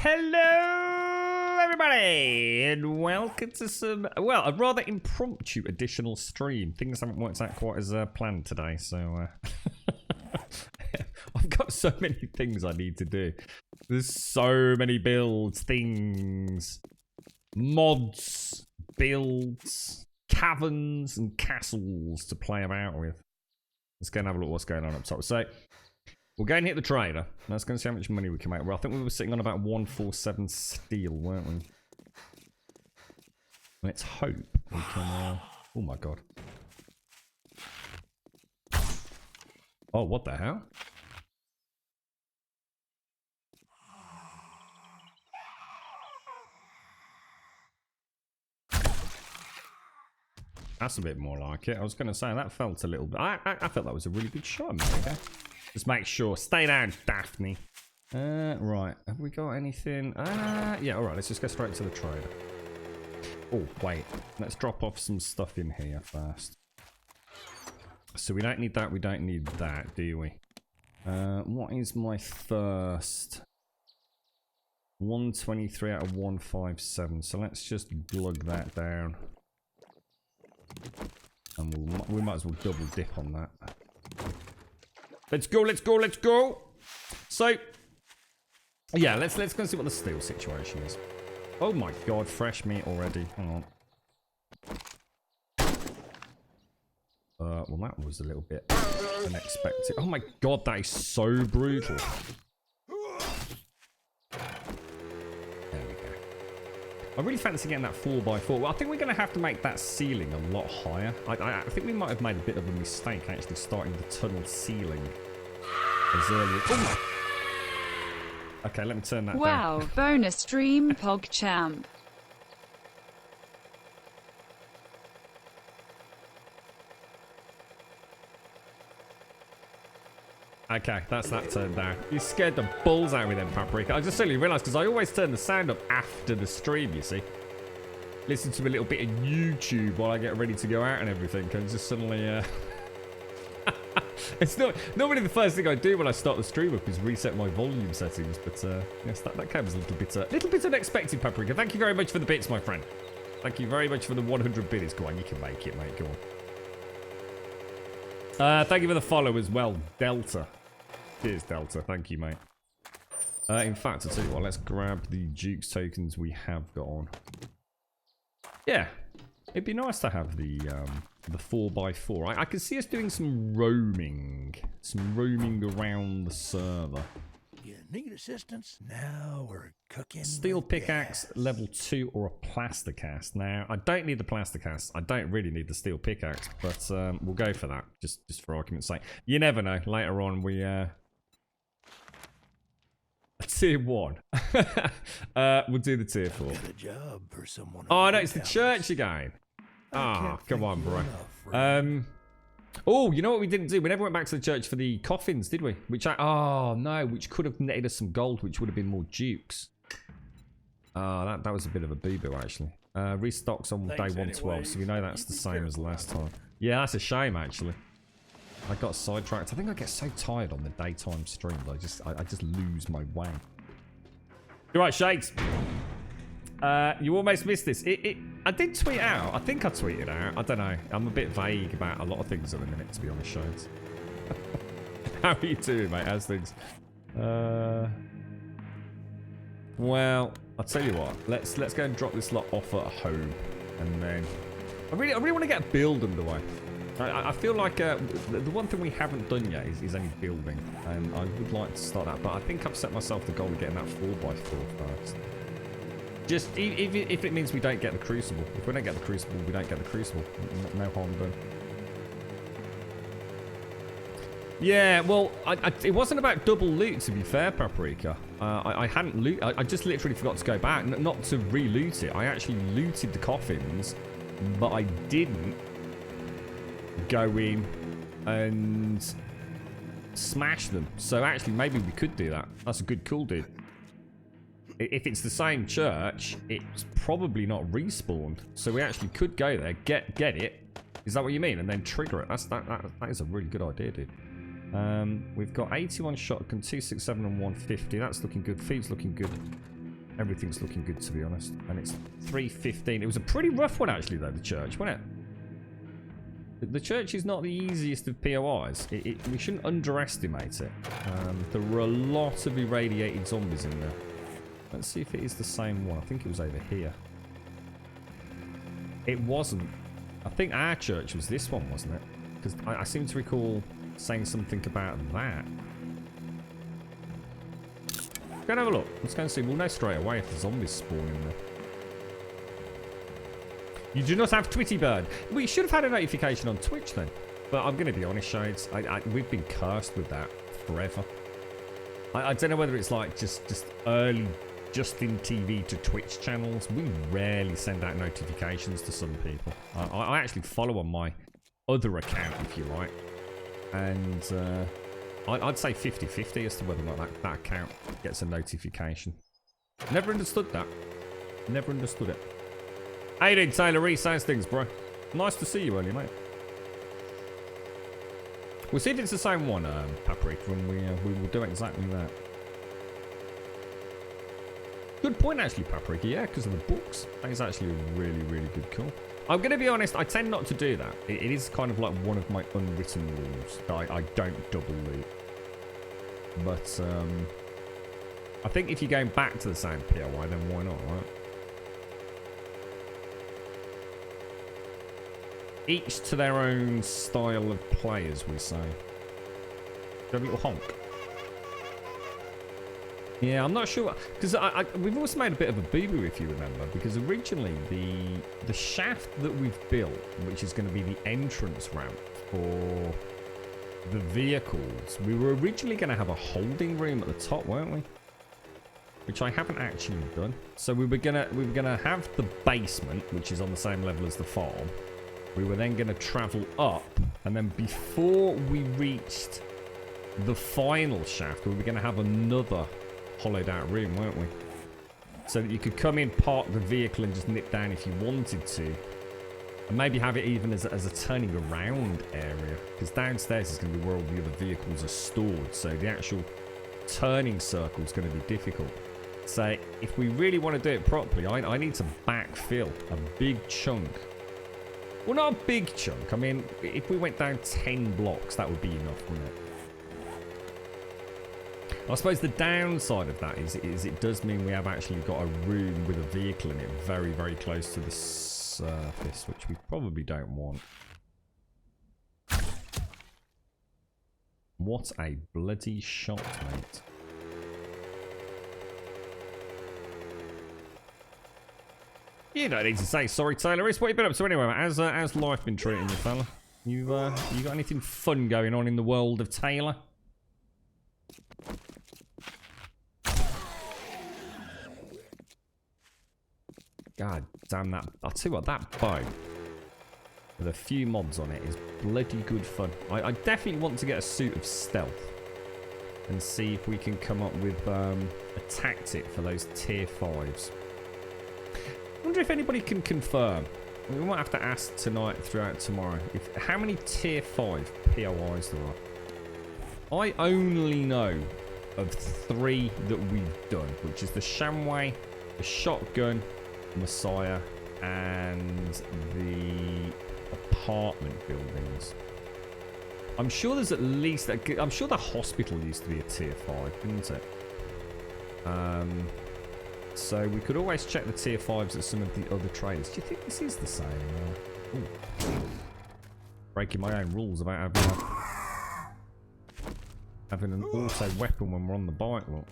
Hello, everybody, and welcome to some, well, a rather impromptu additional stream. Things haven't worked out quite as planned today, so I've got so many things I need to do. There's so many builds, things, mods, builds, caverns, and castles to play about with. Let's go and have a look at what's going on up top. So, we'll go and hit the trader. Let's go and see how much money we can make. Well, I think we were sitting on about 147 steel, weren't we? Let's hope we can... oh my god. Oh, what the hell? That's a bit more like it. I was going to say, that felt a little bit... I felt that was a really good shot. Okay? Just make sure. Stay down, Daphne. Right. Have we got anything? Yeah, alright. Let's just go straight to the trader. Oh, wait. Let's drop off some stuff in here first. So we don't need that. We don't need that, do we? What is my first? 123 out of 157. So let's just glug that down. And we might as well double dip on that. Let's go, let's go, let's go. So, yeah, let's go and see what the steel situation is. Oh my god, fresh meat already. Hang on. Well, that was a little bit unexpected. Oh my god, that is so brutal. I really fancy getting that 4x4. Well, I think we're going to have to make that ceiling a lot higher. I think we might have made a bit of a mistake actually starting the tunnel ceiling as early as... Oh! Okay, let me turn that down. Wow, bonus stream, PogChamp. Okay, that's that turned down. You scared the balls out of me then, Paprika. I just suddenly realised, because I always turn the sound up after the stream, you see. Listen to a little bit of YouTube while I get ready to go out and everything, and just suddenly, it's not normally the first thing I do when I start the stream up is reset my volume settings, but yes, that came as a little bit unexpected, Paprika. Thank you very much for the bits, my friend. Thank you very much for the 100 bits. Go on, you can make it, mate. Go on. Thank you for the follow as well, Delta. Cheers, Delta. Thank you, mate. In fact, I'll tell you what, let's grab the Duke's tokens we have got on. Yeah, it'd be nice to have the 4x4. I can see us doing some roaming around the server. You need assistance? Now we're cooking. Steel pickaxe, level 2, or a plaster cast. Now, I don't need the plaster cast. I don't really need the steel pickaxe, but we'll go for that, just for argument's sake. You never know. Later on, we... Tier 1. We'll do the tier 4. Got a job for someone. Oh, no, it's the church again. Ah, oh, come on, bro. Oh, you know what we didn't do? We never went back to the church for the coffins, did we? Which oh no, which could have netted us some gold, which would have been more dukes. That was a bit of a boo-boo, actually. Restocks on day 112, so we know that's the same as last time. Yeah, that's a shame, actually. I got sidetracked. I think I get so tired on the daytime streams. I just lose my way. You're right, Shades. You almost missed this. I did tweet out. I think I tweeted out. I don't know. I'm a bit vague about a lot of things at the minute, to be honest, Shades. How are you doing, mate? How's things? Well, I'll tell you what. Let's go and drop this lot off at home, and then I really want to get a build underway. I feel like the one thing we haven't done yet is any building, and I would like to start that, but I think I've set myself the goal of getting that 4x4 first. Just if it means we don't get the crucible. If we don't get the crucible, we don't get the crucible. No harm done. Yeah, well, it wasn't about double loot, to be fair, Paprika. I hadn't loot. I just literally forgot to go back, not to re-loot it. I actually looted the coffins, but I didn't go in and smash them. So actually, maybe we could do that. That's a good call, dude. If it's the same church, it's probably not respawned. So we actually could go there, get it. Is that what you mean? And then trigger it. That is a really good idea, dude. We've got 81 shotgun, 267 and 150. That's looking good. Feed's looking good. Everything's looking good, to be honest. And it's 3:15. It was a pretty rough one, actually, though, the church, wasn't it? The church is not the easiest of POIs. We shouldn't underestimate it. There were a lot of irradiated zombies in there. Let's see if it is the same one. I think it was over here. It wasn't. I think our church was this one, wasn't it? Because I seem to recall saying something about that. Go and have a look. Let's go and see. We'll know straight away if the zombies spawn in there. You do not have Twitty Bird. We should have had a notification on Twitch then. But I'm going to be honest, Shades. We've been cursed with that forever. I don't know whether it's like just early Justin TV to Twitch channels. We rarely send out notifications to some people. I actually follow on my other account, if you like. And I'd say 50-50 as to whether or not that account gets a notification. Never understood that. Never understood it. How you doing, Taylor Reese? How's things, bro? Nice to see you earlier, mate. We'll see if it's the same one, Paprika, and we will do exactly that. Good point, actually, Paprika. Yeah, because of the books. That is actually a really, really good call. I'm going to be honest, I tend not to do that. It is kind of like one of my unwritten rules that I don't double loot. But I think if you're going back to the same POI, then why not, right? Each to their own style of play, as we say. A little honk. Yeah, I'm not sure, because we've also made a bit of a boo-boo, if you remember, because originally the shaft that we've built, which is going to be the entrance ramp for the vehicles, we were originally going to have a holding room at the top, weren't we? Which I haven't actually done. So we were gonna have the basement, which is on the same level as the farm. We were then going to travel up, and then before we reached the final shaft, we were going to have another hollowed out room, weren't we? So that you could come in, park the vehicle, and just nip down if you wanted to. And maybe have it even as a turning around area. Because downstairs is going to be where all the other vehicles are stored. So the actual turning circle is going to be difficult. So if we really want to do it properly, I need to backfill a big chunk. Well, not a big chunk. I mean, if we went down 10 blocks, that would be enough, wouldn't it? I suppose the downside of that is it does mean we have actually got a room with a vehicle in it very, very close to the surface, which we probably don't want. What a bloody shot, mate. You don't need to say sorry, Taylor. It's what you've been up to anyway. How's life been treating you, fella? You got anything fun going on in the world of Taylor? God damn that. I'll tell you what, that bow with a few mods on it is bloody good fun. I definitely want to get a suit of stealth and see if we can come up with a tactic for those tier 5s. I wonder if anybody can confirm. We might have to ask tonight throughout tomorrow how many tier 5 POIs there are. I only know of 3 that we've done, which is the Shamway, the Shotgun, Messiah, and the apartment buildings. I'm sure there's at least I'm sure the hospital used to be a tier 5, didn't it? So we could always check the tier 5s at some of the other traders. Do you think this is the same? Breaking my own rules about having an auto weapon when we're on the bike. Look.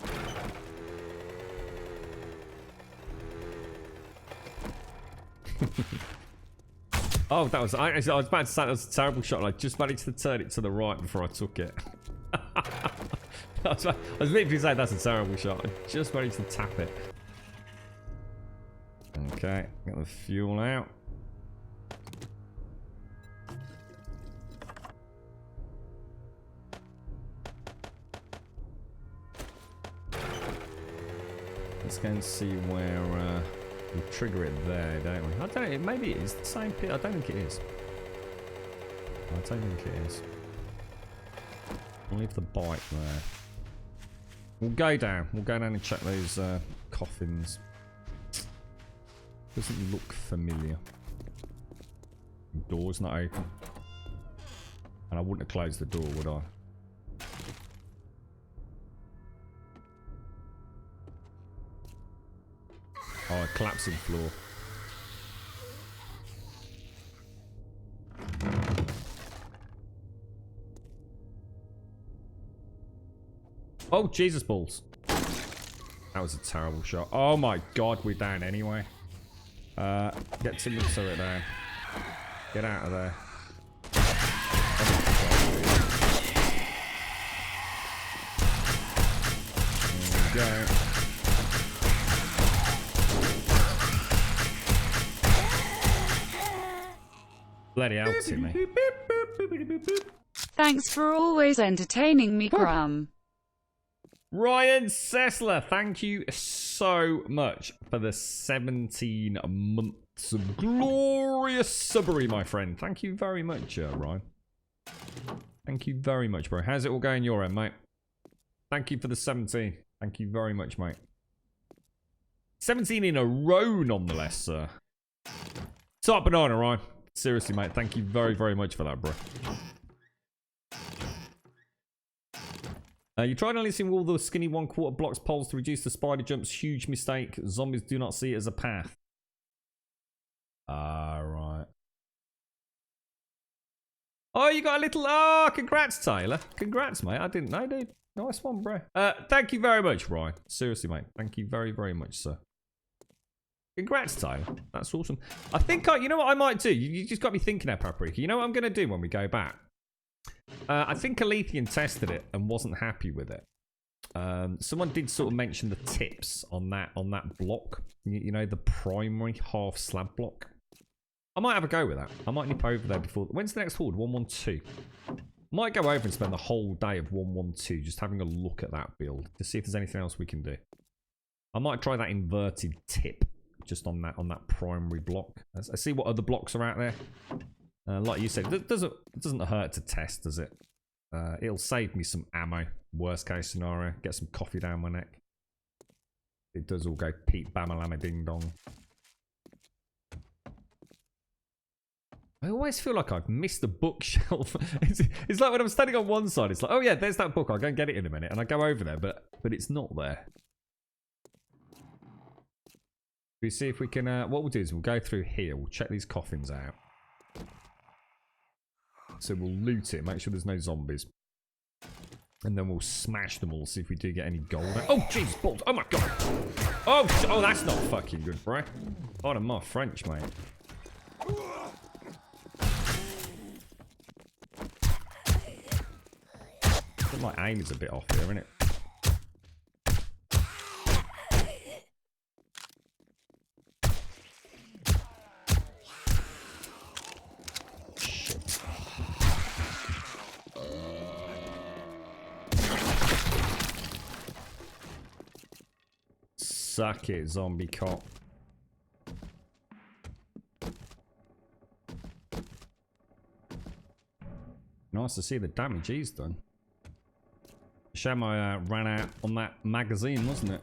Oh, that was I was about to say that was a terrible shot. I just managed to turn it to the right before I took it. I was literally saying that's a terrible shot. I just managed to tap it. Okay, get the fuel out. Let's go and see where we trigger it there, don't we? I don't know, maybe it is the same pit. I don't think it is. I don't think it is. I'll leave the bike there. We'll go down. We'll go down and check those coffins. Doesn't look familiar. Door's not open. And I wouldn't have closed the door, would I? Oh, a collapsing floor. Oh, Jesus balls. That was a terrible shot. Oh my god, we're down anyway. Get to the turret down. Get out of there. There we go. Bloody hell, Timmy. Thanks for always entertaining me, Crum. Ryan Sessler, thank you so much for the 17 months of glorious subbery, my friend. Thank you very much, Ryan. Thank you very much, bro. How's it all going your end, mate? Thank you for the 17. Thank you very much, mate. 17 in a row, nonetheless, sir. Top banana, Ryan. Seriously, mate. Thank you very, very much for that, bro. You tried enlisting all the skinny 1/4 blocks poles to reduce the spider jumps. Huge mistake. Zombies do not see it as a path. Right. Oh, you got a little... Oh, congrats, Taylor. Congrats, mate. I didn't know, dude. Nice one, bro. Thank you very much, Ryan. Seriously, mate. Thank you very, very much, sir. Congrats, Taylor. That's awesome. I think you know what I might do? You just got me thinking now, Paprika. You know what I'm going to do when we go back? I think Alethian tested it and wasn't happy with it. Someone did sort of mention the tips on that block. You know, the primary half slab block. I might have a go with that. I might nip over there before... When's the next horde? 112. Might go over and spend the whole day of 112 just having a look at that build to see if there's anything else we can do. I might try that inverted tip just on that primary block. I see what other blocks are out there. Like you said, it doesn't hurt to test, does it? It'll save me some ammo. Worst case scenario, get some coffee down my neck. It does all go Pete Bamalama Ding Dong. I always feel like I've missed a bookshelf. It's like when I'm standing on one side, it's like, oh yeah, there's that book. I'll go and get it in a minute, and I go over there, but it's not there. We see if we can. What we'll do is we'll go through here. We'll check these coffins out. So we'll loot it, make sure there's no zombies. And then we'll smash them all, see if we do get any gold out. Oh, jeez, balls. Oh, my God. Oh, that's not fucking good, bro. Pardon my French, mate. I think my aim is a bit off here, isn't it? Suck it, zombie cop. Nice to see the damage he's done. Shame I ran out on that magazine, wasn't it?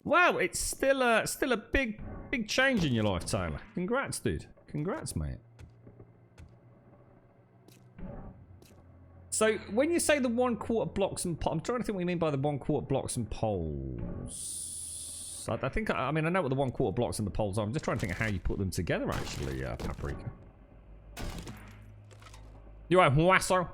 Wow, it's still a big change in your life, Taylor. Congrats, dude. Congrats, mate. So, when you say the 1/4 blocks and poles, I'm trying to think what you mean by the 1/4 blocks and poles. I think, I mean, I know what the 1/4 blocks and the poles are. I'm just trying to think of how you put them together, actually, Paprika. You right, Wasso?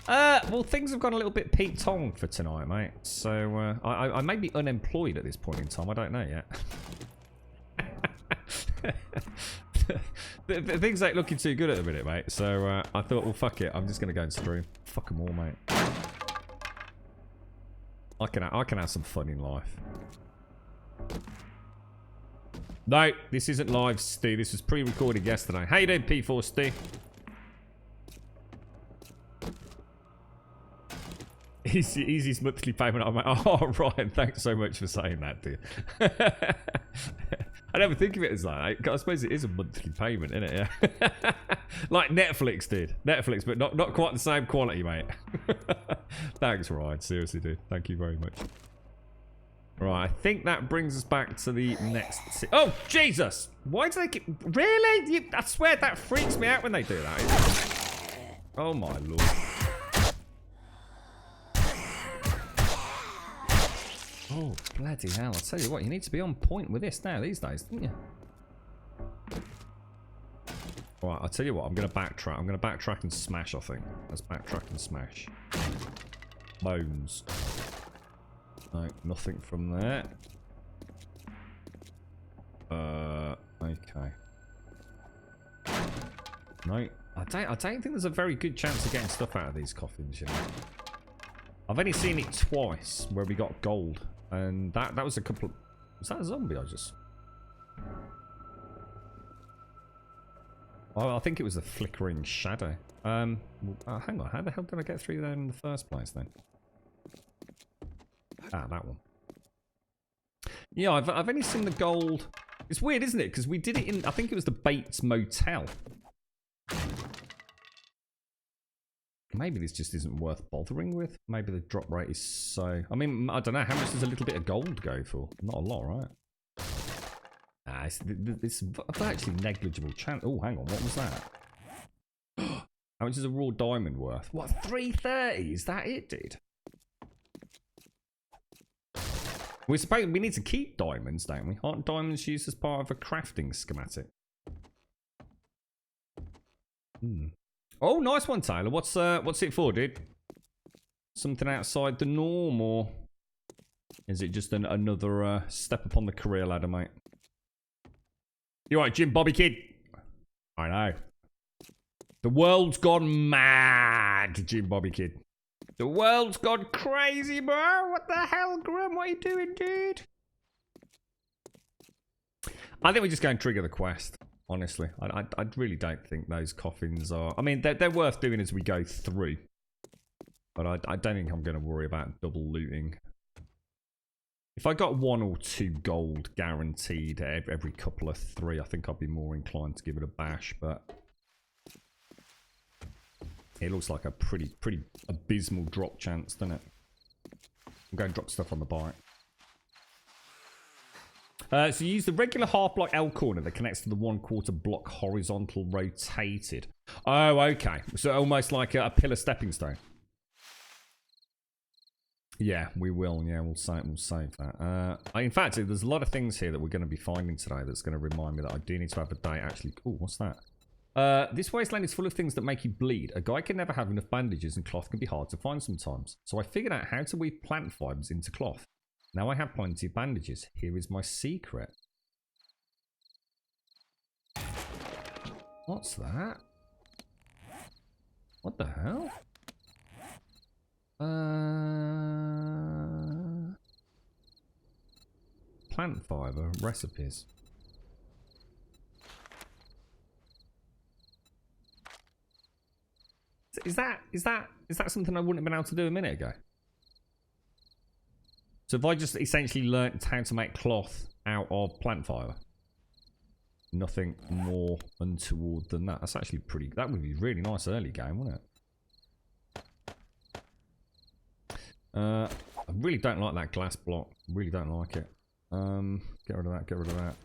Well, things have gone a little bit Pete Tong for tonight, mate. So, I may be unemployed at this point in time. I don't know yet. Things ain't looking too good at the minute, mate. So I thought, well, fuck it. I'm just gonna go and stream. Fuck them all, mate. I can have some fun in life. No, this isn't live, Stu. This was pre-recorded yesterday. How you doing, P4, Stu? Easiest monthly payment. I'm like, oh, Ryan, thanks so much for saying that, dude. I never think of it as that. I suppose it is a monthly payment, isn't it? Yeah. Like Netflix did. Netflix, but not quite the same quality, mate. Thanks, Ryan. Seriously, dude. Thank you very much. Right, I think that brings us back to the next... Oh, Jesus! Why do they keep... Really? I swear that freaks me out when they do that. Oh, my Lord. Oh, bloody hell. I'll tell you what, you need to be on point with this now these days, don't you? Right, I'll tell you what, I'm going to backtrack. I'm going to backtrack and smash, I think. Let's backtrack and smash. Bones. No, nothing from there. Okay. No, I don't think there's a very good chance of getting stuff out of these coffins, you know. I've only seen it twice where we got gold. And that was a couple of... Was that a zombie I just... Oh, I think it was a flickering shadow. Hang on, how the hell did I get through there in the first place then? Ah, that one. Yeah, I've only seen the gold. It's weird, isn't it? Because we did it in, I think it was the Bates Motel. Maybe this just isn't worth bothering with. Maybe the drop rate is so... I mean, I don't know. How much does a little bit of gold go for? Not a lot, right? Ah, it's virtually negligible chance. Oh, hang on. What was that? How much is a raw diamond worth? What, 330? Is that it, dude? We need to keep diamonds, don't we? Aren't diamonds used as part of a crafting schematic? Oh, nice one, Taylor. What's it for, dude? Something outside the norm, or is it just another step up on the career ladder, mate? You right, Jim Bobby Kid? I know. The world's gone mad, Jim Bobby Kid. The world's gone crazy, bro. What the hell, Grum? What are you doing, dude? I think we just go and trigger the quest. Honestly, I really don't think those coffins are... I mean, they're worth doing as we go through. But I don't think I'm going to worry about double looting. If I got 1 or 2 gold guaranteed every couple of 3, I think I'd be more inclined to give it a bash. But it looks like a pretty abysmal drop chance, doesn't it? I'm going to drop stuff on the bike. So you use the regular half block L corner that connects to the 1/4 block horizontal rotated. Oh, okay. So almost like a pillar stepping stone. Yeah, we will. Yeah, we'll save that. In fact, there's a lot of things here that we're going to be finding today that's going to remind me that I do need to have a day actually. Oh, what's that? This wasteland is full of things that make you bleed. A guy can never have enough bandages and cloth can be hard to find sometimes. So I figured out how to weave plant fibers into cloth. Now I have plenty of bandages. Here is my secret. What's that? What the hell? Plant fiber recipes. Is that something I wouldn't have been able to do a minute ago? So if I just essentially learnt how to make cloth out of plant fiber, nothing more untoward than that. That's actually pretty... That would be really nice early game, wouldn't it? I really don't like that glass block. Really don't like it. Get rid of that. Get rid of that.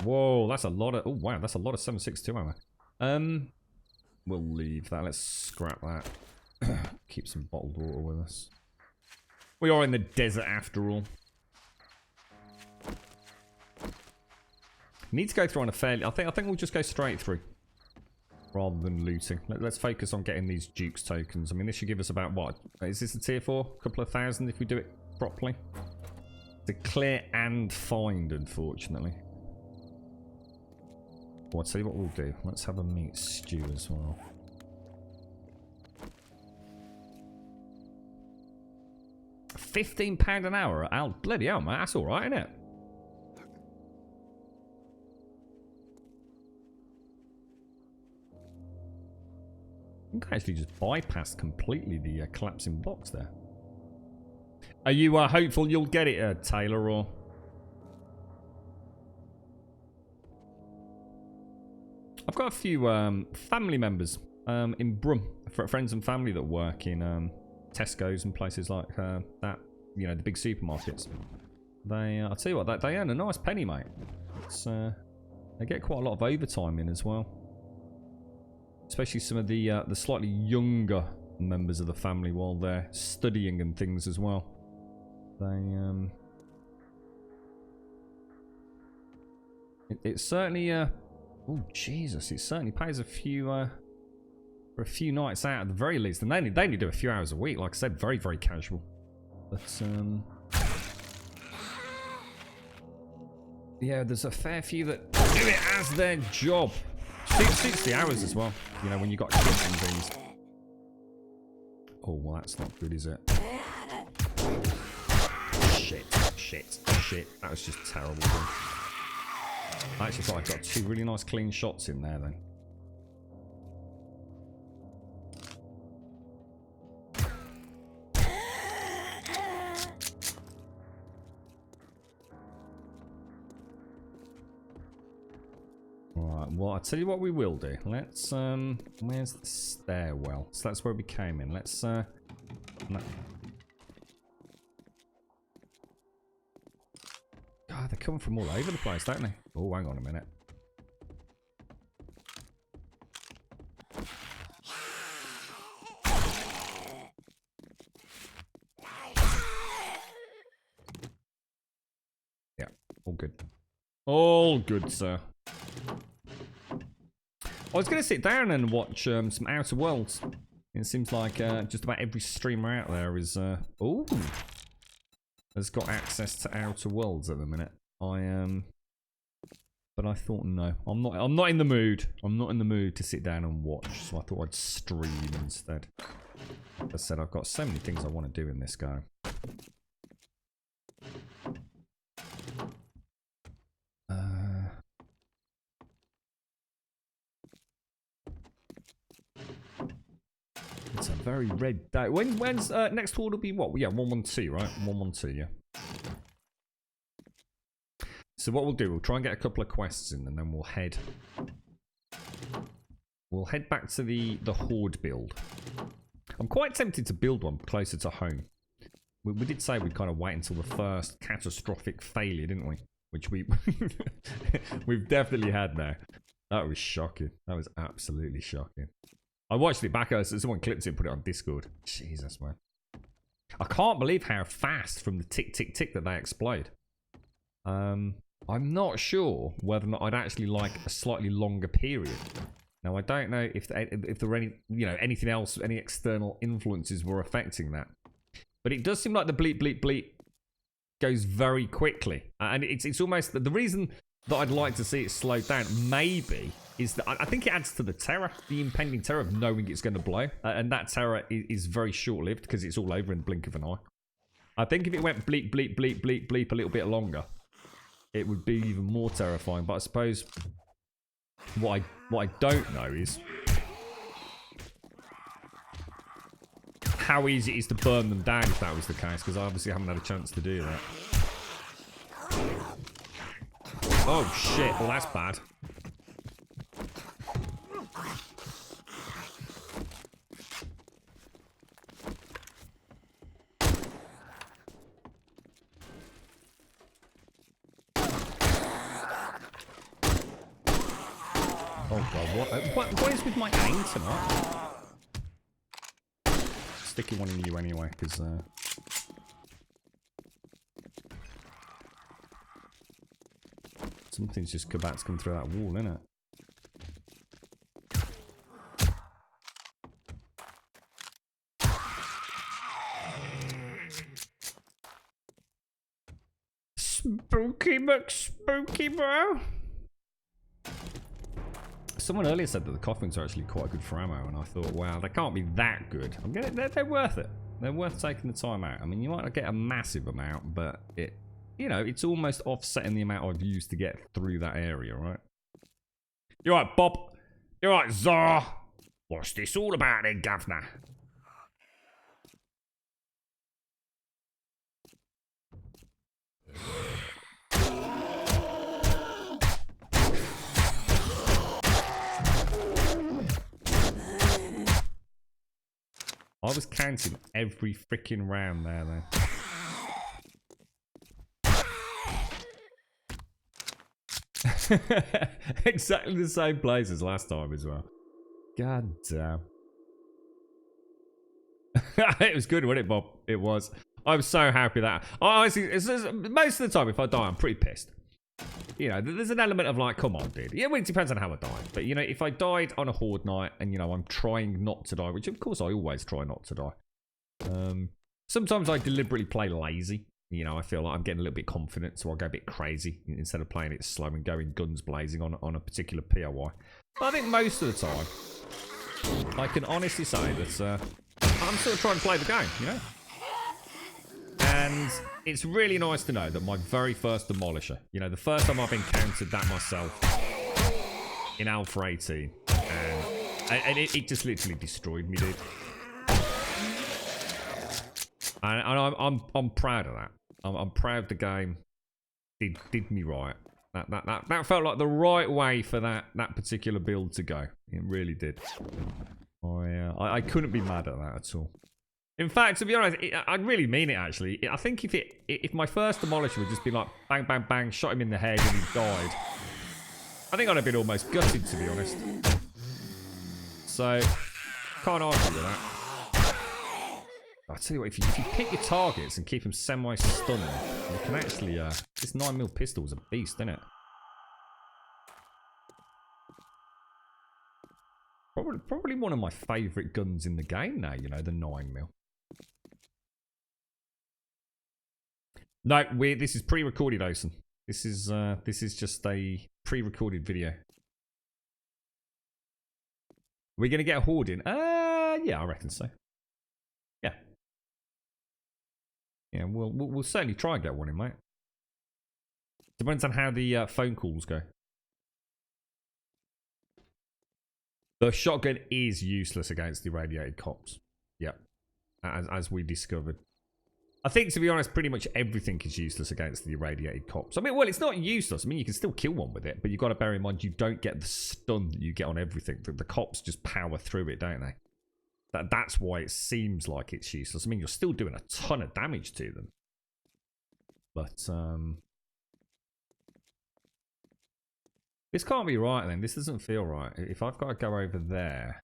Whoa, that's a lot of... Oh, wow, that's a lot of 7.62 ammo. We'll leave that. Let's scrap that. Keep some bottled water with us. We are in the desert after all. Need to go through on a fairly... I think we'll just go straight through. Rather than looting. Let's focus on getting these Dukes tokens. I mean, this should give us about what? Is this a tier 4? A couple of thousand if we do it properly. To clear and find, unfortunately. Well, I'll tell you what we'll do. Let's have a meat stew as well. £15 an hour. Bloody hell, man. That's alright, isn't it? I think I actually just bypassed completely the collapsing box there. Are you hopeful you'll get it, Taylor, or... got a few family members in Brum, friends and family that work in Tesco's and places like that. You know, the big supermarkets. They, I'll tell you what, they earn a nice penny, mate. It's, they get quite a lot of overtime in as well. Especially some of the slightly younger members of the family while they're studying and things as well. They, it certainly, oh Jesus, it certainly pays a few, for a few nights out at the very least. And they only do a few hours a week, like I said, very, very casual. But, yeah, there's a fair few that do it as their job. Suits the hours as well, you know, when you got kids and things. Oh, well, that's not good, is it? Shit. That was just terrible. I actually thought I got 2 really nice clean shots in there then. Alright, well, I'll tell you what we will do. Let's, where's the stairwell? So that's where we came in. Let's, no. God, they come from all over the place, don't they? Oh, hang on a minute. Yeah, all good. All good, sir. I was going to sit down and watch some Outer Worlds. It seems like just about every streamer out there is ooh, has got access to Outer Worlds at the minute. I am, but I thought no, I'm not in the mood. I'm not in the mood to sit down and watch. So I thought I'd stream instead. As I said, I've got so many things I want to do in this go. It's a very red day. When's next order will be what? Yeah, 112, right? 112, yeah. So what we'll do, we'll try and get a couple of quests in, and then we'll head back to the Horde build. I'm quite tempted to build one closer to home. We did say we'd kind of wait until the first catastrophic failure, didn't we? Which we've definitely had now. That was shocking. That was absolutely shocking. I watched it back. Someone clipped it and put it on Discord. Jesus, man. I can't believe how fast from the tick, tick, tick that they explode. I'm not sure whether or not I'd actually like a slightly longer period. Now, I don't know if there were any, you know, anything else, any external influences were affecting that. But it does seem like the bleep, bleep, bleep goes very quickly. And it's almost, the reason that I'd like to see it slow down, maybe, is that I think it adds to the terror, the impending terror of knowing it's going to blow. And that terror is very short-lived because it's all over in the blink of an eye. I think if it went bleep, bleep, bleep, bleep, bleep a little bit longer, it would be even more terrifying. But I suppose what I don't know is how easy it is to burn them down if that was the case, because I obviously haven't had a chance to do that. Oh shit, well that's bad. Oh god, what is with my aim tonight? Sticky one in you anyway, because something's just about to come through that wall, isn't it? Spooky McSpooky, bro. Someone earlier said that the coffins are actually quite good for ammo, and I thought, wow, they can't be that good. They're worth it. They're worth taking the time out. I mean, you might not get a massive amount, but you know, it's almost offsetting the amount I've used to get through that area, right? You're right, Bob. You're right, Czar. What's this all about then, Governor? I was counting every freaking round there, then. Exactly the same place as last time as well. God damn. It was good, wasn't it, Bob? It was. I'm so happy that... Honestly, most of the time, if I die, I'm pretty pissed. You know, there's an element of like, come on, dude. Yeah, well, it depends on how I died. But, you know, if I died on a horde night and, you know, I'm trying not to die, which, of course, I always try not to die. Sometimes I deliberately play lazy. You know, I feel like I'm getting a little bit confident, so I'll go a bit crazy instead of playing it slow and going guns blazing on a particular POI. But I think most of the time, I can honestly say that I'm sort of trying to play the game, you know? And it's really nice to know that my very first Demolisher, you know, the first time I've encountered that myself in Alpha 18, and it just literally destroyed me, dude. And I'm proud of that. I'm proud the game did me right. That felt like the right way for that particular build to go. It really did. I couldn't be mad at that at all. In fact, to be honest, I really mean it. Actually, I think if my first Demolisher would just be like bang bang bang, shot him in the head and he died, I think I'd have been almost gutted, to be honest. So can't argue with that. I'll tell you what, if you pick your targets and keep them semi-stunned, you can actually, this 9mm pistol is a beast, isn't it? Probably one of my favourite guns in the game now, you know, the 9mm. No, this is pre-recorded, Osen. This is just a pre-recorded video. We're going to get a horde in? Yeah, I reckon so. Yeah. Yeah, we'll certainly try and get one in, mate. Depends on how the phone calls go. The shotgun is useless against the irradiated cops. Yep. As we discovered. I think, to be honest, pretty much everything is useless against the irradiated cops. I mean, well, it's not useless. I mean, you can still kill one with it, but you've got to bear in mind you don't get the stun that you get on everything. The cops just power through it, don't they? That's why it seems like it's useless. I mean, you're still doing a ton of damage to them. But, this can't be right, then. This doesn't feel right. If I've got to go over there...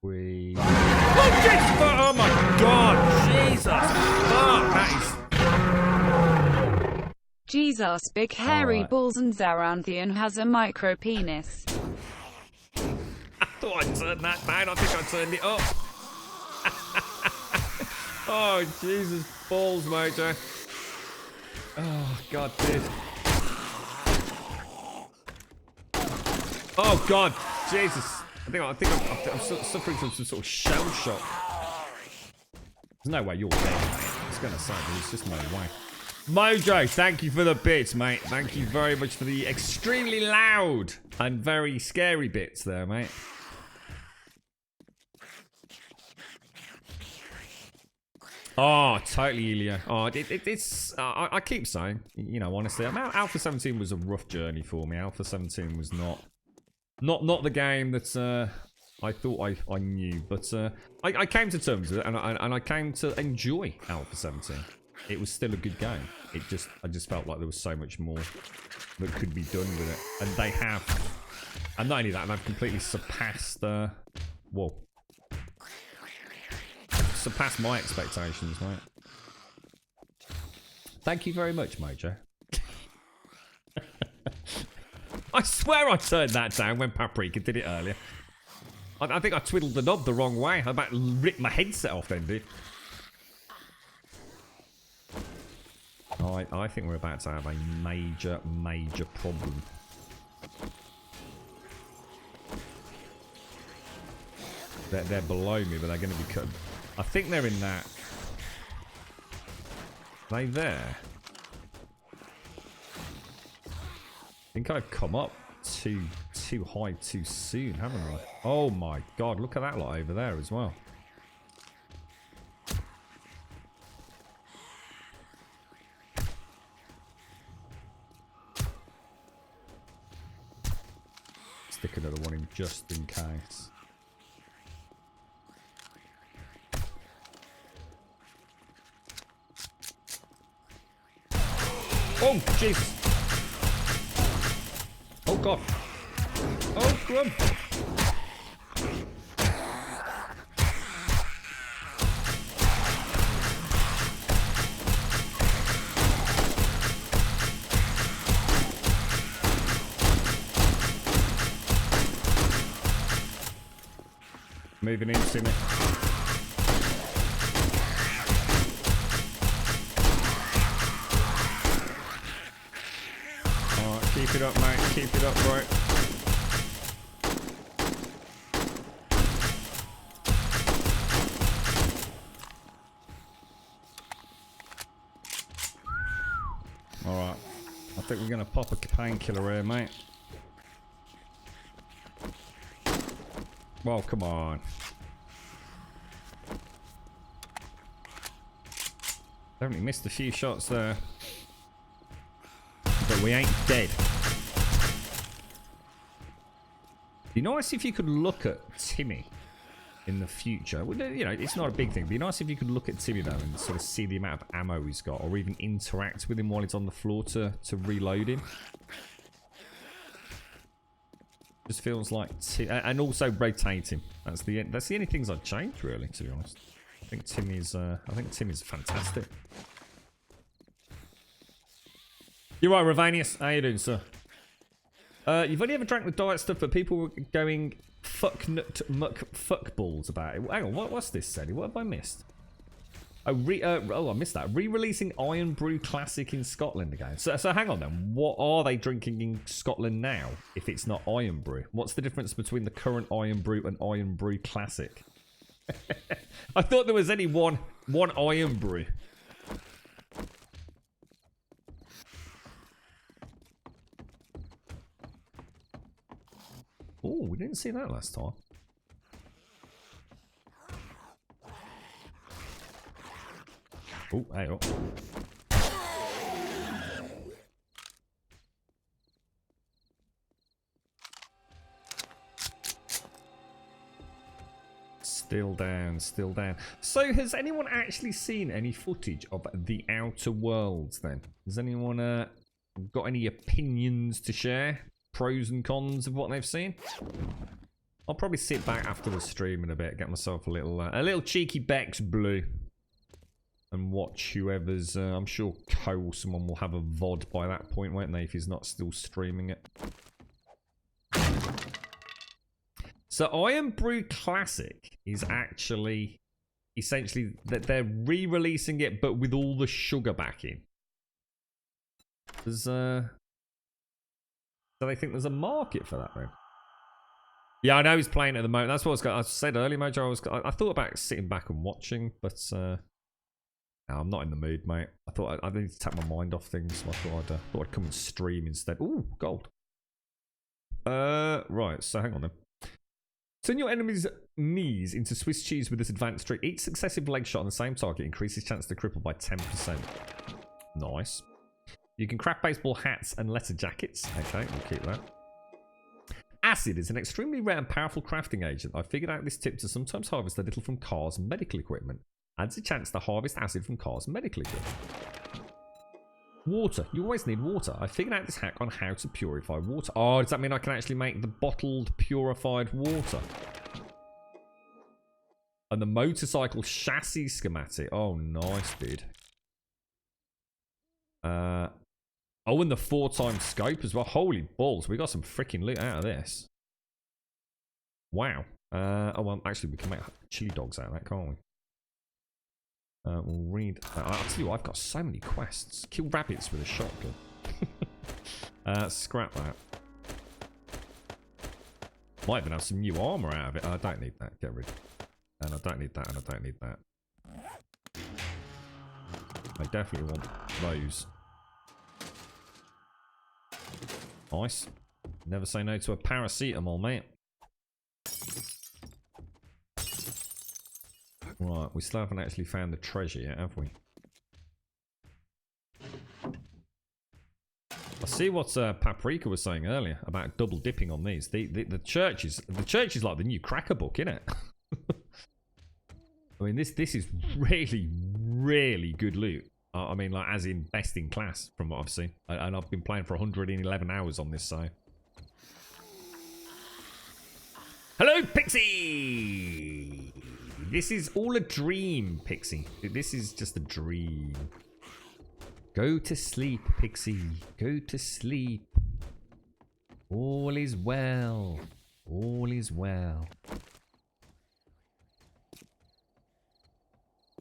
Oh my god! Jesus! Fuck! That is... Jesus, big hairy balls and Zaranthian has a micro penis. I thought I turned that down. I think I turned it up. Oh, Jesus. Balls, Mojo. Oh, God, dude. Oh, God. Jesus. I think I'm suffering from some sort of shell shock. There's no way you're dead, mate. I was going to say, but there's just no way. Mojo, thank you for the bits, mate. Thank you very much for the extremely loud and very scary bits there, mate. Oh, totally, Elio. Oh, it's... I keep saying, you know, honestly, Alpha 17 was a rough journey for me. Alpha 17 was not the game that I thought I knew, but I came to terms with it, and I came to enjoy Alpha 17. It was still a good game. I just felt like there was so much more that could be done with it, and they have. And not only that, they've completely surpassed. Whoa. Surpassed my expectations, mate. Thank you very much, Mojo. I swear I turned that down when Paprika did it earlier. I think I twiddled the knob the wrong way. I about ripped my headset off then, dude. I think we're about to have a major problem. They're below me, but they're going to be cut. I think they're in that. Are they there? I think I've come up too high too soon, haven't I? Oh my god, look at that lot over there as well. Stick another one in just in case. Oh, Jesus. Oh, God. Oh, Grum. Moving in, Timmy. Alright, keep it up, mate. Keep it up, bro. Alright. I think we're going to pop a painkiller here, mate. Well, come on. Definitely missed a few shots there. But we ain't dead. Be nice if you could look at Timmy in the future. Well, you know, it's not a big thing. It'd be nice if you could look at Timmy though and sort of see the amount of ammo he's got, or even interact with him while he's on the floor to reload him. Just feels like, and also rotate him. That's the only things I'd change really, to be honest. I think Timmy's fantastic. You're right, Ravanius. How you doing, sir? You've only ever drank the diet stuff, but people were going fuck nut muck fuck balls about it. Hang on, what's this, Sadie? What have I missed? Oh, I missed that. Re-releasing Iron Brew Classic in Scotland again. So hang on then. What are they drinking in Scotland now if it's not Iron Brew? What's the difference between the current Iron Brew and Iron Brew Classic? I thought there was only one Iron Brew. Oh, we didn't see that last time. Oh, hey, oh. Still down, still down. So, has anyone actually seen any footage of The Outer Worlds then? Has anyone got any opinions to share? Pros and cons of what they've seen? I'll probably sit back after the stream in a bit, get myself a little cheeky Beck's Blue. And watch whoever's, I'm sure Cole, someone will have a VOD by that point, won't they, if he's not still streaming it. So Iron Brew Classic is actually, essentially, that they're re-releasing it, but with all the sugar back in. There's, so they think there's a market for that, then? Yeah, I know he's playing at the moment. That's what I said earlier, Mojo. I thought about sitting back and watching, but, no, I'm not in the mood, mate. I thought I need to take my mind off things, so I thought I'd come and stream instead. Ooh, gold. Right, so hang on then. Turn your enemy's knees into Swiss cheese with this advanced trick. Each successive leg shot on the same target increases chance to cripple by 10%. Nice. You can craft baseball hats and letter jackets. Okay, we'll keep that. Acid is an extremely rare and powerful crafting agent. I figured out this tip to sometimes harvest a little from cars and medical equipment. Adds a chance to harvest acid from cars and medical equipment. Water. You always need water. I figured out this hack on how to purify water. Oh, does that mean I can actually make the bottled purified water? And the motorcycle chassis schematic. Oh, nice, dude. Oh, and the 4x scope as well. Holy balls. We got some freaking loot out of this. Wow. Oh, well, actually, we can make chili dogs out of that, can't we? We'll read. I'll tell you what, I've got so many quests. Kill rabbits with a shotgun. Scrap that. Might even have some new armor out of it. I don't need that. Get rid. And I don't need that, and I don't need that. I definitely want those. Nice. Never say no to a paracetamol, mate. Right, we still haven't actually found the treasure yet, have we? I see what Paprika was saying earlier about double dipping on these. The church is like the new cracker book, isn't it? I mean, this is really, really good loot. I mean, like, as in best in class from what I've seen. And I've been playing for 111 hours on this, so. Hello, Pixie! This is all a dream, Pixie. This is just a dream. Go to sleep, Pixie. Go to sleep. All is well. All is well.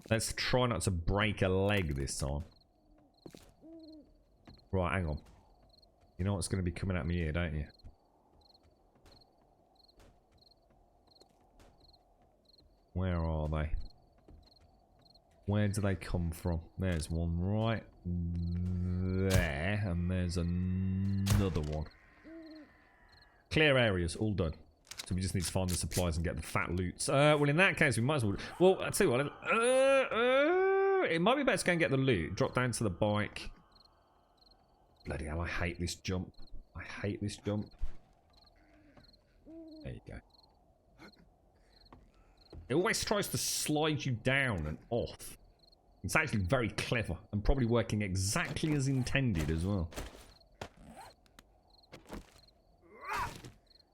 Let's try not to break a leg this time. Right, hang on. You know what's going to be coming at me here, don't you? Where are they? Where do they come from? There's one right there, and there's another one. Clear areas, all done. So we just need to find the supplies and get the fat loots. Well, in that case, we might as well... Well, I'll tell you what. It might be better to go and get the loot. Drop down to the bike. Bloody hell, I hate this jump. I hate this jump. There you go. It always tries to slide you down and off. It's actually very clever and probably working exactly as intended as well.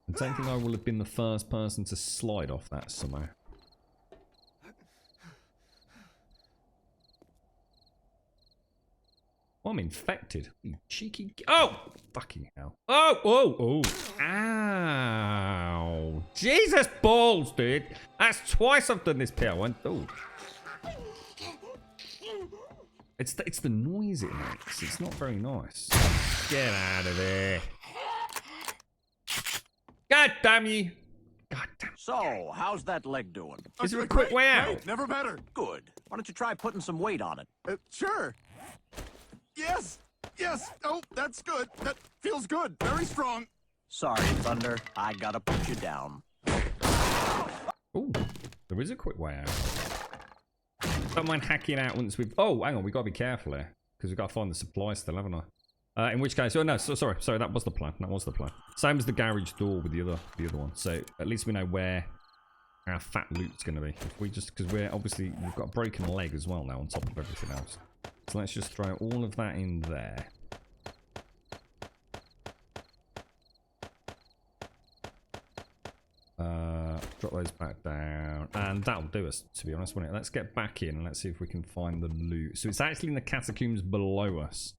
I don't think I will have been the first person to slide off that somehow. Oh, I'm infected. You cheeky... Oh! Fucking hell. Oh! Oh! Oh! Ow! Jesus balls, dude! That's twice I've done this PO1. Oh. It's the noise it makes. It's not very nice. Get out of there. God damn you. God damn. So, how's that leg doing? Is there a quick way out? Great, never better. Good. Why don't you try putting some weight on it? Sure. Yes. Yes. Oh, that's good. That feels good. Very strong. Sorry, Thunder. I gotta put you down. Ooh, there is a quick way out. Don't mind hacking out once we've... Oh, hang on. We've got to be careful here. Because we've got to find the supplies still, haven't I? In which case... Oh, no. Sorry. That was the plan. That was the plan. Same as the garage door with the other one. So, at least we know where our fat loot's going to be. If we just... Because we're obviously... We've got a broken leg as well now on top of everything else. So, let's just throw all of that in there. Drop those back down, and that'll do us, to be honest, won't it? Let's get back in and let's see if we can find the loot. So it's actually in the catacombs below us,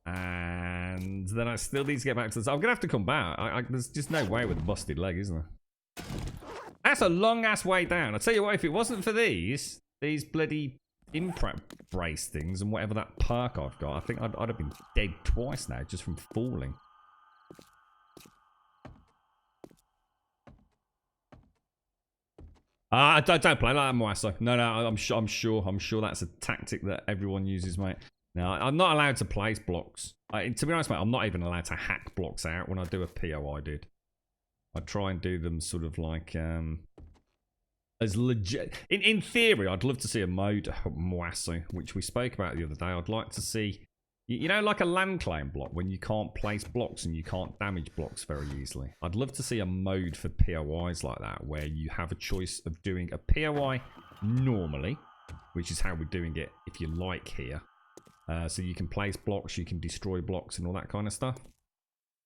and then I still need to get back to this. I'm gonna have to come back. There's just no way with a busted leg, isn't there? That's a long ass way down. I tell you what, if it wasn't for these bloody impact brace things and whatever that perk I've got, I think I'd have been dead twice now just from falling. Don't play like that, Moasso. No, I'm sure that's a tactic that everyone uses, mate. Now, I'm not allowed to place blocks. To be honest, mate, I'm not even allowed to hack blocks out. When I do a PO, I did. I try and do them sort of like as legit. In theory, I'd love to see a mode Moasso, which we spoke about the other day. I'd like to see, you know, like a land claim block when you can't place blocks and you can't damage blocks very easily. I'd love to see a mode for POIs like that where you have a choice of doing a POI normally, which is how we're doing it if you like here. So you can place blocks, you can destroy blocks and all that kind of stuff.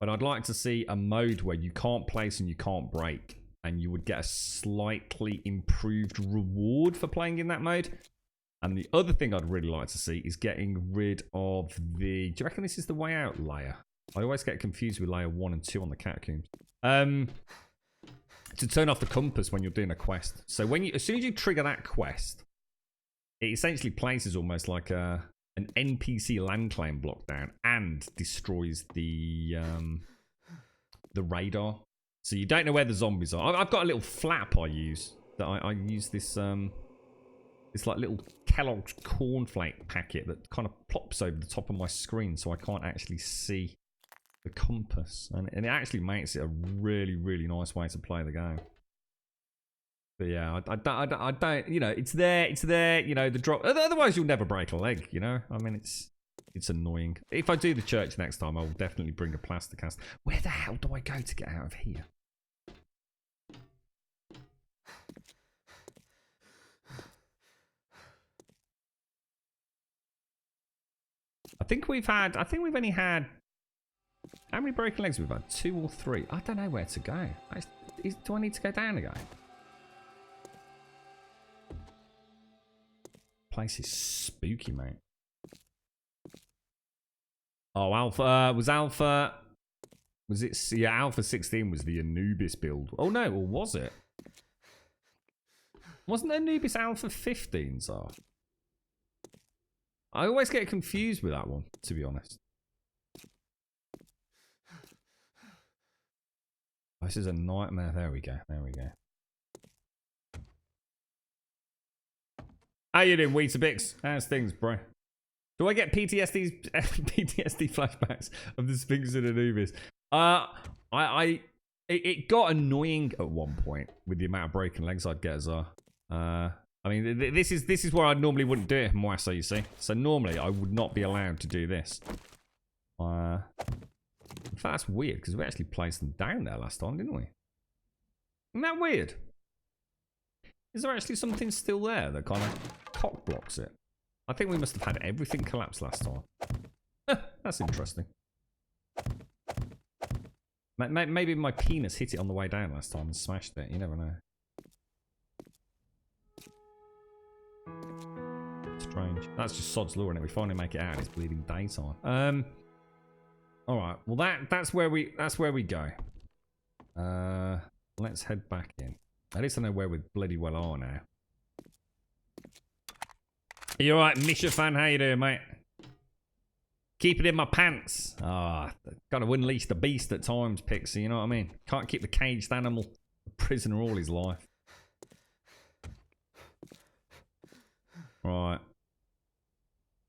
But I'd like to see a mode where you can't place and you can't break, and you would get a slightly improved reward for playing in that mode. And the other thing I'd really like to see is getting rid of the... Do you reckon this is the way out layer? I always get confused with layer 1 and 2 on the catacombs. To turn off the compass when you're doing a quest. So when as soon as you trigger that quest, it essentially places almost like an NPC land claim block down and destroys the radar. So you don't know where the zombies are. I've got a little flap I use. That I use this... It's like little Kellogg's cornflake packet that kind of plops over the top of my screen so I can't actually see the compass. And it actually makes it a really, really nice way to play the game. But yeah, I don't, you know, it's there, you know, the drop. Otherwise, you'll never break a leg, you know? I mean, it's annoying. If I do the church next time, I'll definitely bring a plaster cast. Where the hell do I go to get out of here? I think we've only had... How many broken legs we've had? 2 or 3? I don't know where to go. Do I need to go down again? Place is spooky, mate. Oh, Alpha... Was it... Yeah, Alpha 16 was the Anubis build. Oh, no. Or was it? Wasn't Anubis Alpha 15, so? I always get confused with that one, to be honest. This is a nightmare. There we go. There we go. How you doing, Weetabix? How's things, bro? Do I get PTSD flashbacks of the Sphinx and Anubis? It got annoying at one point with the amount of broken legs I'd get as well. I mean, this is where I normally wouldn't do it in Moasa, you see. So normally I would not be allowed to do this. In fact, that's weird because we actually placed them down there last time, didn't we? Isn't that weird? Is there actually something still there that kind of cock blocks it? I think we must have had everything collapse last time. That's interesting. Maybe my penis hit it on the way down last time and smashed it. You never know. Strange. That's just sod's law, and we finally make it out. It's bleeding daytime. All right. Well, that's where we go. Let's head back in. At least I know where we bloody well are now. Are you all right, Misha fan? How you doing, mate? Keep it in my pants. Gotta unleash the beast at times, Pixie. You know what I mean? Can't keep the caged animal a prisoner all his life. Right.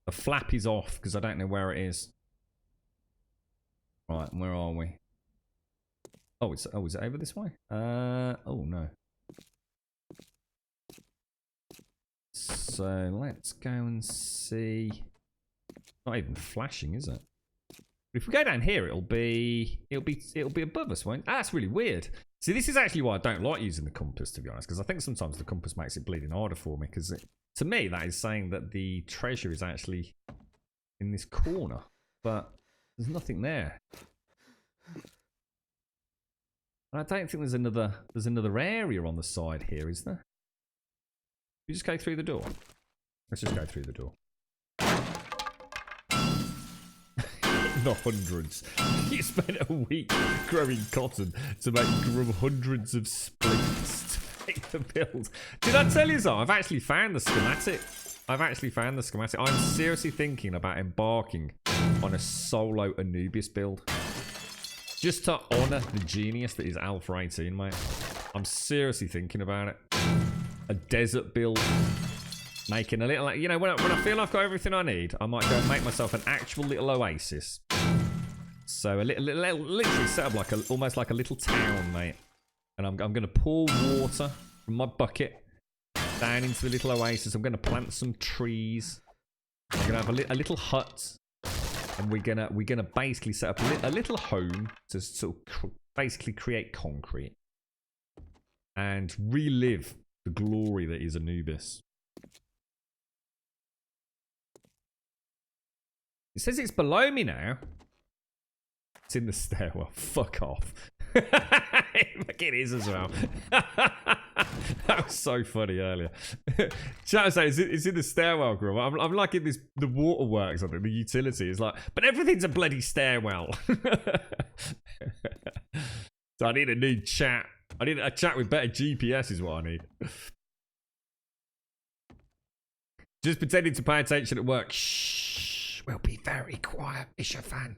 The flap is off because I don't know where it is. Right, where are we? Oh, is it over this way? Oh no. So let's go and see. Not even flashing, is it? But if we go down here, it'll be above us, won't it? Ah, that's really weird. See, this is actually why I don't like using the compass, to be honest, because I think sometimes the compass makes it bleeding harder for me. Because to me, that is saying that the treasure is actually in this corner, but there's nothing there. And I don't think there's another area on the side here, is there? We just go through the door. Let's just go through the door. The hundreds. You spent a week growing cotton to make hundreds of splints to make the build. Did I tell you so? I've actually found the schematic. I'm seriously thinking about embarking on a solo Anubis build. Just to honour the genius that is Alpha 18, mate. I'm seriously thinking about it. A desert build. Making a little, you know, when I feel I've got everything I need, I might go and make myself an actual little oasis. So literally set up like almost like a little town, mate. And I'm going to pour water from my bucket down into the little oasis. I'm going to plant some trees. I'm going to have a little hut, and we're gonna basically set up a little home to sort of basically create concrete and relive the glory that is Anubis. It says it's below me now. It's in the stairwell. Fuck off. Fuck it is as well. That was so funny earlier. Chat was saying it's in the stairwell, girl. I'm like in the waterworks, I think, the utility. It's like, but everything's a bloody stairwell. So I need a new chat. I need a chat with better GPS is what I need. Just pretending to pay attention at work. Shh. We'll be very quiet, Isha fan.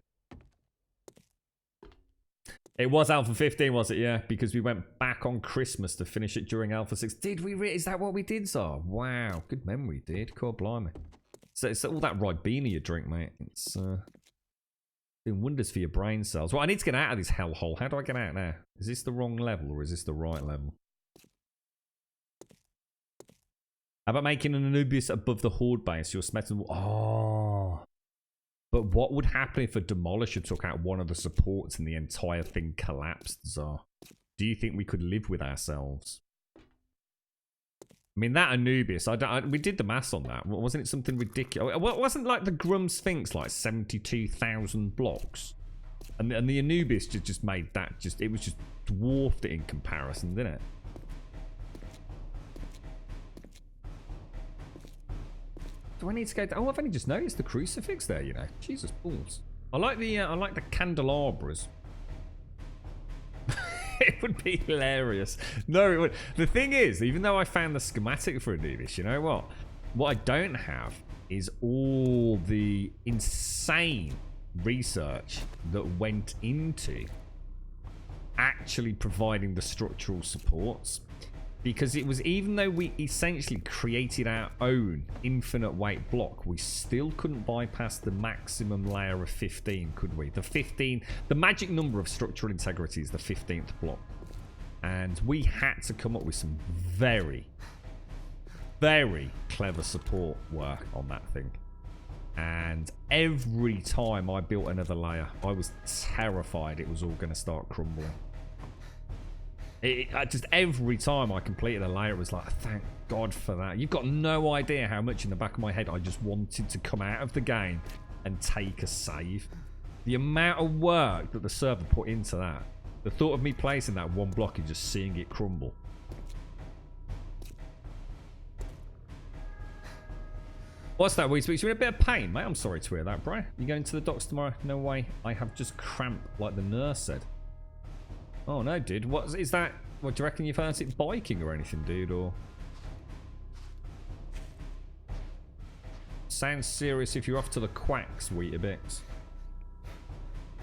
It was Alpha 15, was it? Yeah, because we went back on Christmas to finish it during Alpha 6. Did we? Is that what we did, Zar? Wow, good memory, dude. God blimey. So it's all that Ribena you drink, mate. It's doing wonders for your brain cells. Well, I need to get out of this hellhole. How do I get out now? Is this the wrong level or is this the right level? How about making an Anubis above the Horde base? You're smelting. Oh. But what would happen if a demolisher took out one of the supports and the entire thing collapsed, Zar? Do you think we could live with ourselves? I mean, that Anubis, we did the maths on that. Wasn't it something ridiculous? Wasn't like the Grum Sphinx like 72,000 blocks? And the Anubis just made that, it was just dwarfed it in comparison, didn't it? Do I need to go down? Oh, I've only just noticed the crucifix there, you know. Jesus balls. I like the candelabras. It would be hilarious. No, it would. The thing is, even though I found the schematic for Anubis, you know what? What I don't have is all the insane research that went into actually providing the structural supports. Because it was, even though we essentially created our own infinite weight block, we still couldn't bypass the maximum layer of 15, could we? The magic number of structural integrity is the 15th block. And we had to come up with some very, very clever support work on that thing. And every time I built another layer, I was terrified it was all going to start crumbling. Just every time I completed a layer, it was like, thank God for that. You've got no idea how much in the back of my head I just wanted to come out of the game and take a save. The amount of work that the server put into that. The thought of me placing that one block and just seeing it crumble. What's that, Wee Speaks? You're in a bit of pain, mate. I'm sorry to hear that, bro. You going to the doctor tomorrow? No way. I have just cramped, like the nurse said. Oh no, dude. What is that? What do you reckon you've heard it biking or anything, dude? Or sounds serious if you're off to the quacks, Weetabix.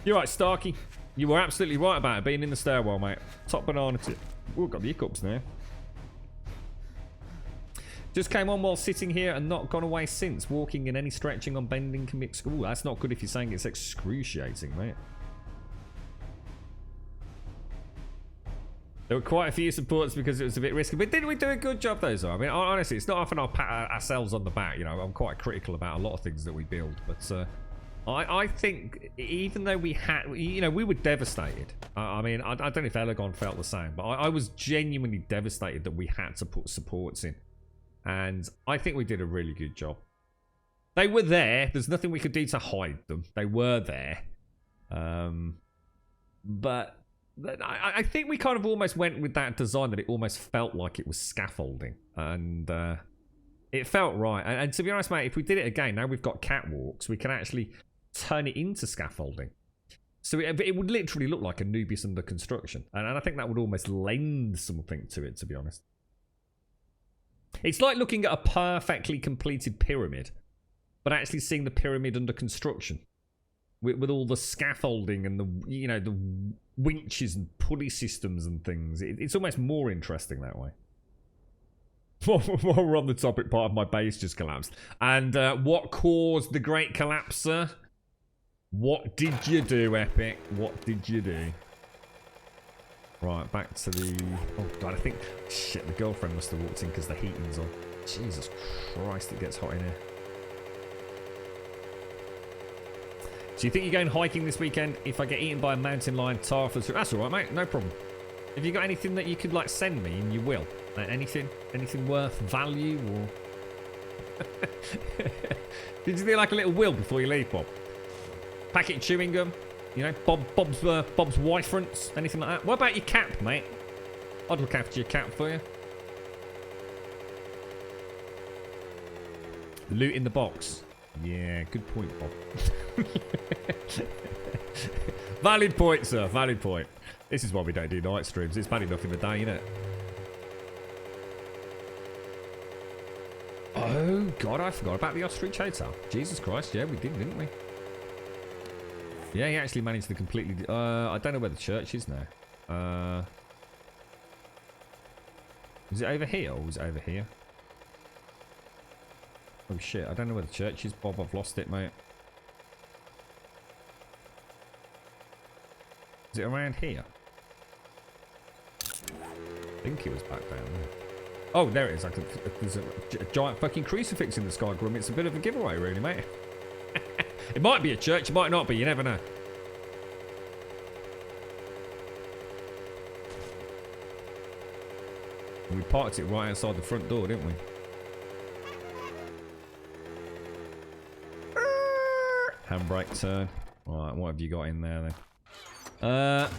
You're right, Starkey. You were absolutely right about it being in the stairwell, mate. Top banana tip. Oh, got the hiccups now. Just came on while sitting here and not gone away since. Walking and any stretching on bending can be... Ooh, that's not good if you're saying it's excruciating, mate. There were quite a few supports because it was a bit risky, but didn't we do a good job though? I mean, honestly, it's not often I'll pat ourselves on the back. You know, I'm quite critical about a lot of things that we build, but I think even though we had, you know, we were devastated. I mean, I don't know if Elegon felt the same, but I was genuinely devastated that we had to put supports in, and I think we did a really good job. They were there. There's nothing we could do to hide them. They were there, but. I think we kind of almost went with that design that it almost felt like it was scaffolding, and it felt right. And to be honest, mate, if we did it again, now we've got catwalks, we can actually turn it into scaffolding. So it would literally look like Anubis under construction, and I think that would almost lend something to it, to be honest. It's like looking at a perfectly completed pyramid, but actually seeing the pyramid under construction. With all the scaffolding and the, you know, the winches and pulley systems and things. It's almost more interesting that way. While we're on the topic, part of my base just collapsed. And what caused the great collapse, sir? What did you do, Epic? What did you do? Right, back to the... Oh, God, I think... Shit, the girlfriend must have walked in because the heating's on. Jesus Christ, it gets hot in here. Do you think you're going hiking this weekend? If I get eaten by a mountain lion, tar for the... That's alright, mate. No problem. Have you got anything that you could, like, send me and you will? Anything worth value or... Did you do, like, a little will before you leave, Bob? Packet of chewing gum? You know, Bob's wife fronts? Anything like that? What about your cap, mate? I'd look after your cap for you. Loot in the box. Yeah, good point, Bob. Valid point, sir. Valid point. This is why we don't do night streams. It's bad enough in the day, isn't it? Oh, God, I forgot about the ostrich hotel. Jesus Christ, yeah, we did, didn't we? Yeah, he actually managed to completely... I don't know where the church is now. Is it over here or was it over here? Oh shit, I don't know where the church is, Bob. I've lost it, mate. Is it around here? I think it was back down there. Oh, there it is. There's a giant fucking crucifix in the sky, Grum. It's a bit of a giveaway, really, mate. It might be a church, it might not be. You never know. And we parked it right outside the front door, didn't we? Handbrake turn. Alright, what have you got in there then?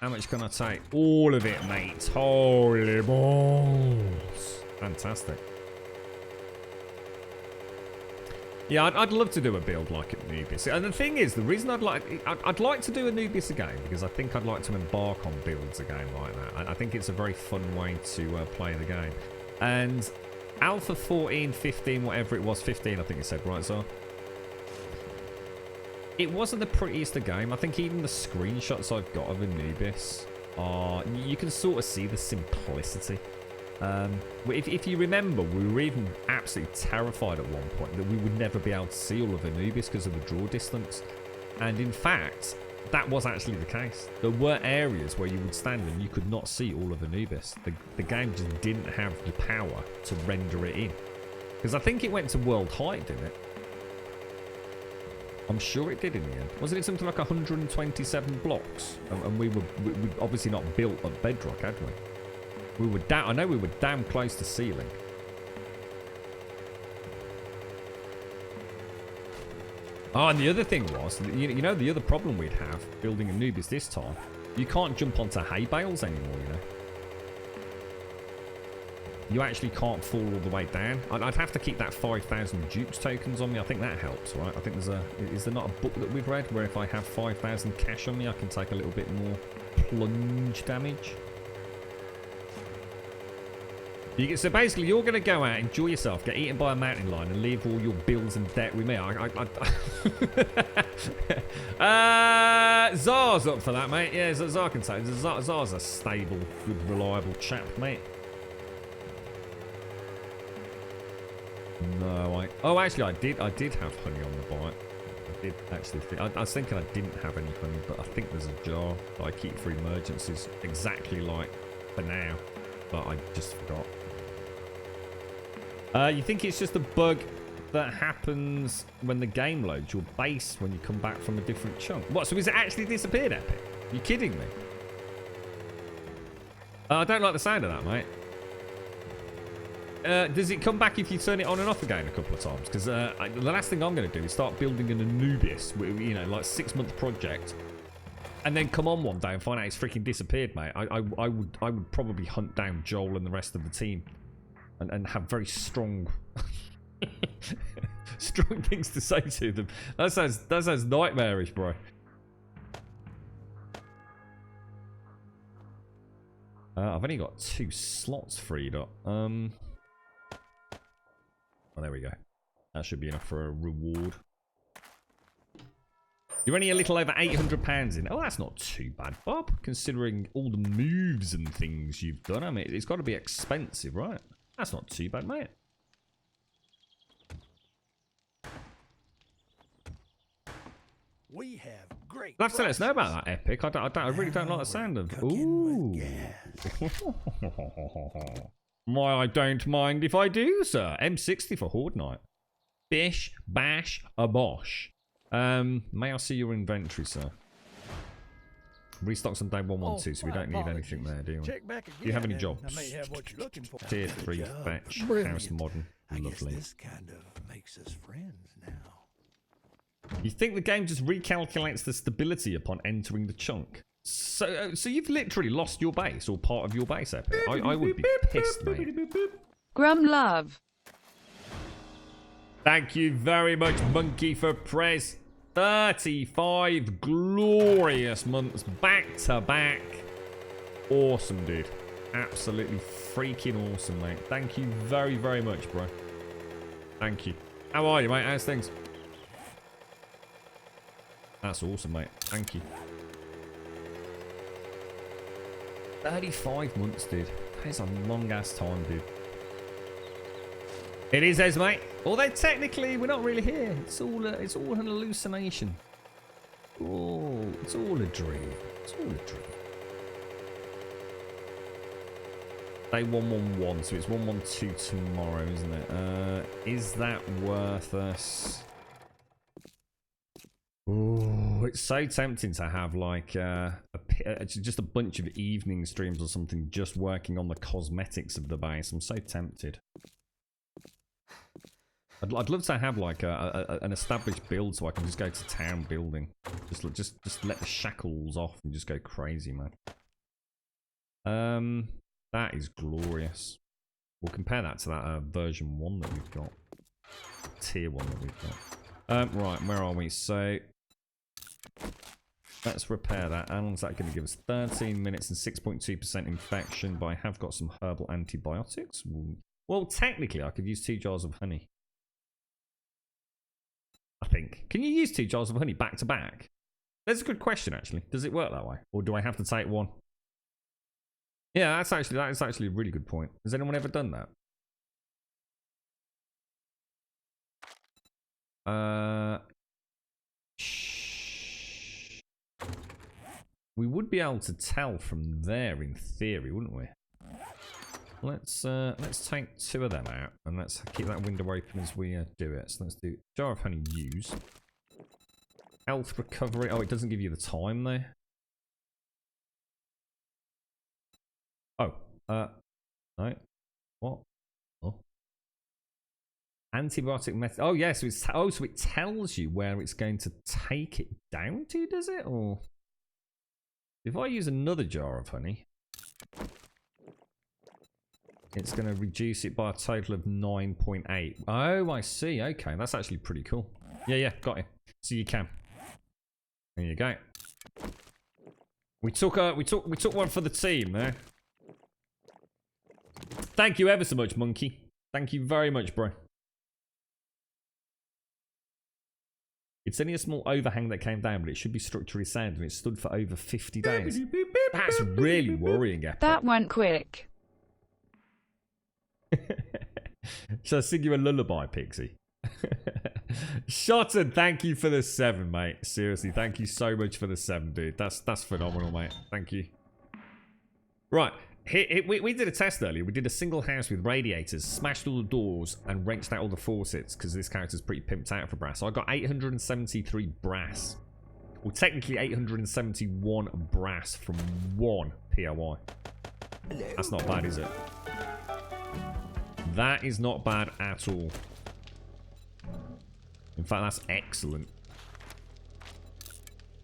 How much can I take? All of it, mate. Holy balls. Fantastic. Yeah, I'd love to do a build like at Nubius. And the thing is, the reason I'd like to do a Nubius again, because I think I'd like to embark on builds again like that. I think it's a very fun way to play the game. And Alpha 14, 15, whatever it was, 15 I think it said, right, so it wasn't the prettiest of game. I think even the screenshots I've got of Anubis are... You can sort of see the simplicity. If you remember, we were even absolutely terrified at one point that we would never be able to see all of Anubis because of the draw distance. And in fact, that was actually the case. There were areas where you would stand and you could not see all of Anubis. The game just didn't have the power to render it in. Because I think it went to world height, didn't it? I'm sure it did in the end. Wasn't it something like 127 blocks? And we obviously not built at bedrock, had we? We were down. I know we were damn close to ceiling. Oh, and the other thing was, you know, the other problem we'd have building Anubis this time, you can't jump onto hay bales anymore, you know. You actually can't fall all the way down. I'd have to keep that 5,000 Dukes tokens on me. I think that helps, right? I think there's a... Is there not a book that we've read where if I have 5,000 cash on me, I can take a little bit more plunge damage? So basically, you're going to go out, enjoy yourself, get eaten by a mountain lion, and leave all your bills and debt with me. Zar's up for that, mate. Yeah, Zar can say. Zar's a stable, good, reliable chap, mate. No, oh, actually, I did have honey on the bite. I did actually think... I was thinking I didn't have any honey, but I think there's a jar that I keep for emergencies, exactly like for now, but I just forgot. You think it's just a bug that happens when the game loads your base when you come back from a different chunk? What, so is it actually disappeared, Epic? You kidding me? I don't like the sound of that, mate. Does it come back if you turn it on and off again a couple of times? Because the last thing I'm going to do is start building an Anubis, you know, like 6-month project, and then come on one day and find out it's freaking disappeared, mate. I would probably hunt down Joel and the rest of the team, and have very strong, strong things to say to them. That sounds nightmarish, bro. I've only got 2 slots freed up. Oh, there we go. That should be enough for a reward. You're only a little over £800 in. Oh, that's not too bad, Bob, considering all the moves and things you've done. I mean, it's got to be expensive, right? That's not too bad, mate. We have great. You'll have to let us know about that, Epic. I really don't like the sound of. Ooh. Why, I don't mind if I do, sir. M60 for Horde Night. Bish, bash, a bosh. May I see your inventory, sir? Restock's on day 112, so we don't need anything there, do we? Check back again. Do you have any jobs? I may have what you're looking for. Tier 3 fetch, house modern. Lovely. This kind of makes us friends now. You think the game just recalculates the stability upon entering the chunk? So you've literally lost your base, or part of your base, Epic. I would be pissed, mate. Grum love. Thank you very much, Monkey, for press. 35 glorious months back to back. Awesome, dude. Absolutely freaking awesome, mate. Thank you very, very much, bro. Thank you. How are you, mate? How's things? That's awesome, mate. Thank you. 35 months, dude. That is a long-ass time, dude. It is, Ez, mate. Although technically we're not really here. It's all an hallucination. Oh, it's all a dream. It's all a dream. Day 111, so it's 112 tomorrow, isn't it? Is that worth us? Oh, it's so tempting to have like a just a bunch of evening streams or something, just working on the cosmetics of the base. I'm so tempted. I'd love to have like an established build so I can just go to town building. Just let the shackles off and just go crazy, man. That is glorious. We'll compare that to that version 1 that we've got. Tier 1 that we've got. Right, where are we? So let's repair that. How long is that going to give us? 13 minutes and 6.2% infection, but I have got some herbal antibiotics. Well, technically, I could use 2 jars of honey. I think. Can you use 2 jars of honey back to back? That's a good question, actually. Does it work that way? Or do I have to take 1? Yeah, that is actually a really good point. Has anyone ever done that? We would be able to tell from there in theory, wouldn't we? Let's take 2 of them out and let's keep that window open as we do it. So let's do jar of honey use. Health recovery. Oh, it doesn't give you the time there. Oh, no. What? Oh. Antibiotic method. Oh, yes. Yeah, so it tells you where it's going to take it down to, does it? Or if I use another jar of honey, it's going to reduce it by a total of 9.8. Oh, I see. Okay, that's actually pretty cool. Yeah, got it. So you can. There you go. We took one for the team there. Thank you ever so much, Monkey. Thank you very much, bro. It's only a small overhang that came down, but it should be structurally sound, and it stood for over 50 days. That's really worrying, Epic. That went quick. Shall I sing you a lullaby, Pixie? Shotton, thank you for the 7, mate. Seriously, thank you so much for the 7, dude. That's phenomenal, mate. Thank you. Right. We did a test earlier. We did a single house with radiators, smashed all the doors, and wrenched out all the faucets because this character's pretty pimped out for brass. So I got 873 brass. Well, technically 871 brass from 1 POI. That's not bad, is it? That is not bad at all. In fact, that's excellent.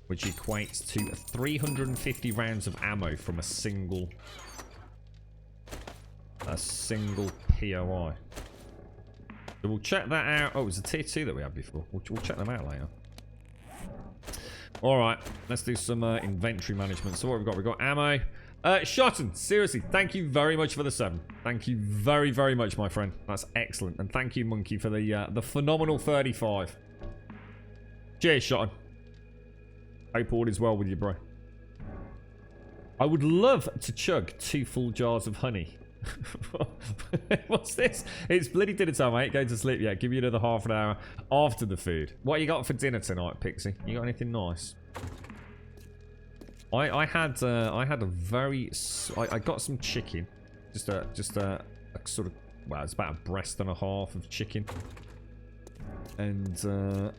Which equates to 350 rounds of ammo from a single POI. So we'll check that out. Oh, it was a tier 2 that we had before. We'll check them out later. Alright, let's do some inventory management. So what we've got? We've got ammo. Shotton, seriously, thank you very much for the 7. Thank you very, very much, my friend. That's excellent. And thank you, Monkey, for the phenomenal 35. Cheers, Shotton. Hope all is well with you, bro. I would love to chug 2 full jars of honey. What's this? It's bloody dinner time, mate. Go to sleep yet. Give you another half an hour after the food. What you got for dinner tonight, Pixie? You got anything nice? I had a very... I got some chicken. Just a sort of... Well, it's about a breast and a half of chicken. And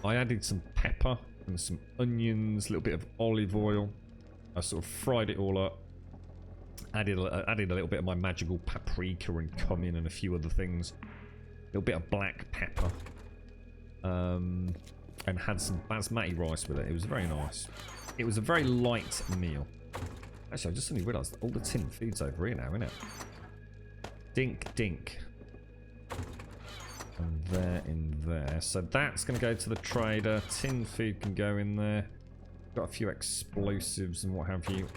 I added some pepper and some onions, a little bit of olive oil. I sort of fried it all up. Added a little bit of my magical paprika and cumin and a few other things. A little bit of black pepper. And had some basmati rice with it. It was very nice. It was a very light meal. Actually, I just suddenly realised all the tin food's over here now, isn't it? Dink, dink. And there in there. So that's going to go to the trader. Tin food can go in there. Got a few explosives and what have you.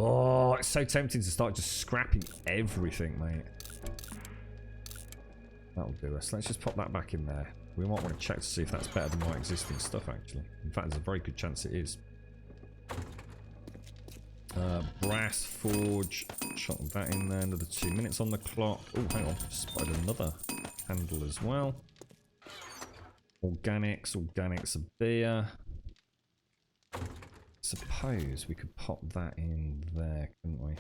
Oh, it's so tempting to start just scrapping everything, mate. That'll do us. Let's just pop that back in there. We might want to check to see if that's better than my existing stuff, actually. In fact, there's a very good chance it is. Brass forge. Chuck that in there. Another 2 minutes on the clock. Oh, hang on. Spotted another handle as well. Organics of beer. Suppose we could pop that in there, couldn't we?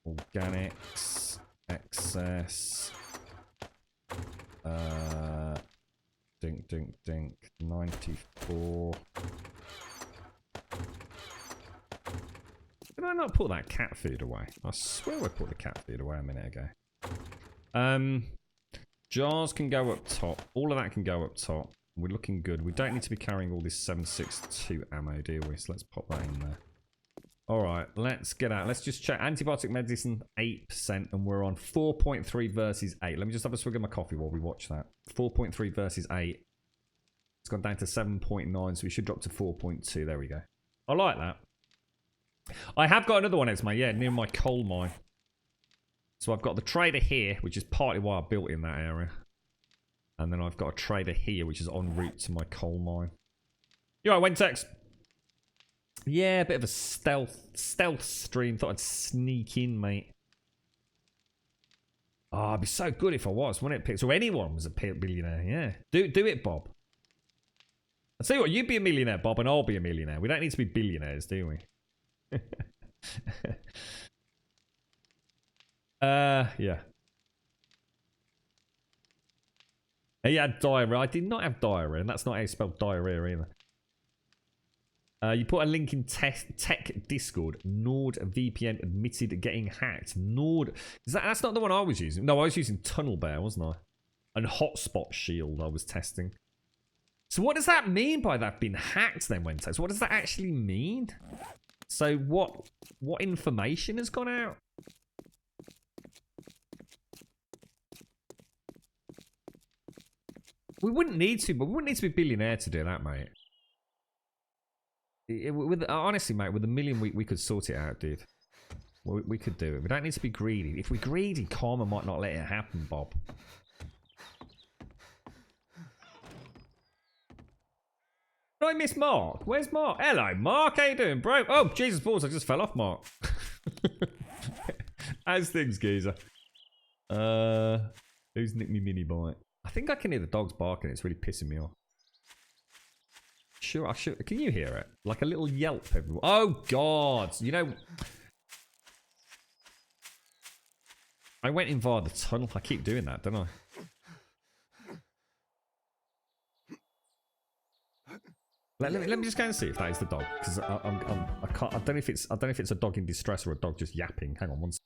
Organics, excess. Did I not put that cat food away? I swear I put the cat food away a minute ago. Jars can go up top. All of that can go up top. We're looking good. We don't need to be carrying all this 7.62 ammo, do we? So let's pop that in there. Alright, let's get out. Let's just check. Antibiotic medicine, 8%, and we're on 4.3 versus 8. Let me just have a swig of my coffee while we watch that. 4.3 versus 8. It's gone down to 7.9, so we should drop to 4.2. There we go. I like that. I have got another one, Esme, yeah, near my coal mine. So I've got the trader here, which is partly why I built in that area. And then I've got a trader here, which is en route to my coal mine. You all right, Wentex? Yeah, a bit of a stealth stream. Thought I'd sneak in, mate. Oh, it'd be so good if I was, wouldn't it? So anyone was a billionaire, yeah. Do it, Bob. I'll tell you what, you'd be a millionaire, Bob, and I'll be a millionaire. We don't need to be billionaires, do we? Yeah. He had diarrhea. I did not have diarrhea, and that's not how you spell diarrhea either. You put a link in tech Discord. NordVPN admitted getting hacked. That's not the one I was using. No, I was using Tunnel Bear, wasn't I? And Hotspot Shield I was testing. So what does that mean by that being hacked then, Wentex? What does that actually mean? So what information has gone out? We wouldn't need to, but we wouldn't need to be billionaire to do that, mate. Honestly, mate, with $1 million, we could sort it out, dude. We could do it. We don't need to be greedy. If we're greedy, karma might not let it happen, Bob. Did I miss Mark? Where's Mark? Hello, Mark. How you doing, bro? Oh, Jesus balls, I just fell off, Mark. How's things, geezer? Who's nicked me mini bite? I think I can hear the dogs barking. It's really pissing me off. Sure, can you hear it? Like a little yelp everywhere. Oh, God. You know, I went in via the tunnel. I keep doing that, don't I? Let me just go and see if that is the dog, because I don't know if it's a dog in distress or a dog just yapping. Hang on one second.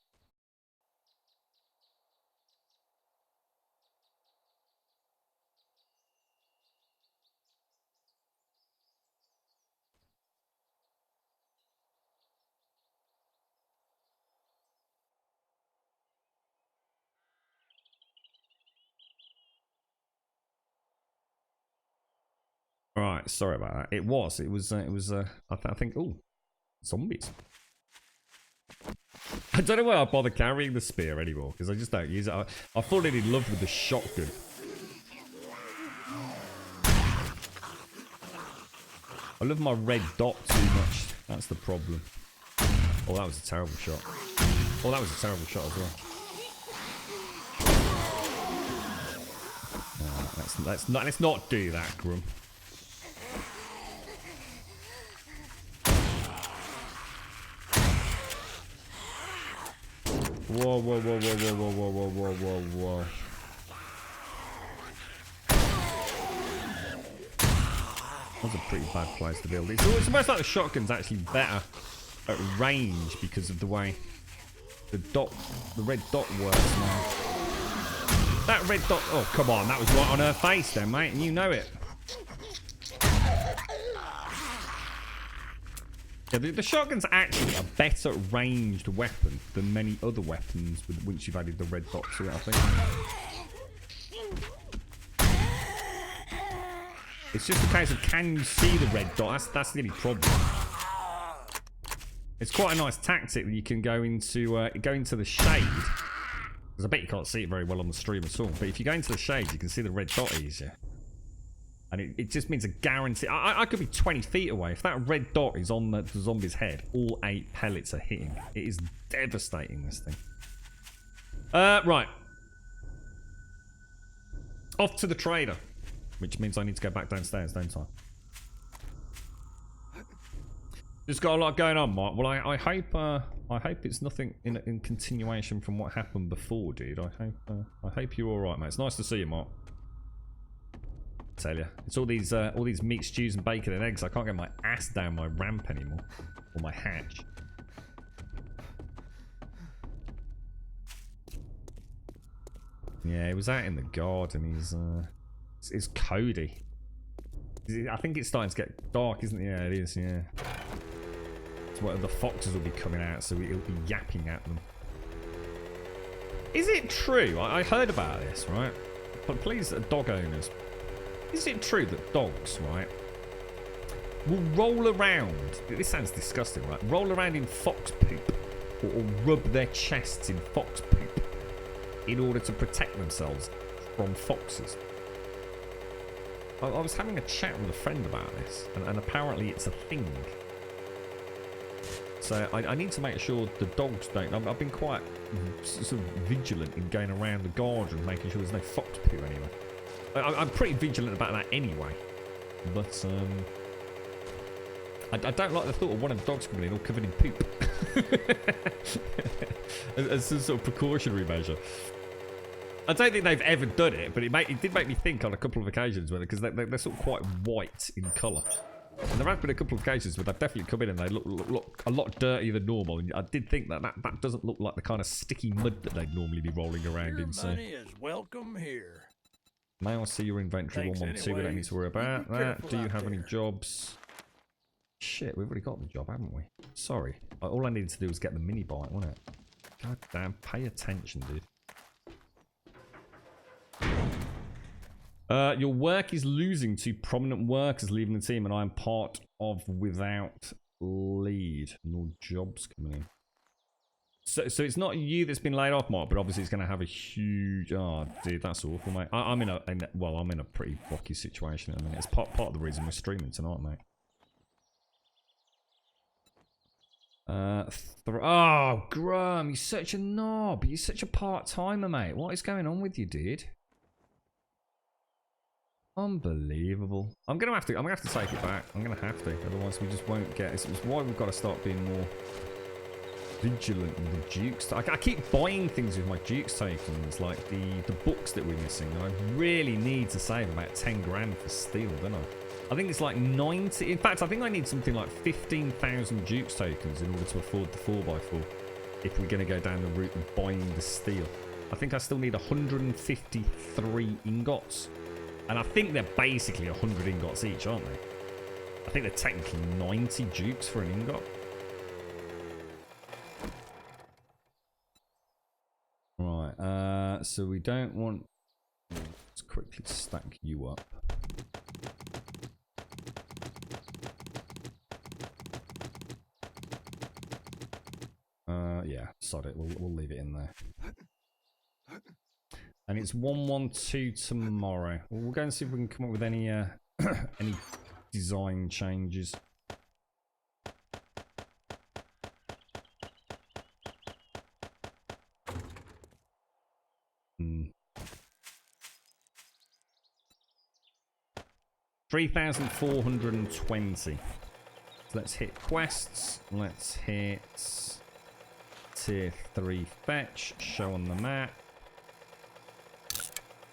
Right, sorry about that. It was. I think. Oh, zombies. I don't know why I bother carrying the spear anymore, because I just don't use it. I fallen in love with the shotgun. I love my red dot too much. That's the problem. Oh, that was a terrible shot. Oh, that was a terrible shot as well. Let's not do that, Grum. Whoa, whoa, whoa, whoa, whoa, whoa, whoa, whoa, whoa, whoa, whoa. That's a pretty bad place to build. It's almost like the shotgun's actually better at range because of the way the red dot works now. That red dot, oh, come on, that was right on her face then, mate, and you know it. Yeah, the shotgun's actually a better ranged weapon than many other weapons once you've added the red dot to it, I think. It's just a case of, can you see the red dot? That's the only problem. It's quite a nice tactic that you can go into the shade. Because I bet you can't see it very well on the stream at all. But if you go into the shade, you can see the red dot easier. And it just means a guarantee. I could be 20 feet away. If that red dot is on the zombie's head, all 8 pellets are hitting. It is devastating, this thing. Right. Off to the trader. Which means I need to go back downstairs, don't I? Just got a lot going on, Mark. Well, I hope it's nothing in continuation from what happened before, dude. I hope you're all right, mate. It's nice to see you, Mark. Tell you, it's all these meat stews and bacon and eggs. I can't get my ass down my ramp anymore, or my hatch. Yeah, he was out in the garden. It's Cody. I think it's starting to get dark, isn't it? Yeah, it is, yeah. It's what the foxes will be coming out, so he'll be yapping at them. Is it true? I heard about this, right? But please, dog owners, is it true that dogs, right, will roll around, this sounds disgusting, right? Roll around in fox poop or rub their chests in fox poop in order to protect themselves from foxes? I was having a chat with a friend about this, and apparently it's a thing. So I need to make sure the dogs don't. I've been quite sort of vigilant in going around the garden, making sure there's no fox poo anywhere. I'm pretty vigilant about that anyway. But I don't like the thought of one of the dogs coming in all covered in poop. As some sort of precautionary measure. I don't think they've ever done it, but it did make me think on a couple of occasions, because they're sort of quite white in colour. And there have been a couple of occasions where they've definitely come in and they look a lot dirtier than normal. And I did think that doesn't look like the kind of sticky mud that they'd normally be rolling around in. So Money is welcome here. may I see your inventory? Thanks 112. We don't need to worry about Be that. careful Do you out have any there. jobs? Shit, we've already got the job, haven't we? Sorry. All I needed to do was get the mini bike, wasn't it? God damn, pay attention, dude. Your work is losing 2 prominent workers leaving the team, and I am part of without lead. No jobs coming in. So it's not you that's been laid off, Mark, but obviously it's going to have a huge... Oh, dude, that's awful, mate. I'm in a pretty rocky situation at the minute. It's part of the reason we're streaming tonight, mate. Oh, Grum, you're such a knob. You're such a part-timer, mate. What is going on with you, dude? Unbelievable. I'm gonna have to take it back. I'm gonna have to, otherwise we just won't get it. It's why we've got to start being more vigilant with the Dukes. I keep buying things with my Dukes tokens, like the books that we're missing. And I really need to save about 10 grand for steel, don't I? I think it's like 90. In fact, I think I need something like 15,000 Dukes tokens in order to afford the 4x4 if we're going to go down the route of buying the steel. I think I still need 153 ingots. And I think they're basically 100 ingots each, aren't they? I think they're technically 90 Dukes for an ingot. Right, so we don't want... Let's quickly stack you up. Yeah, sod it. We'll leave it in there. And it's 112 tomorrow. We'll go and see if we can come up with any any design changes. Hmm. 3,420. So let's hit quests. Let's hit tier 3 fetch. Show on the map.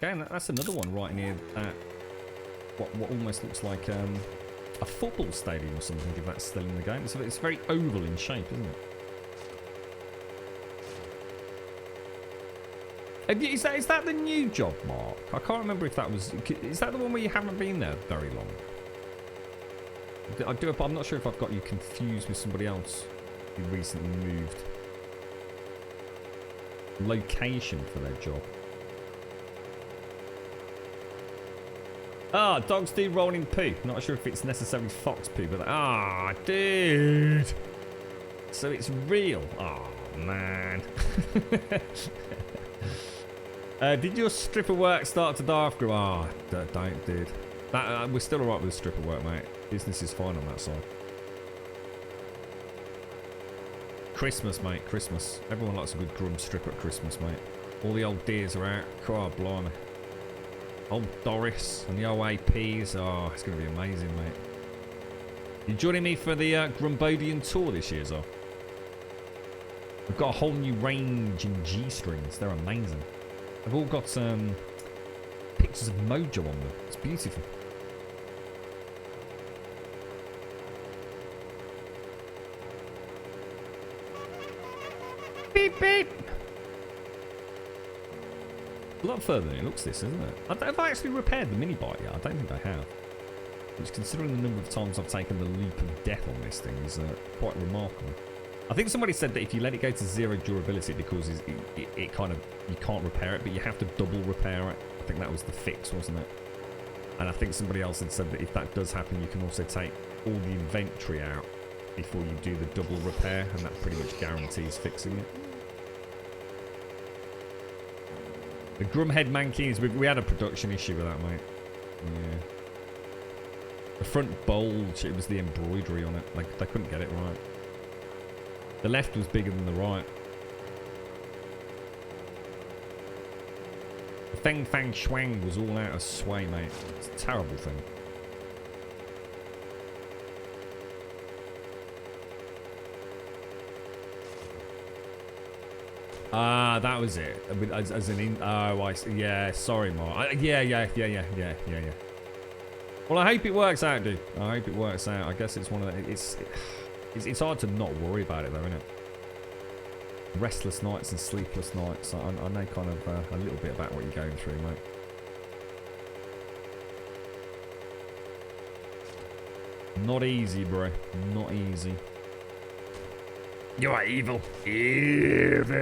Okay, that's another one right near that. What almost looks like a football stadium or something, if that's still in the game. So it's very oval in shape, isn't it? Is that the new job, Mark? I can't remember if that was... Is that the one where you haven't been there very long? I'm not sure if I've got you confused with somebody else who recently moved. Location for their job. Ah, dogs do roll in poo. Not sure if it's necessarily fox poo, but... Ah, dude. So it's real. Oh, man. Did your stripper work start to die after? Ah, don't, dude. We're still alright with the stripper work, mate. Business is fine on that side. Christmas, mate. Christmas. Everyone likes a good drum strip at Christmas, mate. All the old deers are out. God, blimey. Old Doris and the A18s. Oh, it's going to be amazing, mate. You joining me for the Grumbodian tour this year, Zo? We've got a whole new range in G-strings. They're amazing. They've all got pictures of Mojo on them. It's beautiful. Beep, beep. A lot further than it looks, this, isn't it? Have I actually repaired the mini bike yet? I don't think I have. Which, considering the number of times I've taken the leap of death on this thing, is quite remarkable. I think somebody said that if you let it go to 0 durability, it causes it kind of, you can't repair it, but you have to double repair it. I think that was the fix, wasn't it? And I think somebody else had said that if that does happen, you can also take all the inventory out before you do the double repair, and that pretty much guarantees fixing it. The Grumhead Mankeens, we had a production issue with that, mate. Yeah. The front bulge, it was the embroidery on it. Like, they couldn't get it right. The left was bigger than the right. The Feng Fang Shuang was all out of sway, mate. It's a terrible thing. Ah, that was it. As an in. Oh, I see. Yeah, sorry, Mark. Yeah. Well, I hope it works out, dude. I hope it works out. I guess it's one of the. It's hard to not worry about it, though, isn't it? Restless nights and sleepless nights. I know kind of a little bit about what you're going through, mate. Not easy, bro. Not easy. You are evil. Evil.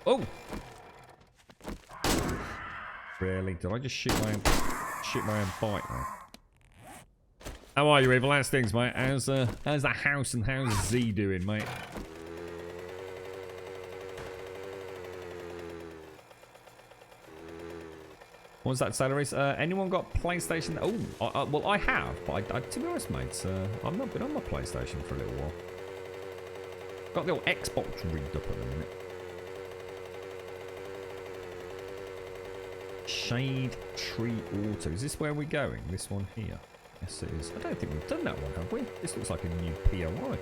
Oh! Really? Did I just shoot my own bike now? How are you, evil? How's things, mate? How's the house and how's Z doing, mate? What's that, salaries? Anyone got PlayStation? Oh, well, I have, but to be honest, mate, I've not been on my PlayStation for a little while. Got the old Xbox rigged up at the minute. Shade Tree Auto. Is this where we're going? This one here? Yes, it is. I don't think we've done that one, have we? This looks like a new POI.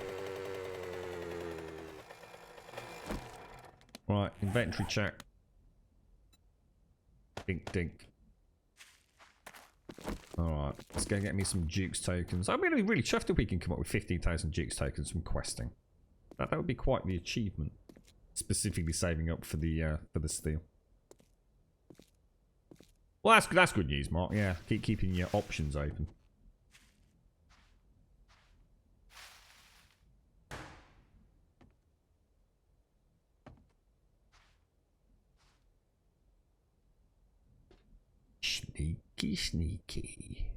Right, inventory check. Dink, dink. Alright, let's go get me some Dukes tokens. I'm going to be really chuffed if we can come up with 15,000 Dukes tokens from questing. That would be quite the achievement. Specifically saving up for the steel. Well, that's good news, Mark. Yeah, keep keeping your options open. Sneaky, sneaky.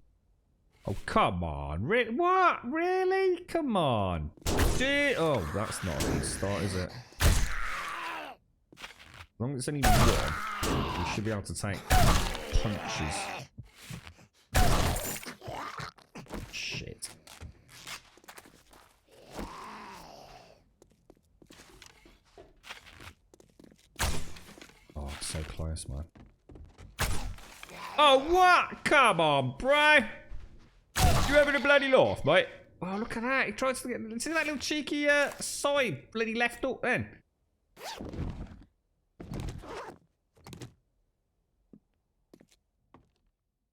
Oh, come on. What? Really? Come on. Oh, that's not a good start, is it? As long as it's only one, we should be able to take punches. Shit. Oh, so close, man. Oh, what? Come on, bro. You having a bloody laugh, mate? Oh, look at that. He tries to get... See that little cheeky side bloody left hook then?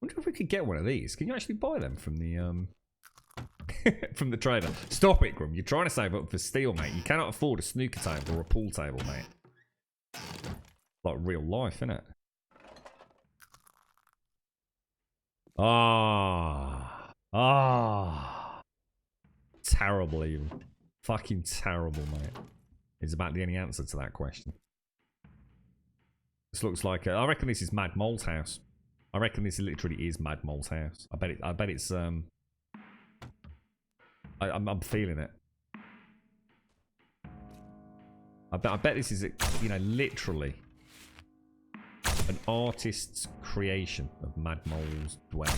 Wonder if we could get one of these. Can you actually buy them from the from the trader? Stop it, Grum. You're trying to save up for steel, mate. You cannot afford a snooker table or a pool table, mate. Like real life, innit? Terrible, even. Fucking terrible, mate. Is about the only answer to that question. This looks like I reckon this is Mad Mole's house. I reckon this literally is Mad Mole's house. I bet it's I'm feeling it. I bet this is, you know, literally an artist's creation of Mad Mole's dwelling.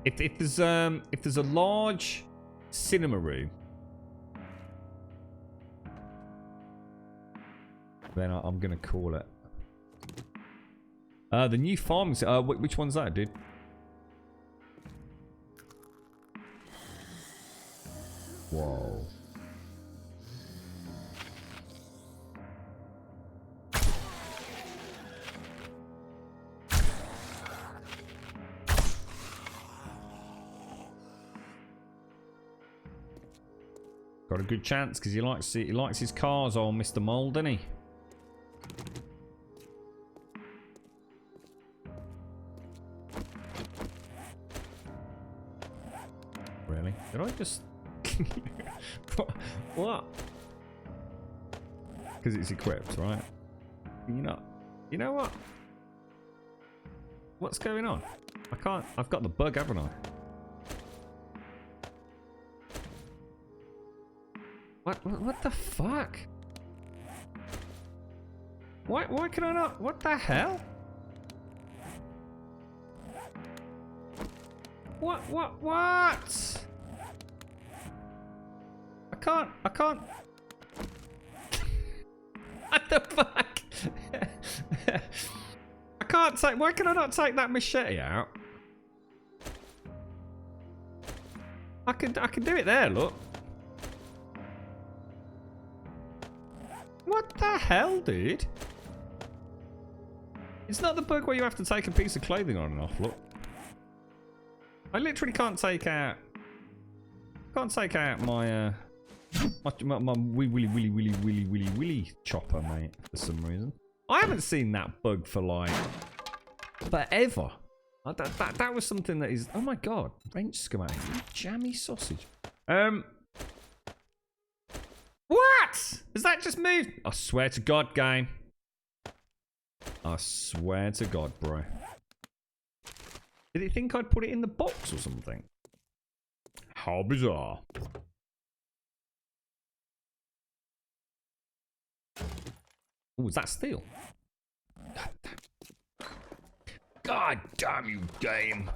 If there's a large cinema room, then I'm gonna call it. The new farming. Which one's that, dude? Whoa. Got a good chance because he likes his cars, old Mr. Mole, doesn't he? Really? Did I just... What? Because it's equipped, right? You know what? What's going on? I can't... I've got the bug, haven't I? What the fuck? Why can I not? What the hell? What? I can't. What the fuck? I can't take, why can I not take that machete out? I can do it there, look. What the hell, dude? It's not the bug where you have to take a piece of clothing on and off, look. I literally can't take out my my willy chopper, mate, for some reason. I haven't seen that bug for like forever. That was something that is, oh my god, wrench schematic, jammy sausage. What? Has that just moved? I swear to God, game. I swear to God, bro. Did it think I'd put it in the box or something? How bizarre. Oh, is that steel? God damn you, game.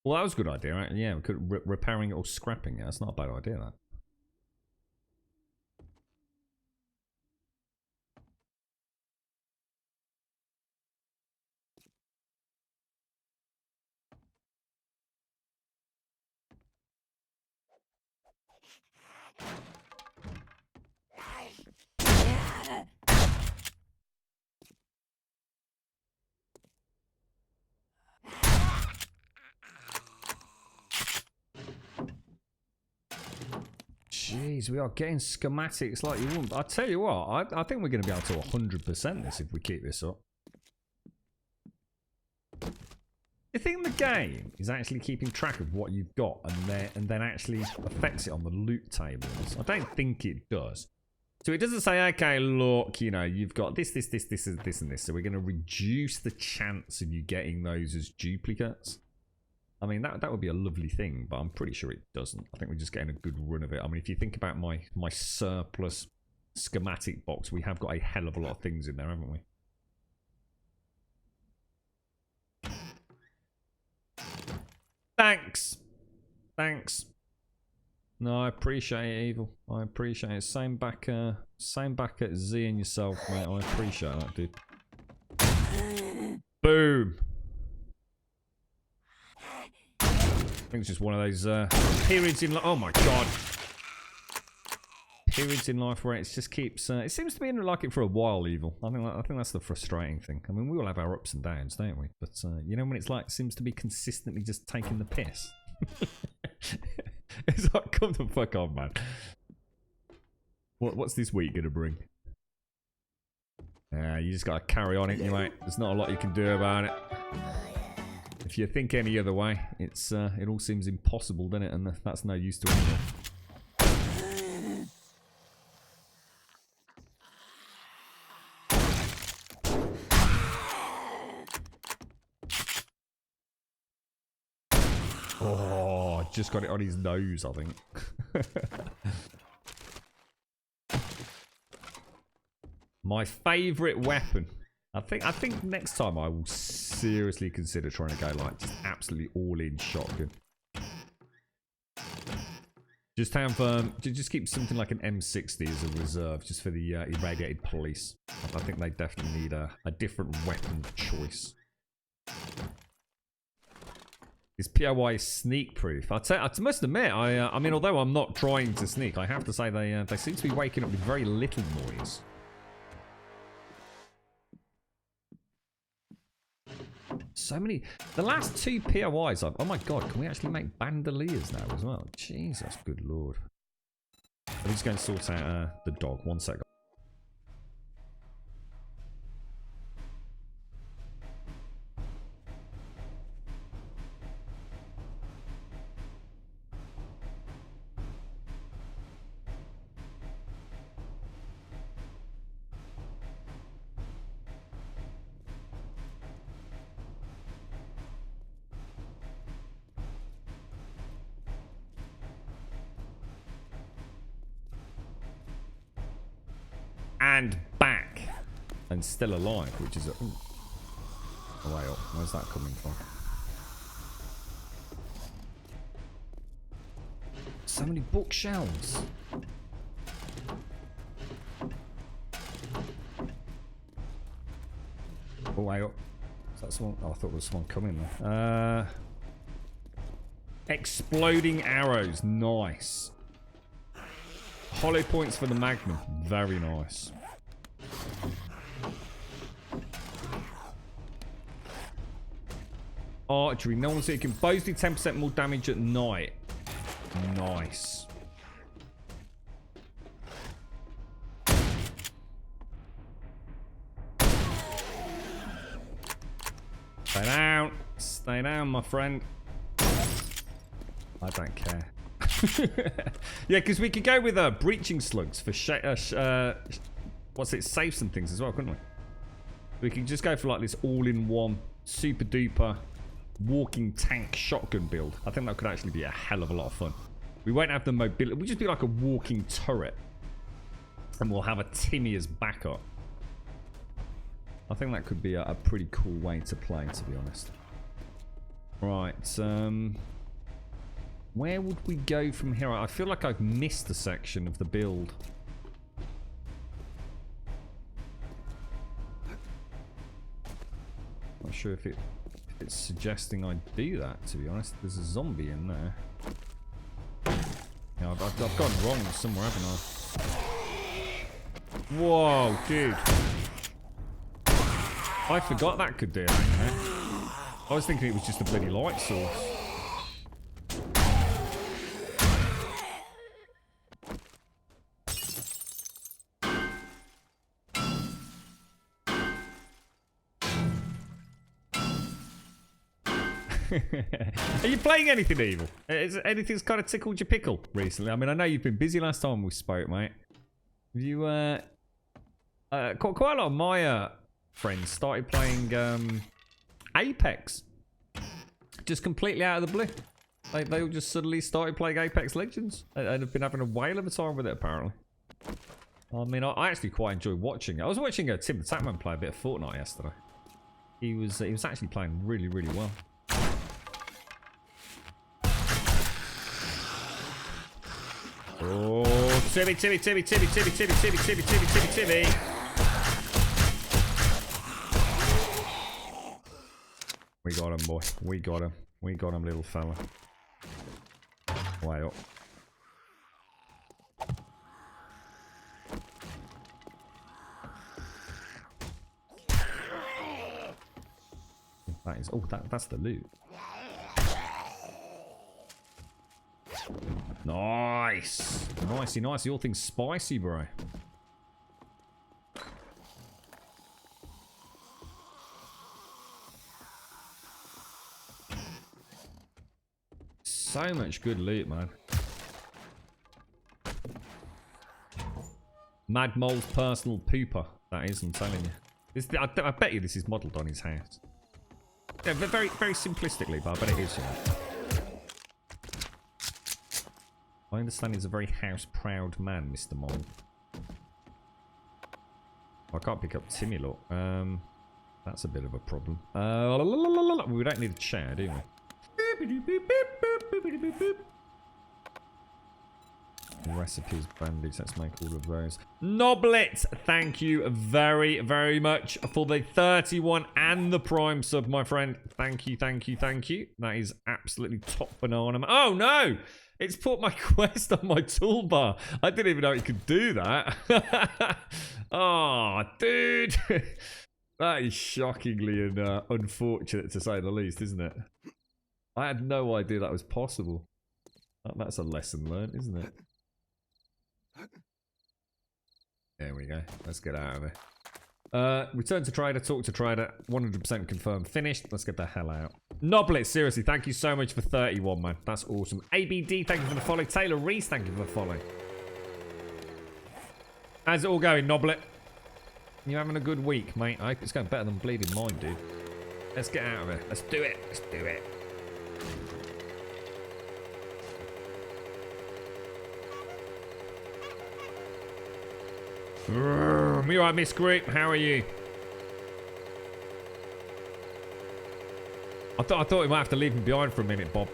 Well, that was a good idea, right? Yeah, we could repairing it or scrapping it. That's not a bad idea, that. Jeez, we are getting schematics like you wouldn't. I tell you what, I think we're going to be able to 100% this if we keep this up. You think the game is actually keeping track of what you've got and then actually affects it on the loot tables? I don't think it does. So it doesn't say, okay, look, you know, you've got this, and this. So we're going to reduce the chance of you getting those as duplicates. I mean, that would be a lovely thing, but I'm pretty sure it doesn't. I think we're just getting a good run of it. I mean, if you think about my surplus schematic box, we have got a hell of a lot of things in there, haven't we? Thanks. No, I appreciate it, Evil. I appreciate it. Same back at Z and yourself, mate. I appreciate that, dude. Boom. I think it's just one of those periods in life. Oh my god. Periods in life where it just keeps. It seems to be like it for a while, Evil. I think that's the frustrating thing. I mean, we all have our ups and downs, don't we? But you know when it's like seems to be consistently just taking the piss. It's like, come the fuck on, man. What's this week gonna bring? You just gotta carry on it, mate. There's not a lot you can do about it. If you think any other way, it all seems impossible, doesn't it? And that's no use to anyone. Oh, just got it on his nose, I think. My favourite weapon. I think next time I will seriously consider trying to go like just absolutely all in shotgun. Just have just keep something like an M60 as a reserve, just for the irradiated police. I think they definitely need a different weapon of choice. Is POI sneak proof? I must admit, I mean, although I'm not trying to sneak, I have to say they seem to be waking up with very little noise. So so many. The last 2 POIs, oh my god, can we actually make bandoliers now as well? Jesus, good lord. I'm just going to sort out the dog. 1 sec. And back. And still alive, which is a... Ooh. Oh, wait up. Where's that coming from? So many bookshelves. Oh, wait up. Is that someone? Oh, I thought there was someone coming there. Exploding arrows. Nice. Hollow points for the Magnum. Very nice. Archery. No one's can both do 10% more damage at night. Nice. Stay down. Stay down, my friend. I don't care. Yeah, because we could go with breaching slugs for what's it, safes and things as well, couldn't we? We could just go for like this all-in-one super duper walking tank shotgun build. I think that could actually be a hell of a lot of fun. We won't have the mobility. We'll just be like a walking turret, and we'll have a Timmy as backup. I think that could be a pretty cool way to play, to be honest. Right, where would we go from here? I feel like I've missed a section of the build. Not sure if it's suggesting I do that, to be honest. There's a zombie in there. Yeah, I've gone wrong somewhere, haven't I? Whoa, dude. I forgot that could do it. I was thinking it was just a bloody light source. Are you playing anything evil? Is anything's kind of tickled your pickle recently? I mean, I know you've been busy last time we spoke, mate. Have you, quite a lot of my friends started playing Apex. Just completely out of the blue. They all just suddenly started playing Apex Legends. And have been having a whale of a time with it, apparently. I mean, I actually quite enjoy watching it. I was watching Tim the Tatman play a bit of Fortnite yesterday. He was actually playing really, really well. Oh, Timmy. We got him, boy. We got him. We got him, little fella. Way up. That is... Oh, that's the loot. Nice. Nicey. All things spicy, bro. So much good loot, man. Mad Mole's personal pooper. That is, I'm telling you. I bet you this is modelled on his house. Yeah, very, very simplistically, but I bet it is, you know. I understand he's a very house-proud man, Mr. Mole. I can't pick up Timmy, look. That's a bit of a problem. We don't need a chair, do we? Recipes, bandits. Let's make all of those. Noblet, thank you very, very much for the 31 and the Prime sub, my friend. Thank you. That is absolutely top banana. Oh, no! It's put my quest on my toolbar. I didn't even know it could do that. Oh, dude. That is shockingly and unfortunate to say the least, isn't it? I had no idea that was possible. That's a lesson learned, isn't it? There we go. Let's get out of here. Return to trader, talk to trader. 100% confirmed. Finished. Let's get the hell out. Noblet, seriously, thank you so much for 31, man. That's awesome. ABD, thank you for the follow. Taylor Reese, thank you for the follow. How's it all going, Noblet? You having a good week, mate? I hope it's going better than bleeding mine, dude. Let's get out of here. Let's do it. Let's do it. You alright, Miss Group? How are you? I thought we might have to leave him behind for a minute, Bob.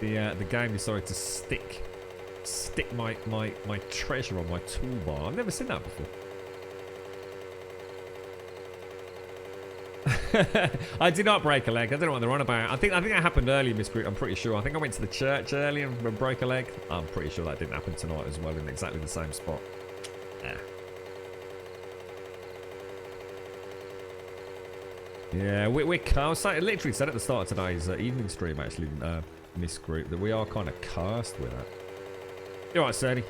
The game decided to stick my treasure on my toolbar. I've never seen that before. I did not break a leg. I don't know what they're on about. I think that happened earlier, Miss Group. I'm pretty sure. I think I went to the church earlier and broke a leg. I'm pretty sure that didn't happen tonight as well in exactly the same spot. Yeah. Yeah, we're cursed. I literally said at the start of today's evening stream, actually, Miss Group, that we are kind of cursed with that. You alright, Sadie?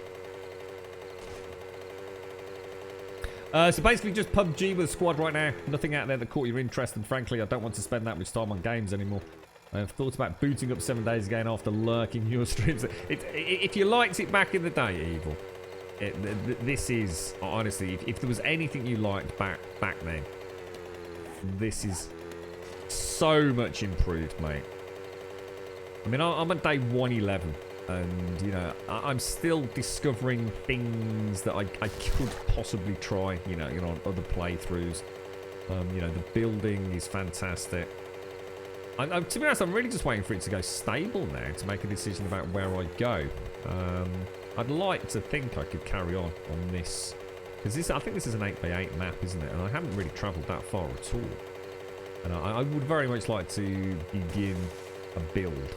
So basically just PUBG with a squad right now. Nothing out there that caught your interest, and frankly, I don't want to spend that much time on games anymore. I've thought about booting up 7 days again after lurking your streams. If you liked it back in the day, Evil, this is, honestly, if there was anything you liked back then, this is so much improved, mate. I mean, I'm at day 111, and, you know, I'm still discovering things that I could possibly try, you know, on other playthroughs. You know, the building is fantastic. To be honest, I'm really just waiting for it to go stable now to make a decision about where I go. I'd like to think I could carry on this. Because I think this is an 8x8 map, isn't it? And I haven't really travelled that far at all. And I would very much like to begin a build.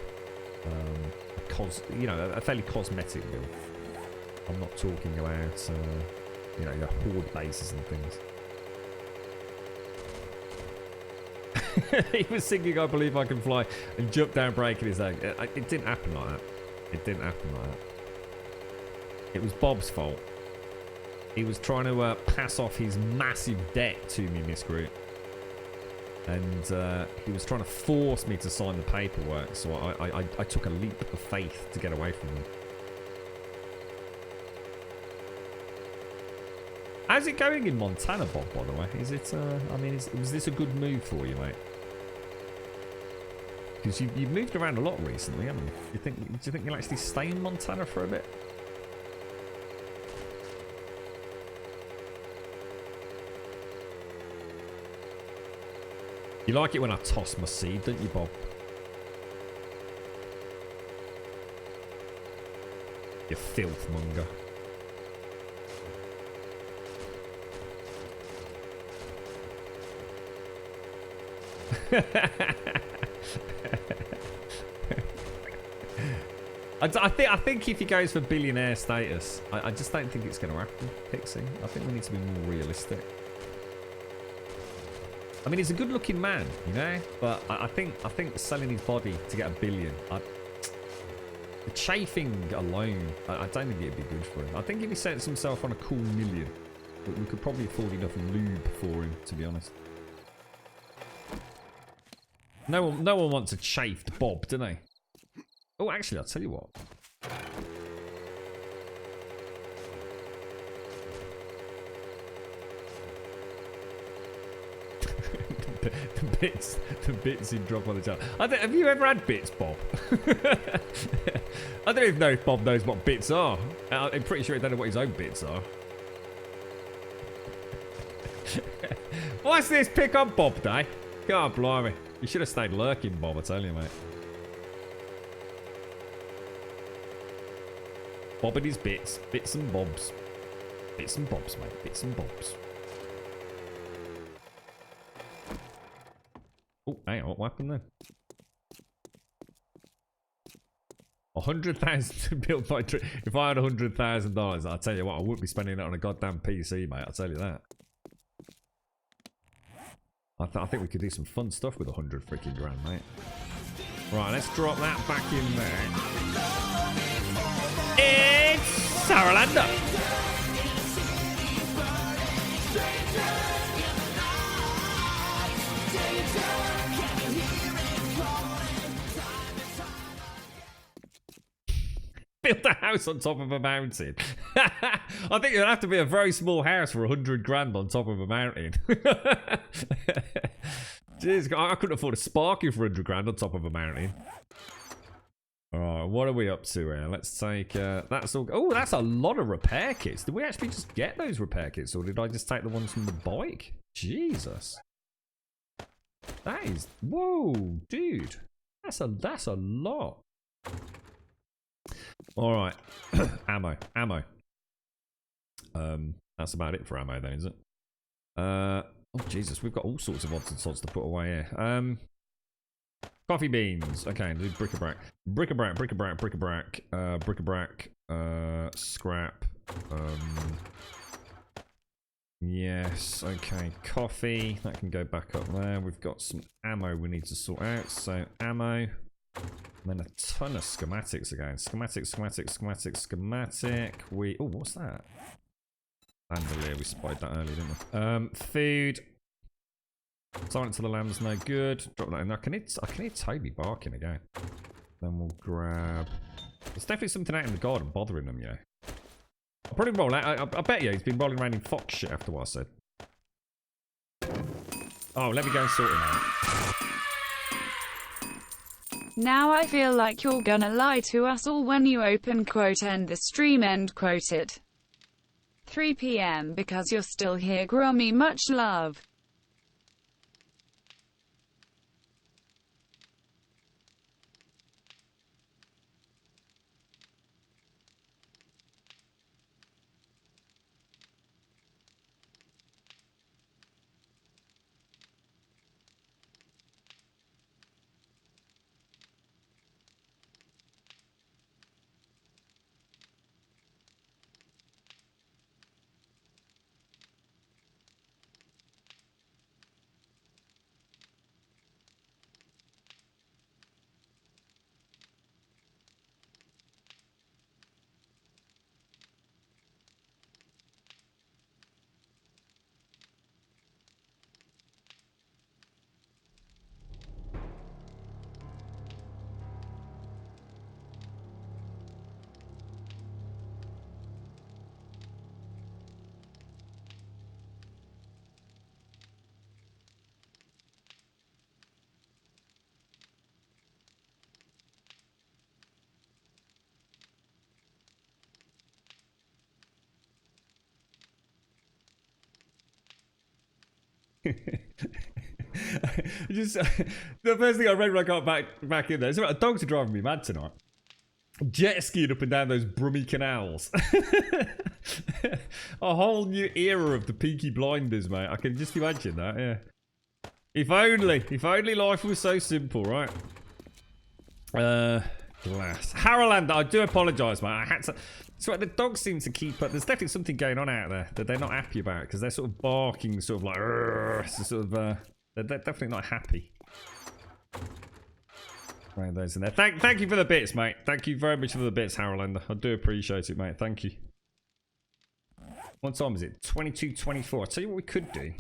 You know, a fairly cosmetic build. I'm not talking about, you know, your horde bases and things. He was singing I Believe I Can Fly and jumped down breaking his leg. It didn't happen like that. It didn't happen like that. It was Bob's fault. He was trying to pass off his massive debt to me, Miss Group. And he was trying to force me to sign the paperwork, so I took a leap of faith to get away from him. How's it going in Montana, Bob, by the way? Is it, I mean, was this a good move for you, mate? Because you've moved around a lot recently, haven't you? Do you think you'll actually stay in Montana for a bit? You like it when I toss my seed, don't you, Bob? You filth monger. I think if he goes for billionaire status, I just don't think it's going to happen, Pixie. I think we need to be more realistic. I mean, he's a good-looking man, you know, but I think selling his body to get $1 billion, the chafing alone, I don't think it'd be good for him. I think if he sets himself on a cool $1 million, we could probably afford enough lube for him, to be honest. No one wants a chafed Bob, do they? Oh, actually, I'll tell you what. the bits in drop on the channel. Have you ever had bits, Bob? I don't even know if Bob knows what bits are. I'm pretty sure he don't know what his own bits are. What's this pick on Bob day? God blimey. You should have stayed lurking, Bob, I tell you, mate. Bob and his bits. Bits and bobs. Bits and bobs, mate. Bits and bobs. Oh, hang on, what happened then? 100,000 to build my tree. If I had $100,000, I'll tell you what, I wouldn't be spending it on a goddamn PC, mate. I'll tell you that. I think we could do some fun stuff with 100 freaking grand, mate. Right, let's drop that back in there. It's Saralanda. Build a house on top of a mountain. I think it'd have to be a very small house for 100 grand on top of a mountain. Jeez, I couldn't afford a Sparky for 100 grand on top of a mountain. Alright, what are we up to here? Let's take, that's all. Oh, that's a lot of repair kits. Did we actually just get those repair kits, or did I just take the ones from the bike? Jesus. That is, whoa, dude. That's a lot. Alright. Ammo. That's about it for ammo then, is it? Oh Jesus, we've got all sorts of odds and sods to put away here. Coffee beans. Okay, do bric-a-brac. Bric-a-brac. Scrap. Yes, okay. Coffee. That can go back up there. We've got some ammo we need to sort out. So, ammo. And then a ton of schematics again. Schematic. Oh, what's that? Bandolier, we spied that earlier, didn't we? Food. Silence of the Lamb's no good. Drop that in there. I can hear Toby barking again. Then we'll grab... There's definitely something out in the garden bothering them, yeah. I'll probably roll out. I bet you he's been rolling around in fox shit after what I said. Oh, let me go and sort him out. Now I feel like you're gonna lie to us all when you open quote end the stream end quote it. 3 PM because you're still here, Grummy, much love. Just the first thing I read when I got back in there is about dogs are driving me mad tonight. Jet skiing up and down those Brummy canals. A whole new era of the Peaky Blinders, mate. I can just imagine that. Yeah. If only life was so simple, right? Glass. Harrowland, I do apologise, mate. I had to. That's right. The dogs seem to keep up. There's definitely something going on out there that they're not happy about because they're sort of barking, sort of like, sort of. They're definitely not happy. Right, those in there. Thank you for the bits, mate. Thank you very much for the bits, Harrowlander. I do appreciate it, mate. Thank you. What time is it? 22:24. I'll tell you what we could do.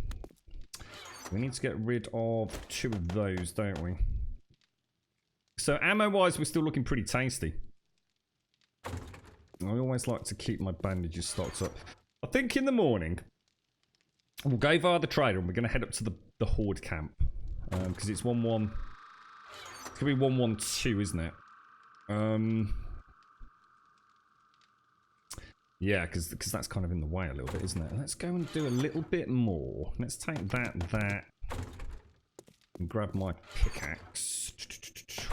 We need to get rid of 2 of those, don't we? So ammo-wise, we're still looking pretty tasty. I always like to keep my bandages stocked up. I think in the morning, we'll go via the trader and we're going to head up to the Horde camp. Because it's 1-1. It's going to be 1-1-2, isn't it? Yeah, because that's kind of in the way a little bit, isn't it? Let's go and do a little bit more. Let's take that, and grab my pickaxe,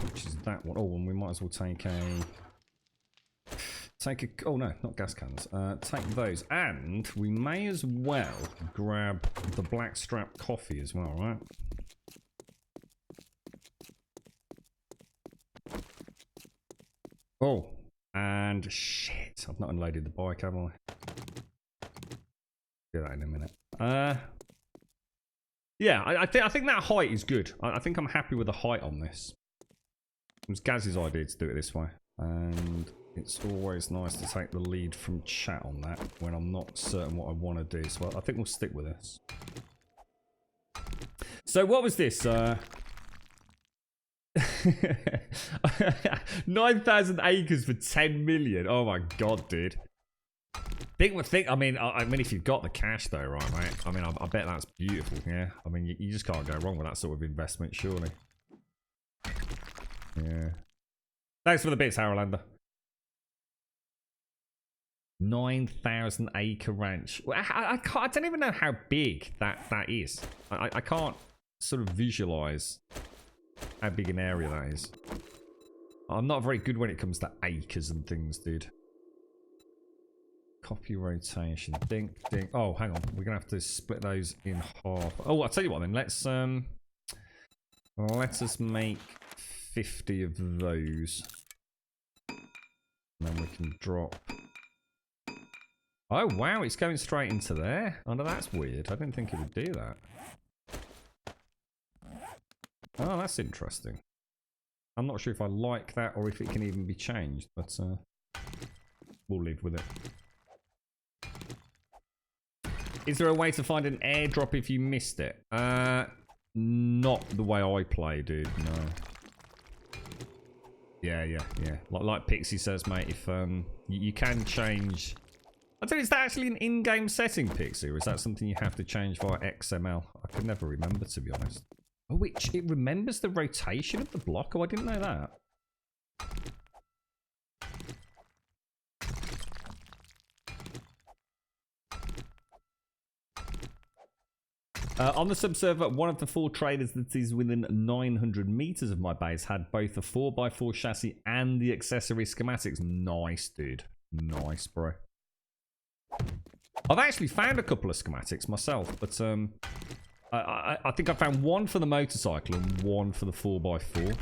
which is that one. Oh, and we might as well take a... oh no, not gas cans. Take those, and we may as well grab the blackstrap coffee as well, right? Oh, and shit, I've not unloaded the bike, have I? Do that in a minute. Yeah, I think that height is good. I think I'm happy with the height on this. It was Gaz's idea to do it this way. And it's always nice to take the lead from chat on that when I'm not certain what I want to do. So I think we'll stick with this. So what was this? 9,000 acres for 10 million. Oh my god, dude. I mean, if you've got the cash though, right, mate? I mean, I bet that's beautiful, yeah? I mean, you just can't go wrong with that sort of investment, surely. Yeah. Thanks for the bits, Harolander. 9,000 acre ranch. I don't even know how big that is. I can't sort of visualize how big an area that is. I'm not very good when it comes to acres and things, dude. Copy rotation. Dink, dink. Oh, hang on. We're gonna have to split those in half. Oh, I'll tell you what then. Let us make 50 of those. And then we can drop. Oh wow, it's going straight into there. Oh no, that's weird. I didn't think it would do that. Oh, that's interesting. I'm not sure if I like that or if it can even be changed, but we'll live with it. Is there a way to find an airdrop if you missed it? Not the way I play, dude, no. Yeah. Like Pixie says, mate, if you can change... I don't know, is that actually an in-game setting, Pixie, or is that something you have to change via XML? I can never remember, to be honest. Oh, it remembers the rotation of the block? Oh, I didn't know that. On the subserver, one of the 4 traders that is within 900 meters of my base had both the 4x4 chassis and the accessory schematics. Nice, dude. Nice, bro. I've actually found a couple of schematics myself, but I think I found one for the motorcycle and one for the 4x4.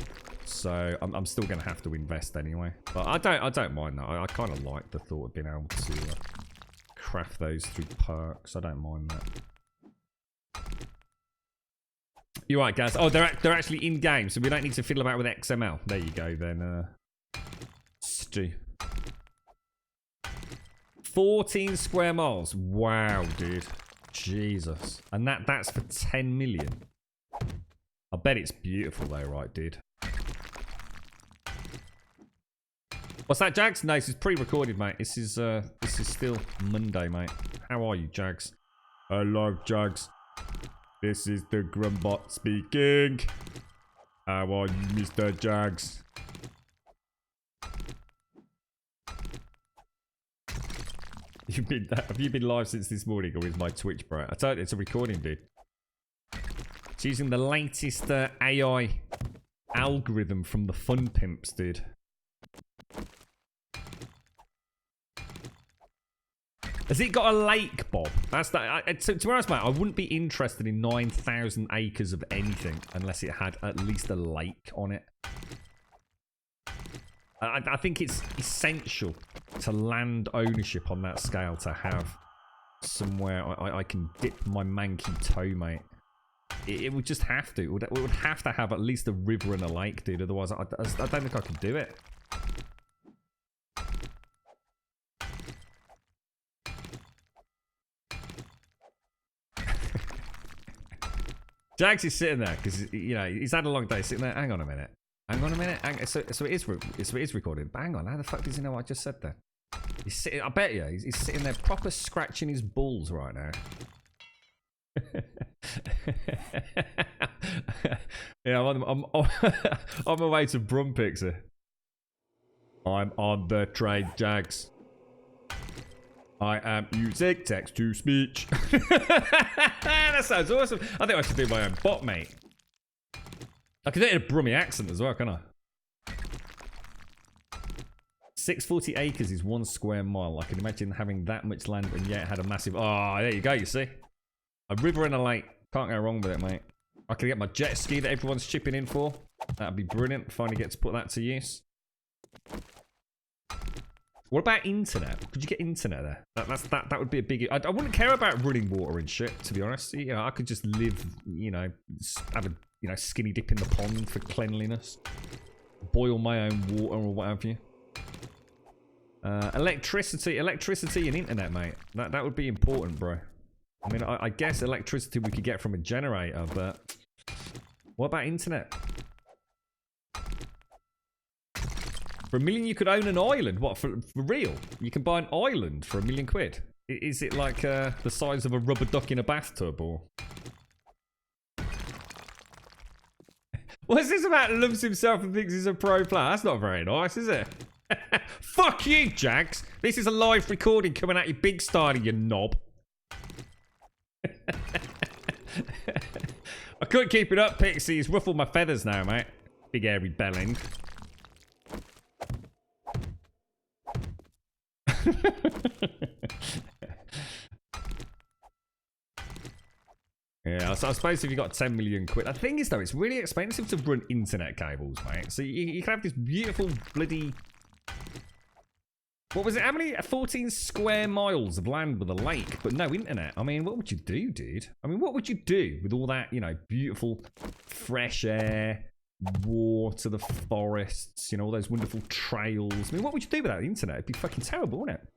So I'm still going to have to invest anyway. But I don't mind that. I kind of like the thought of being able to craft those through perks. I don't mind that. You're right, Gaz. Oh, they're actually in game, so we don't need to fiddle about with XML. There you go, then. Stu. 14 square miles. Wow, dude. Jesus. And that's for 10 million. I bet it's beautiful though, right, dude? What's that, Jags? No, this is pre-recorded, mate. This is still Monday, mate. How are you, Jags? Hello, Jags. This is the Grumbot speaking. How are you, Mr. Jags? Have you been live since this morning, or is my Twitch, bro? I told you, it's a recording, dude. It's using the latest AI algorithm from the Fun Pimps, dude. Has it got a lake, Bob? That's that. To be honest, mate, I wouldn't be interested in 9,000 acres of anything unless it had at least a lake on it. I think it's essential to land ownership on that scale to have somewhere I can dip my manky toe, mate. It would just have to. It would have to have at least a river and a lake, dude. Otherwise, I don't think I could do it. Jags is sitting there because, you know, he's had a long day sitting there. Hang on a minute. So it is recorded. But hang on, how the fuck does he know what I just said then? He's sitting. I bet you he's sitting there, proper scratching his balls right now. Yeah, I'm on my way to Brumpixer. I'm on the train, Jags. I am using text to speech. That sounds awesome. I think I should do my own bot, mate. I can do it in a Brummy accent as well, can't I? 640 acres is 1 square mile. I can imagine having that much land and yet had a massive... Oh, there you go, you see. A river and a lake. Can't go wrong with it, mate. I can get my jet ski that everyone's chipping in for. That'd be brilliant. Finally get to put that to use. What about internet? Could you get internet there? That would be a big... I wouldn't care about running water and shit, to be honest. You know, I could just live, you know, have a, you know, skinny dip in the pond for cleanliness. Boil my own water or what have you. Electricity and internet, mate. That would be important, bro. I mean, I guess electricity we could get from a generator, but... What about internet? For $1 million, you could own an island. What, for real? You can buy an island for £1 million quid. Is it like the size of a rubber duck in a bathtub, or? What's this about loves himself and thinks he's a pro player? That's not very nice, is it? Fuck you, Jags. This is a live recording coming at you big style, you knob. I couldn't keep it up, Pixie. He's ruffled my feathers now, mate. Big hairy bellend. Yeah, so I suppose if you got 10 million quid. The thing is, though, it's really expensive to run internet cables, mate. So you can have this beautiful bloody... What was it? How many? 14 square miles of land with a lake, but no internet. I mean, what would you do, dude? I mean, what would you do with all that, you know, beautiful fresh air, water, the forests, you know, all those wonderful trails? I mean, what would you do without the internet? It'd be fucking terrible, wouldn't it?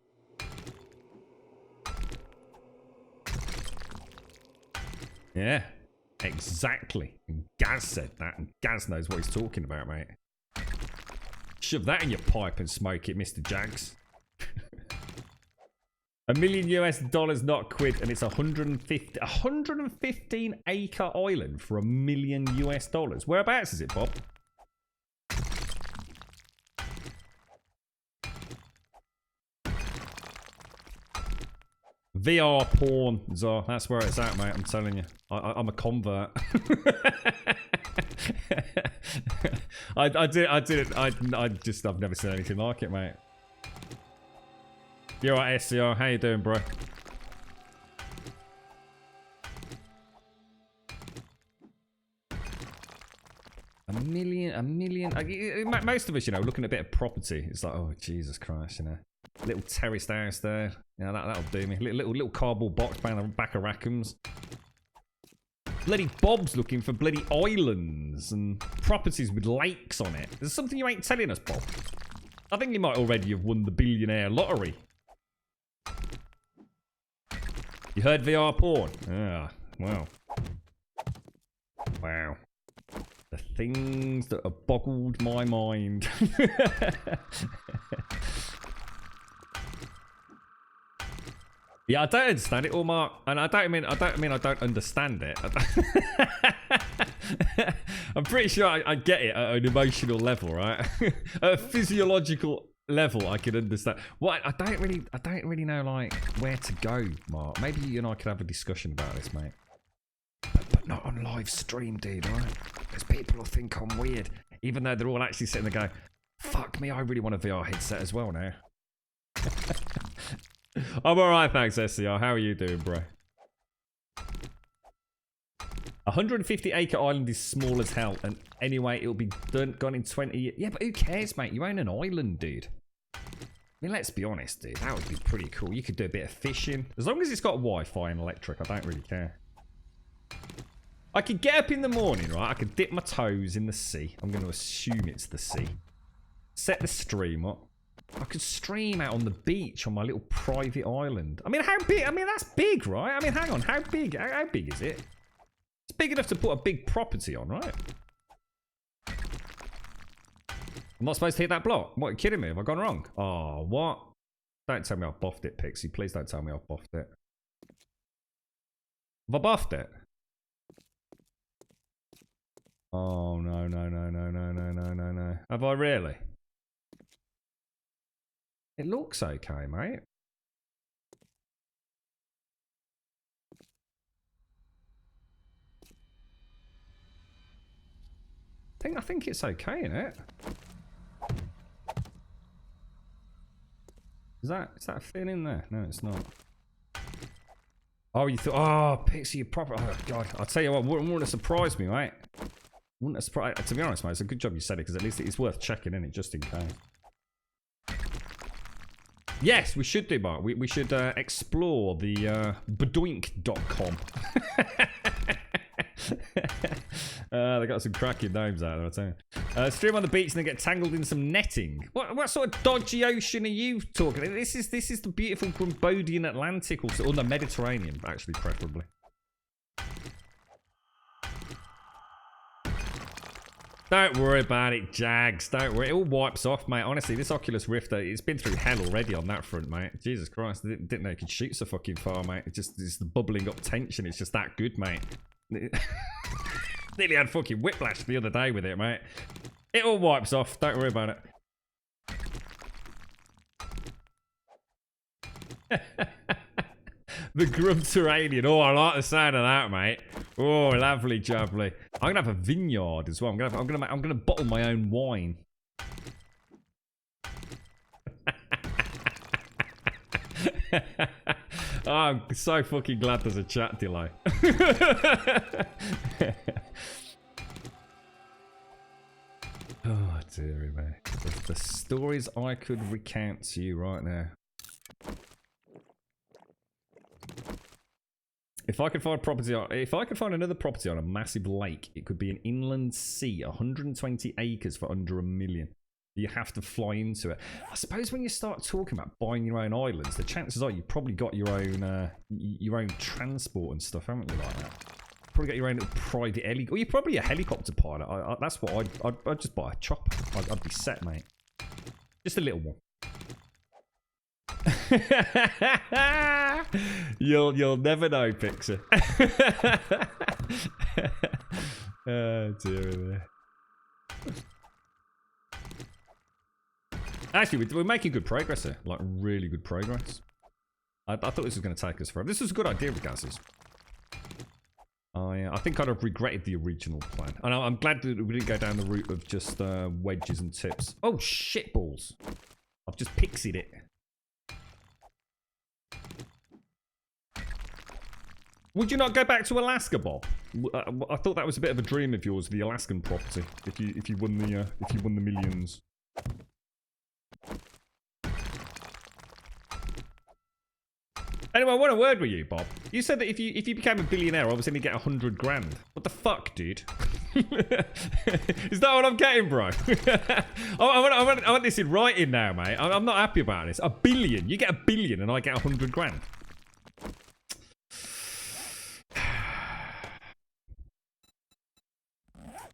Yeah, exactly. And Gaz said that, and Gaz knows what he's talking about, mate. Shove that in your pipe and smoke it, Mr. Jags. $1 million US, not quid, and it's 115 acre island for $1 million US. Whereabouts is it, Bob? VR porn, Zor. That's where it's at, mate. I'm telling you. I'm a convert. I've never seen anything like it, mate. You're right, SCR. How you doing, bro? A million. Most of us, you know, looking at a bit of property, it's like, oh, Jesus Christ, you know. Little terraced house there. Yeah, that'll do me. Little cardboard box behind the back of Rackham's. Bloody Bob's looking for bloody islands and properties with lakes on it. There's something you ain't telling us, Bob. I think you might already have won the billionaire lottery. You heard VR porn? Ah, wow. Wow. The things that have boggled my mind. Yeah, I don't understand it all, Mark, and I don't mean I don't understand it. I'm pretty sure I get it at an emotional level, right? At a physiological level, I can understand. What I don't really know, like, where to go, Mark. Maybe you and I could have a discussion about this, mate. But not on live stream, dude, right? Because people will think I'm weird, even though they're all actually sitting there going, "Fuck me, I really want a VR headset as well now." I'm alright, thanks, SCR. How are you doing, bro? 150 acre island is small as hell, and anyway, it'll be gone in 20 years. Yeah, but who cares, mate? You own an island, dude. I mean, let's be honest, dude. That would be pretty cool. You could do a bit of fishing. As long as it's got Wi-Fi and electric, I don't really care. I could get up in the morning, right? I could dip my toes in the sea. I'm going to assume it's the sea. Set the stream up. I could stream out on the beach on my little private island. I mean, how big? I mean, that's big, right? I mean, hang on. How big? How big is it? It's big enough to put a big property on, right? I'm not supposed to hit that block. What, are you kidding me? Have I gone wrong? Oh, what? Don't tell me I've buffed it, Pixie. Please don't tell me I've buffed it. Have I buffed it? Oh, no. Have I really? It looks okay, mate. I think it's okay, innit? Is that a fin in there? No, it's not. Oh, you thought? Oh, Pixie, you proper. Oh God, I'll tell you what. Wouldn't have surprised me, mate. Wouldn't have surprised. To be honest, mate, it's a good job you said it because at least it's worth checking in it just in case. Yes, we should do, Mark. We should explore the Badoink.com. They got some cracking names out there, I tell you. Stream on the beach and then get tangled in some netting. What sort of dodgy ocean are you talking? This is the beautiful Cambodian Atlantic, or the Mediterranean, actually, preferably. Don't worry about it, Jags. Don't worry. It all wipes off, mate. Honestly, this Oculus Rift, it's been through hell already on that front, mate. Jesus Christ. I didn't know you could shoot so fucking far, mate. It's the bubbling up tension. It's just that good, mate. Nearly had fucking whiplash the other day with it, mate. It all wipes off. Don't worry about it. The Grubterranean. Oh, I like the sound of that, mate. Oh, lovely jubbly. I'm gonna have a vineyard as well. I'm gonna bottle my own wine. Oh, I'm so fucking glad there's a chat delay. Oh dear me. The stories I could recount to you right now. If I could find another property on a massive lake, it could be an inland sea, 120 acres for under $1 million. You have to fly into it. I suppose when you start talking about buying your own islands, the chances are you've probably got your own transport and stuff, haven't you, like that? Probably got your own little private helicopter. Or you're probably a helicopter pilot. That's what I'd just buy a chopper. I'd be set, mate. Just a little one. You'll never know, Pixar. Oh dear me. Actually, we're making good progress here. Like, really good progress. I thought this was going to take us forever. This was a good idea, Gases. I think I'd have regretted the original plan. And I'm glad that we didn't go down the route of just wedges and tips. Oh, shit balls. I've just pixied it. Would you not go back to Alaska, Bob? I thought that was a bit of a dream of yours, the Alaskan property. If you won the millions. Anyway, I want a word with you, Bob. You said that if you became a billionaire, I was going to get 100 grand. What the fuck, dude? Is that what I'm getting, bro? I want this in writing now, mate. I'm not happy about this. $1 billion. You get $1 billion and I get 100 grand.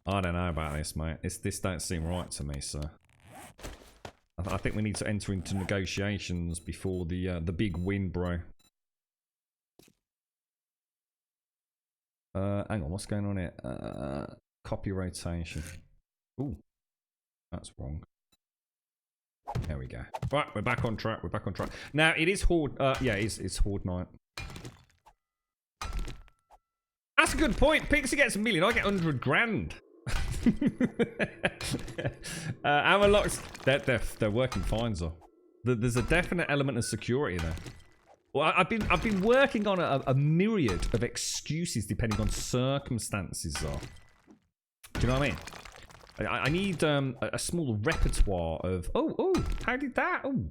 I don't know about this, mate. This don't seem right to me, so I think we need to enter into negotiations before the big win, bro. Hang on, what's going on here? Copy rotation. Ooh, that's wrong. There we go. Right, we're back on track. We're back on track. Now it is Horde. Yeah, it's Horde night. That's a good point. Pixie gets $1 million. I get 100 grand. Our locks, they're working fine, though. There's a definite element of security there. Well, I've been working on a myriad of excuses depending on circumstances, though. Do you know what I mean? I need a small repertoire of. Oh, how did that? Oh,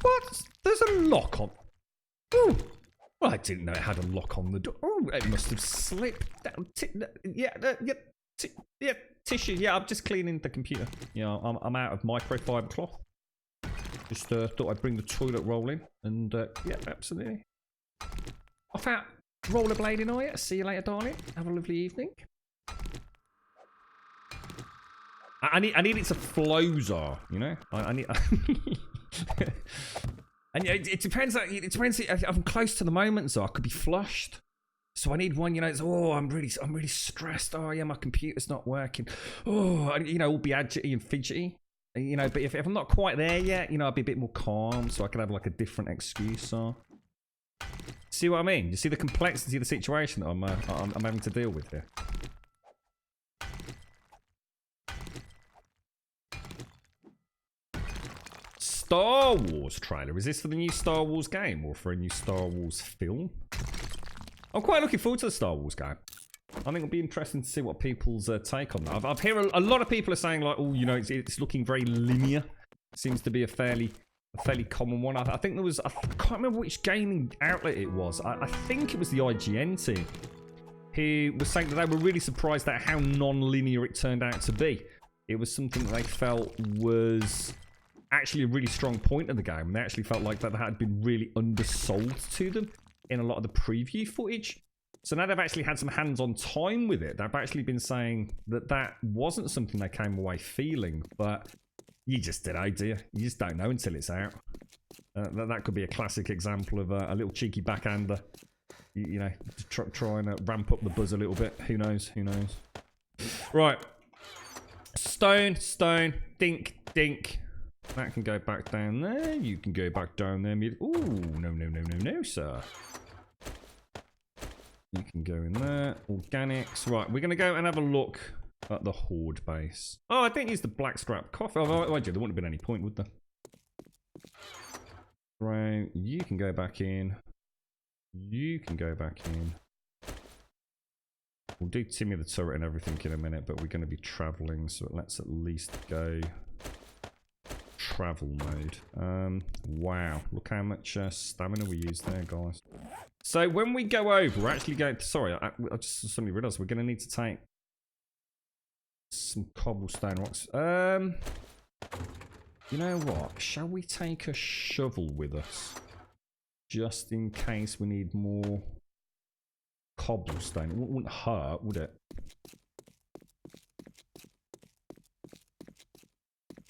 what? There's a lock on. Oh, well, I didn't know it had a lock on the door. Oh, it must have slipped down. Yeah, tissue. Yeah, I'm just cleaning the computer. You know, I'm out of microfiber cloth. Just thought I'd bring the toilet roll in, and yeah, absolutely. Off out rollerblading, are you? See you later, darling. Have a lovely evening. I need it to flow, you know. I need. And yeah, it depends. It depends if I'm close to the moment, so I could be flushed. So I need one, you know. It's I'm really stressed. Oh yeah, my computer's not working. Oh, you know, all be agity and fidgety. You know, but if I'm not quite there yet, you know, I'd be a bit more calm, so I could have like a different excuse. So, see what I mean? You see the complexity of the situation that I'm having to deal with here. Star Wars trailer. Is this for the new Star Wars game or for a new Star Wars film? I'm quite looking forward to the Star Wars game. I think it'll be interesting to see what people's take on that. I've heard a lot of people are saying like, oh, you know, it's looking very linear. Seems to be a fairly a fairly common one. I think there was, I can't remember which gaming outlet it was. I think it was the IGN team who was saying that they were really surprised at how non-linear it turned out to be. It was something that they felt was actually a really strong point of the game. And they actually felt like that had been really undersold to them in a lot of the preview footage. So now they've actually had some hands-on time with it. They've actually been saying that that wasn't something they came away feeling, but you just don't know, do you? You just don't know until it's out. That could be a classic example of a little cheeky backhander. You know, to try and ramp up the buzz a little bit. Who knows? Who knows? Right. Stone, stone, dink, dink. That can go back down there. You can go back down there. Ooh, no, no, no, no, no, sir. You can go in there. Organics. Right, we're going to go and have a look at the Horde base. Oh, I didn't use the blackstrap coffee. Oh, there wouldn't have been any point, would there? Right, you can go back in. You can go back in. We'll do Timmy the turret and everything in a minute, but we're going to be traveling, so let's at least go travel mode. Wow, look how much stamina we use there, guys. So when we go over, we're actually going to, sorry, I just suddenly realised we're going to need to take some cobblestone rocks. You know what? Shall we take a shovel with us? Just in case we need more cobblestone. It wouldn't hurt, would it?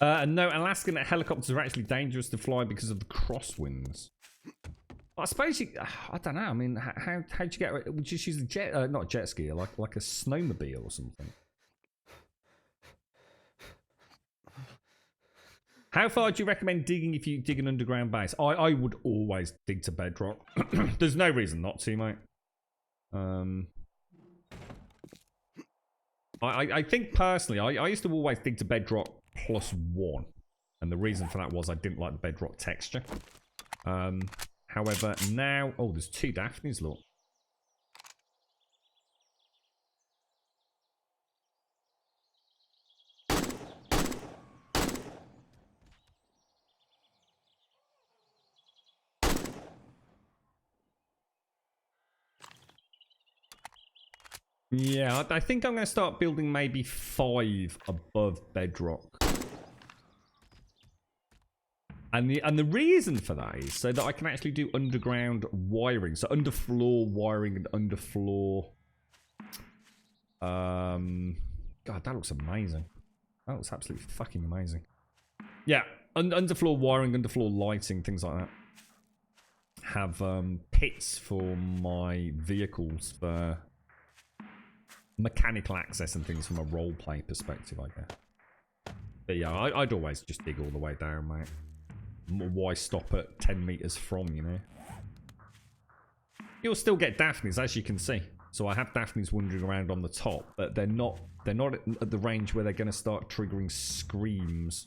No, Alaskan helicopters are actually dangerous to fly because of the crosswinds. I suppose you... I don't know. I mean, how'd you get... Would you just use a jet... not a jet ski, like a snowmobile or something? How far do you recommend digging if you dig an underground base? I would always dig to bedrock. There's no reason not to, mate. I think personally, I used to always dig to bedrock +1. And the reason for that was I didn't like the bedrock texture. However, now... Oh, there's 2 Daphnes, look. Yeah, I think I'm going to start building maybe 5 above bedrock. And the reason for that is so that I can actually do underground wiring. So underfloor wiring and underfloor... God, that looks amazing. That looks absolutely fucking amazing. Yeah, underfloor wiring, underfloor lighting, things like that. Have pits for my vehicles for mechanical access and things from a roleplay perspective, I guess. But yeah, I'd always just dig all the way down, mate. Why stop at 10 meters from, you know? You'll still get Daphnes, as you can see. So I have Daphnes wandering around on the top, but they're not at the range where they're going to start triggering screams.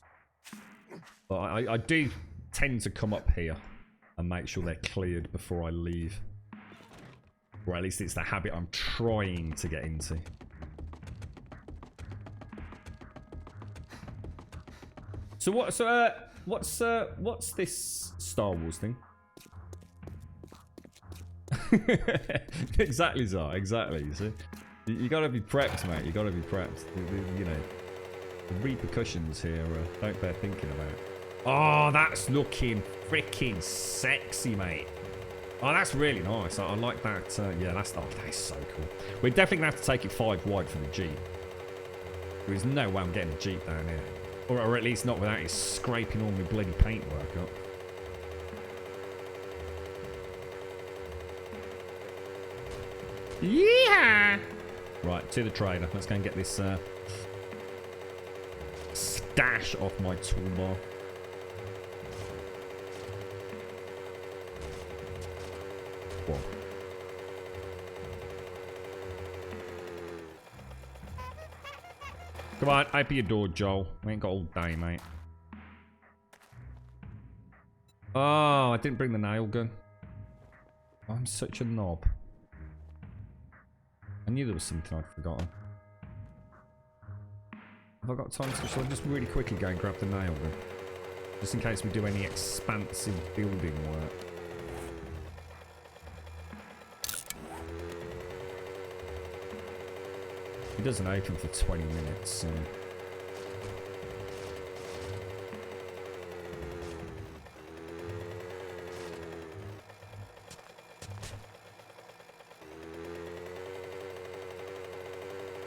But I do tend to come up here and make sure they're cleared before I leave. Or at least it's the habit I'm trying to get into. So what's this Star Wars thing? Exactly, Zar. Exactly. You see, you gotta be prepped, mate. You gotta be prepped. You know, the repercussions here don't bear thinking about. Oh, that's looking freaking sexy, mate. Oh, that's really nice. I like that. Yeah, that is so cool. We're definitely gonna have to take it 5 wide for the Jeep. There is no way I'm getting a Jeep down here. Or at least not without it scraping all my bloody paintwork up. Yeah. Right, to the trader. Let's go and get this stash off my toolbar. Whoa. Come on, open your door, Joel. We ain't got all day, mate. Oh, I didn't bring the nail gun. I'm such a knob. I knew there was something I'd forgotten. Have I got time to... Shall I just really quickly go and grab the nail gun? Just in case we do any expansive building work. It doesn't open for 20 minutes, so...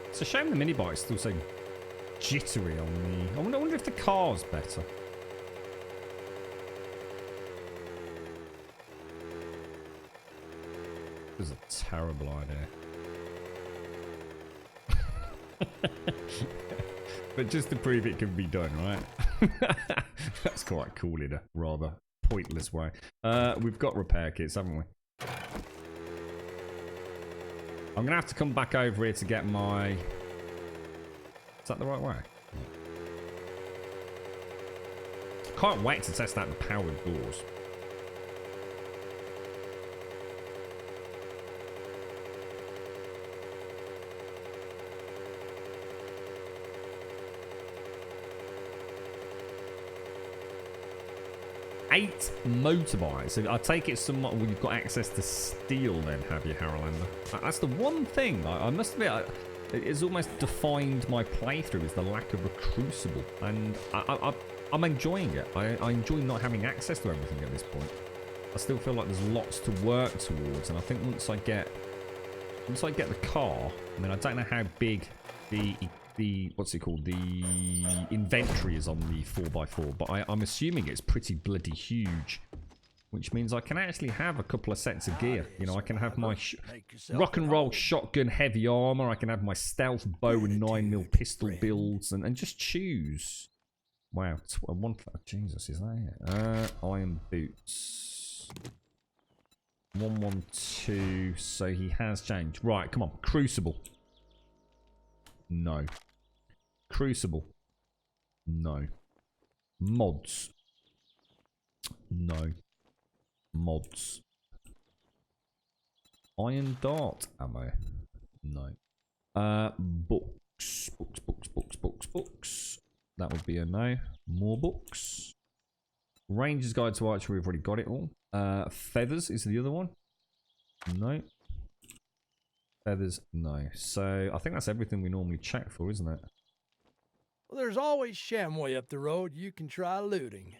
It's a shame the mini bike's still so jittery on the... I wonder if the car's better. This is a terrible idea. But just to prove it can be done, right? That's quite cool in a rather pointless way. We've got repair kits, haven't we? I'm going to have to come back over here to get my... Is that the right way? Can't wait to test out the powered doors. Eight motorbikes. So I take it somewhat. Well, you've got access to steel, then, have you, Harolander? That's the one thing I must admit. It's almost defined my playthrough is the lack of a crucible, and I'm enjoying it. I enjoy not having access to everything at this point. I still feel like there's lots to work towards, and I think once I get the car, I mean, I don't know how big the what's it called, the inventory is on the 4x4, but I'm assuming it's pretty bloody huge, which means I can actually have a couple of sets of gear. You know, I can have my rock and roll shotgun heavy armor, I can have my stealth bow and 9mm pistol builds, and just choose. Wow, Jesus, is that it? Iron boots 112. So he has changed. Right, come on, crucible. No. Crucible. No. Mods. No. Mods. Iron dart ammo. No. Books. Books. That would be a no. More books. Ranger's Guide to Archery, we've already got it all. Feathers is the other one. No. Feathers, no. So I think that's everything we normally check for, isn't it? Well, there's always Shamway up the road. You can try looting.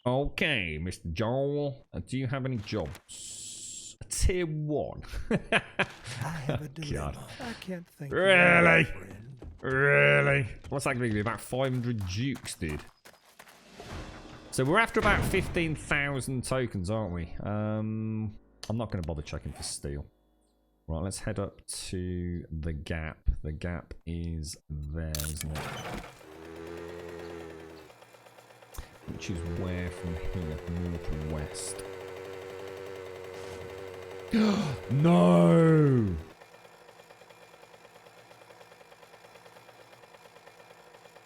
Okay, Mr. Joel. Do you have any jobs? A tier 1. I have a dilemma. I can't think. Really? Of friend. Really? What's that going to be? About 500 dukes, dude. So we're after about 15,000 tokens, aren't we? I'm not going to bother checking for steel. Right, let's head up to the Gap. The Gap is there, isn't it? Which is where from here? North and west. No!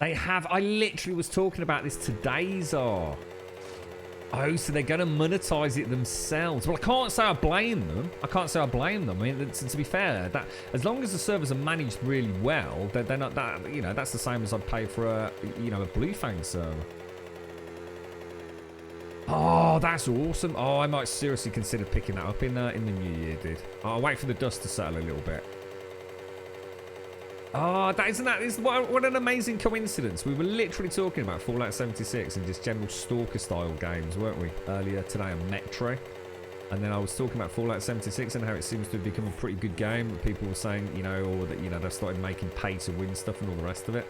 They have... I literally was talking about this today, Zar. Oh, so they're going to monetize it themselves. Well, I can't say I blame them. I mean, to be fair, that as long as the servers are managed really well, they're not that. You know, that's the same as I'd pay for a Blue Fang server. Oh, that's awesome. Oh, I might seriously consider picking that up in the new year, dude. I'll wait for the dust to settle a little bit. Oh, what an amazing coincidence. We were literally talking about Fallout 76 and just general stalker style games, weren't we? Earlier today on Metro. And then I was talking about Fallout 76 and how it seems to have become a pretty good game. People were saying, or that, they've started making pay to win stuff and all the rest of it.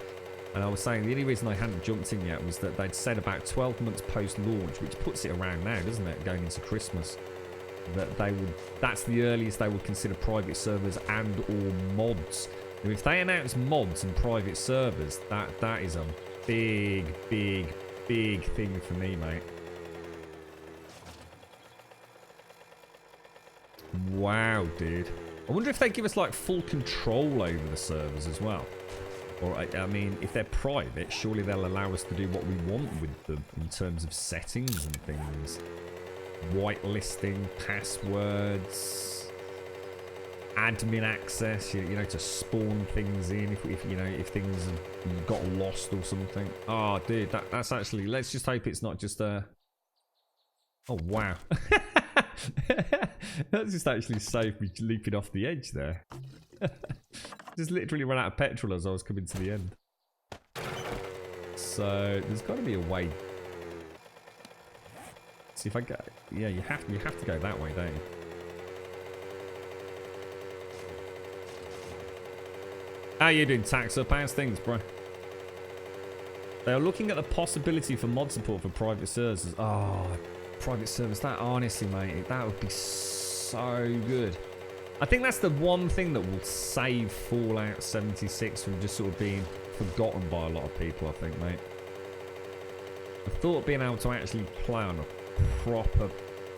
And I was saying the only reason I hadn't jumped in yet was that they'd said about 12 months post-launch, which puts it around now, doesn't it? Going into Christmas. That's the earliest they would consider private servers and or mods. Now, if they announce mods and private servers, that is a big thing for me, mate. Wow, dude. I wonder if they give us like full control over the servers as well. Or, I mean, if they're private, surely they'll allow us to do what we want with them in terms of settings and things. Whitelisting, passwords, admin access, you know, to spawn things in if you know, if things have got lost or something. Oh, dude, that's actually. Let's just hope it's not just a. Oh wow, that just actually saved me leaping off the edge there. Just literally ran out of petrol as I was coming to the end. So there's got to be a way. See if I go. Yeah, you have to go that way, don't you? How you doing, Tax Up? How's things, bro? They are looking at the possibility for mod support for private servers. Oh, private servers. That honestly, mate, that would be so good. I think that's the one thing that will save Fallout 76 from just sort of being forgotten by a lot of people, I think, mate. The thought of being able to actually play on a proper...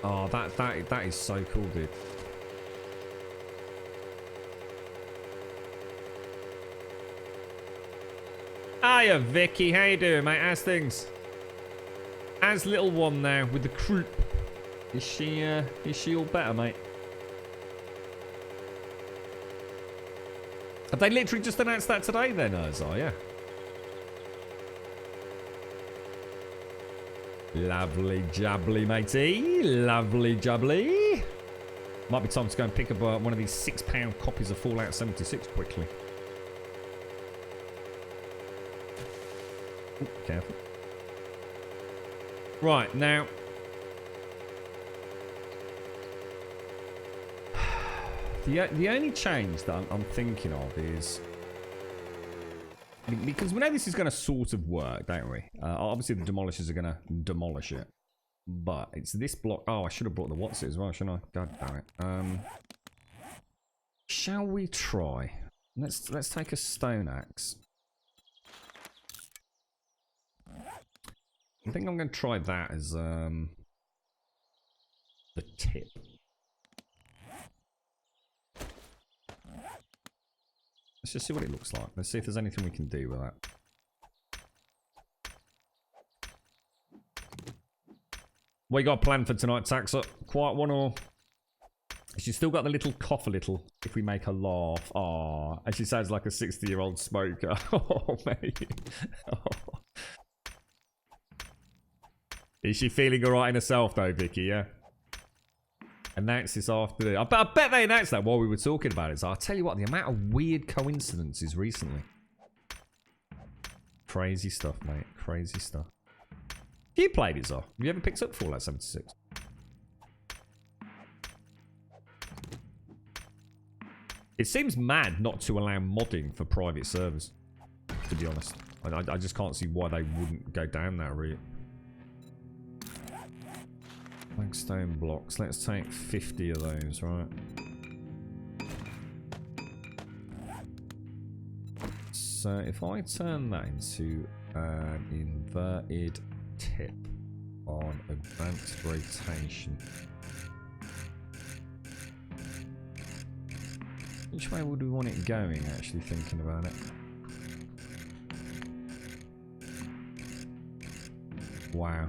Oh, that is so cool, dude. Hiya, Vicky. How you doing, mate? How's things? How's little one now with the croup? Is she all better, mate? Have they literally just announced that today then, Isaiah? Lovely jubbly, matey. Lovely jubbly. Might be time to go and pick up one of these £6 copies of Fallout 76 quickly. Ooh, careful. Right, now... The only change that I'm thinking of is... Because we know this is going to sort of work, don't we? Obviously, the demolishers are going to demolish it. But it's this block... Oh, I should have brought the What's it as well, shouldn't I? God damn it. Shall we try? Let's take a stone axe. I think I'm going to try that as the tip. Let's just see what it looks like. Let's see if there's anything we can do with that. What you got planned for tonight, Taxa? Quiet one or... She's still got the little cough a little if we make her laugh. Aww. And she sounds like a 60-year-old smoker. Oh, mate. Oh. Is she feeling alright in herself though, Vicky, yeah? Announce this afternoon. I bet they announced that while we were talking about it. So I'll tell you what, the amount of weird coincidences recently. Crazy stuff, mate. Crazy stuff. Have you played it, Zah? Have you ever picked up Fallout 76? It seems mad not to allow modding for private servers, to be honest. I just can't see why they wouldn't go down that route. Flagstone blocks. Let's take 50 of those, right? So if I turn that into an inverted tip on advanced rotation, which way would we want it going, actually thinking about it? Wow,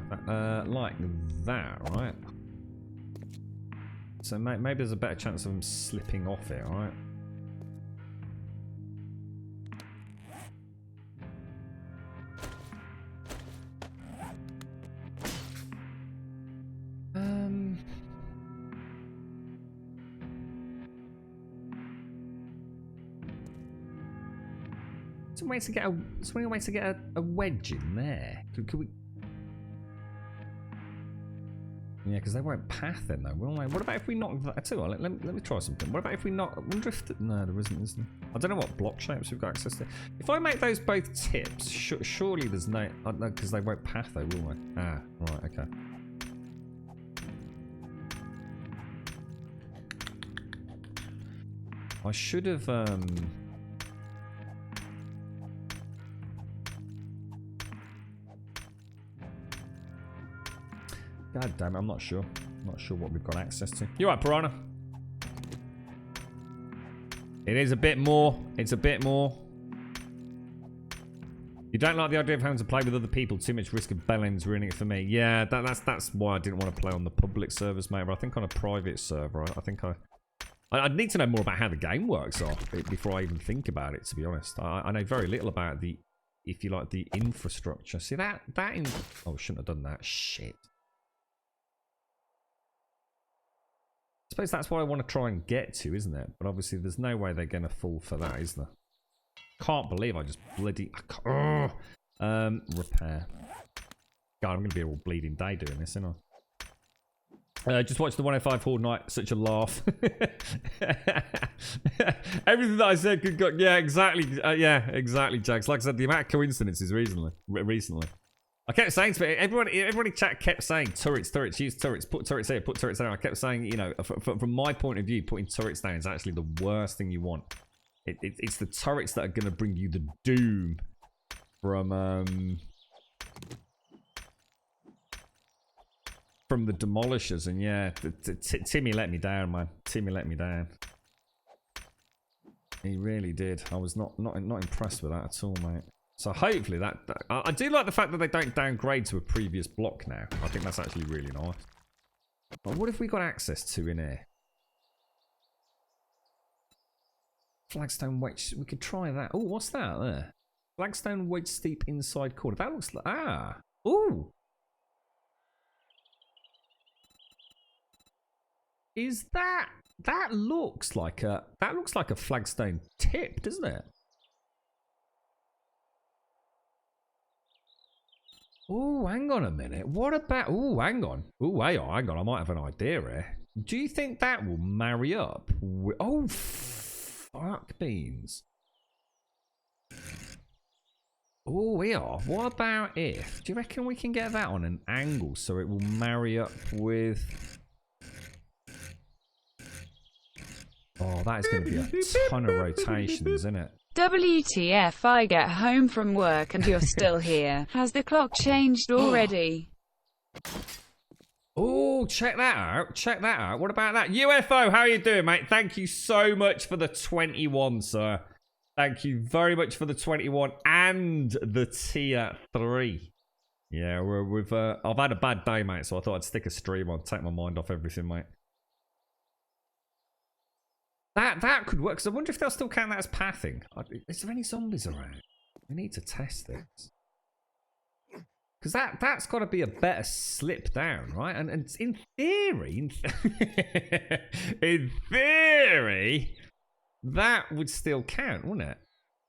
like that, right? So maybe there's a better chance of them slipping off it, right? Some way to get a wedge in there. Could we? Yeah, because they won't path then, though, will they? What about if we knock that? I tell you what, let me try something. What about if we knock... I wonder if... No, there isn't, is there? I don't know what block shapes we've got access to. If I make those both tips, surely there's no... No, because they won't path, though, will they? Ah, right, okay. I should have... God damn it, I'm not sure. I'm not sure what we've got access to. You're right, Piranha. It is a bit more. It's a bit more. You don't like the idea of having to play with other people. Too much risk of bellends ruining it for me. Yeah, that's why I didn't want to play on the public servers, mate. But I think on a private server, I think I'd need to know more about how the game works before I even think about it, to be honest. I know very little about the, if you like, the infrastructure. See, that in... Oh, shouldn't have done that. Shit. I suppose that's what I want to try and get to, isn't it? But obviously there's no way they're going to fall for that, is there? Can't believe I just bloody... repair. God, I'm going to be all bleeding day doing this, isn't I? Just watch the 105 Horde Night. Such a laugh. Everything that I said could go... Yeah, exactly. Yeah, exactly, Jags. Like I said, the amount of coincidences recently. I kept saying to me, everybody chat kept saying turrets, use turrets, put turrets here, put turrets there. I kept saying, you know, from my point of view, putting turrets down is actually the worst thing you want. It's the turrets that are going to bring you the doom from the demolishers. And yeah, Timmy let me down, man. Timmy let me down. He really did. I was not impressed with that at all, mate. So hopefully that I do like the fact that they don't downgrade to a previous block now. I think that's actually really nice. But what have we got access to in here? Flagstone wedge. We could try that. Oh, what's that there? Flagstone wedge steep inside corner. That looks like... Ah. Ooh. Is that... That looks like a flagstone tip, doesn't it? Oh, hang on a minute. What about... Oh, hang on. Oh, hang on. I might have an idea here. Do you think that will marry up? Oh, fuck beans. Oh, we are. What about if... Do you reckon we can get that on an angle so it will marry up with... Oh, that is going to be a ton of rotations, isn't it? WTF, I get home from work and you're still here. Has the clock changed already? Oh, check that out. Check that out. What about that? UFO, how are you doing, mate? Thank you so much for the 21, sir. Thank you very much for the 21 and the tier 3. Yeah, I've had a bad day, mate, so I thought I'd stick a stream on, take my mind off everything, mate. That could work, because I wonder if they'll still count that as pathing. Is there any zombies around? We need to test this. Because that's got to be a better slip down, right? And in theory, in theory, that would still count, wouldn't it?